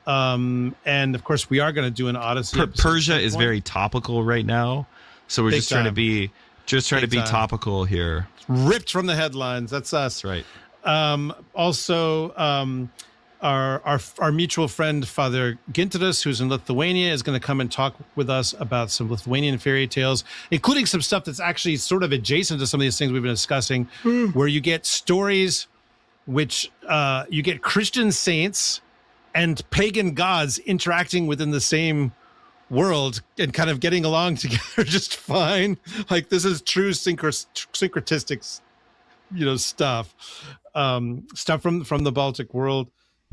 And of course, we are going to do an Odyssey. Persia is very topical right now, so we're just trying to be topical here. Ripped from the headlines. That's us, right? Also, our mutual friend Father Gintaras, who's in Lithuania, is going to come and talk with us about some Lithuanian fairy tales, including some stuff that's actually sort of adjacent to some of these things we've been discussing, where you get stories which you get Christian saints and pagan gods interacting within the same world and kind of getting along together just fine. Like, this is true syncretistic, stuff from the Baltic world.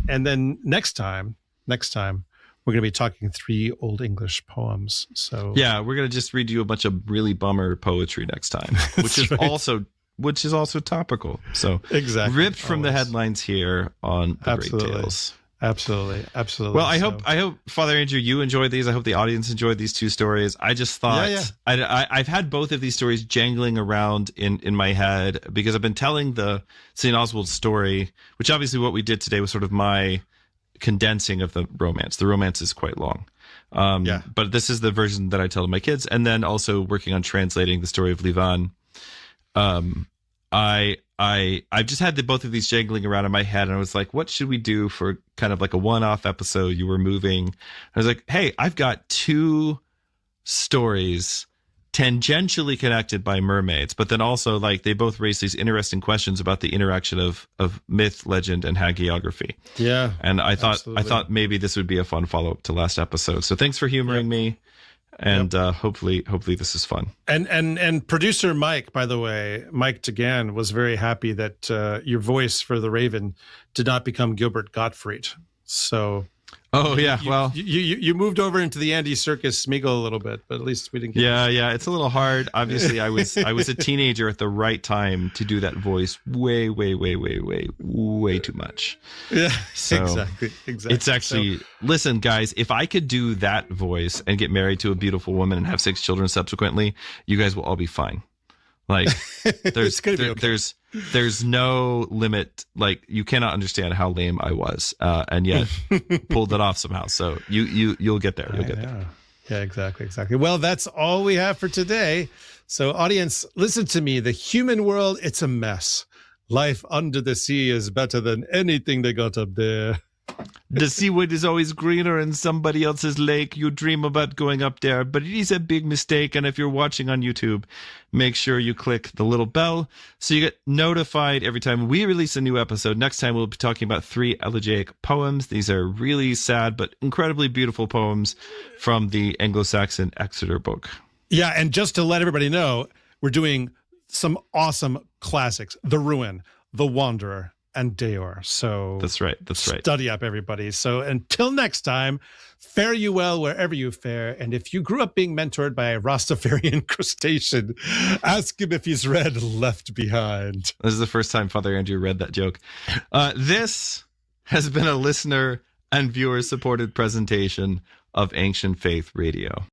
And then next time we're going to be talking 3 Old English poems. So yeah, we're going to just read you a bunch of really bummer poetry next time, which is also topical. So exactly, ripped from the headlines here on the Great Tales. Absolutely. Well, I hope Father Andrew, you enjoyed these. I hope the audience enjoyed these 2 stories. I just thought I've had both of these stories jangling around in my head because I've been telling the St. Oswald story, which obviously what we did today was sort of my condensing of the romance. The romance is quite long. But this is the version that I tell to my kids, and then also working on translating the story of Liban. I've just had both of these jangling around in my head, and I was like, what should we do for kind of like a one-off episode? You were moving. I was like, hey, I've got 2 stories tangentially connected by mermaids, but then also like they both raise these interesting questions about the interaction of myth, legend, and hagiography. Yeah. And I thought maybe this would be a fun follow-up to last episode. So thanks for humoring me. And hopefully this is fun. And producer Mike, by the way, Mike Degan, was very happy that your voice for the Raven did not become Gilbert Gottfried. So Oh yeah, well, you moved over into the Andy Serkis Smeagol a little bit, but at least we didn't. Yeah, it's a little hard. Obviously, I was a teenager at the right time to do that voice. Way too much. Yeah, so exactly. It's actually listen, guys. If I could do that voice and get married to a beautiful woman and have 6 children subsequently, you guys will all be fine. Like there's no limit. Like you cannot understand how lame I was, and yet pulled it off somehow. So you'll get there. You'll get there. Yeah, exactly. Well, that's all we have for today. So audience, listen to me. The human world, it's a mess. Life under the sea is better than anything they got up there. The seaweed is always greener in somebody else's lake. You dream about going up there, but it is a big mistake. And if you're watching on YouTube, make sure you click the little bell so you get notified every time we release a new episode. Next time, we'll be talking about 3 elegiac poems. These are really sad but incredibly beautiful poems from the Anglo-Saxon Exeter book. Yeah, and just to let everybody know, we're doing some awesome classics. The Ruin, The Wanderer, and Deor. So that's right. Study up, everybody. So until next time, fare you well wherever you fare. And if you grew up being mentored by a Rastafarian crustacean, ask him if he's read Left Behind. This is the first time Father Andrew read that joke. This has been a listener and viewer supported presentation of Ancient Faith Radio.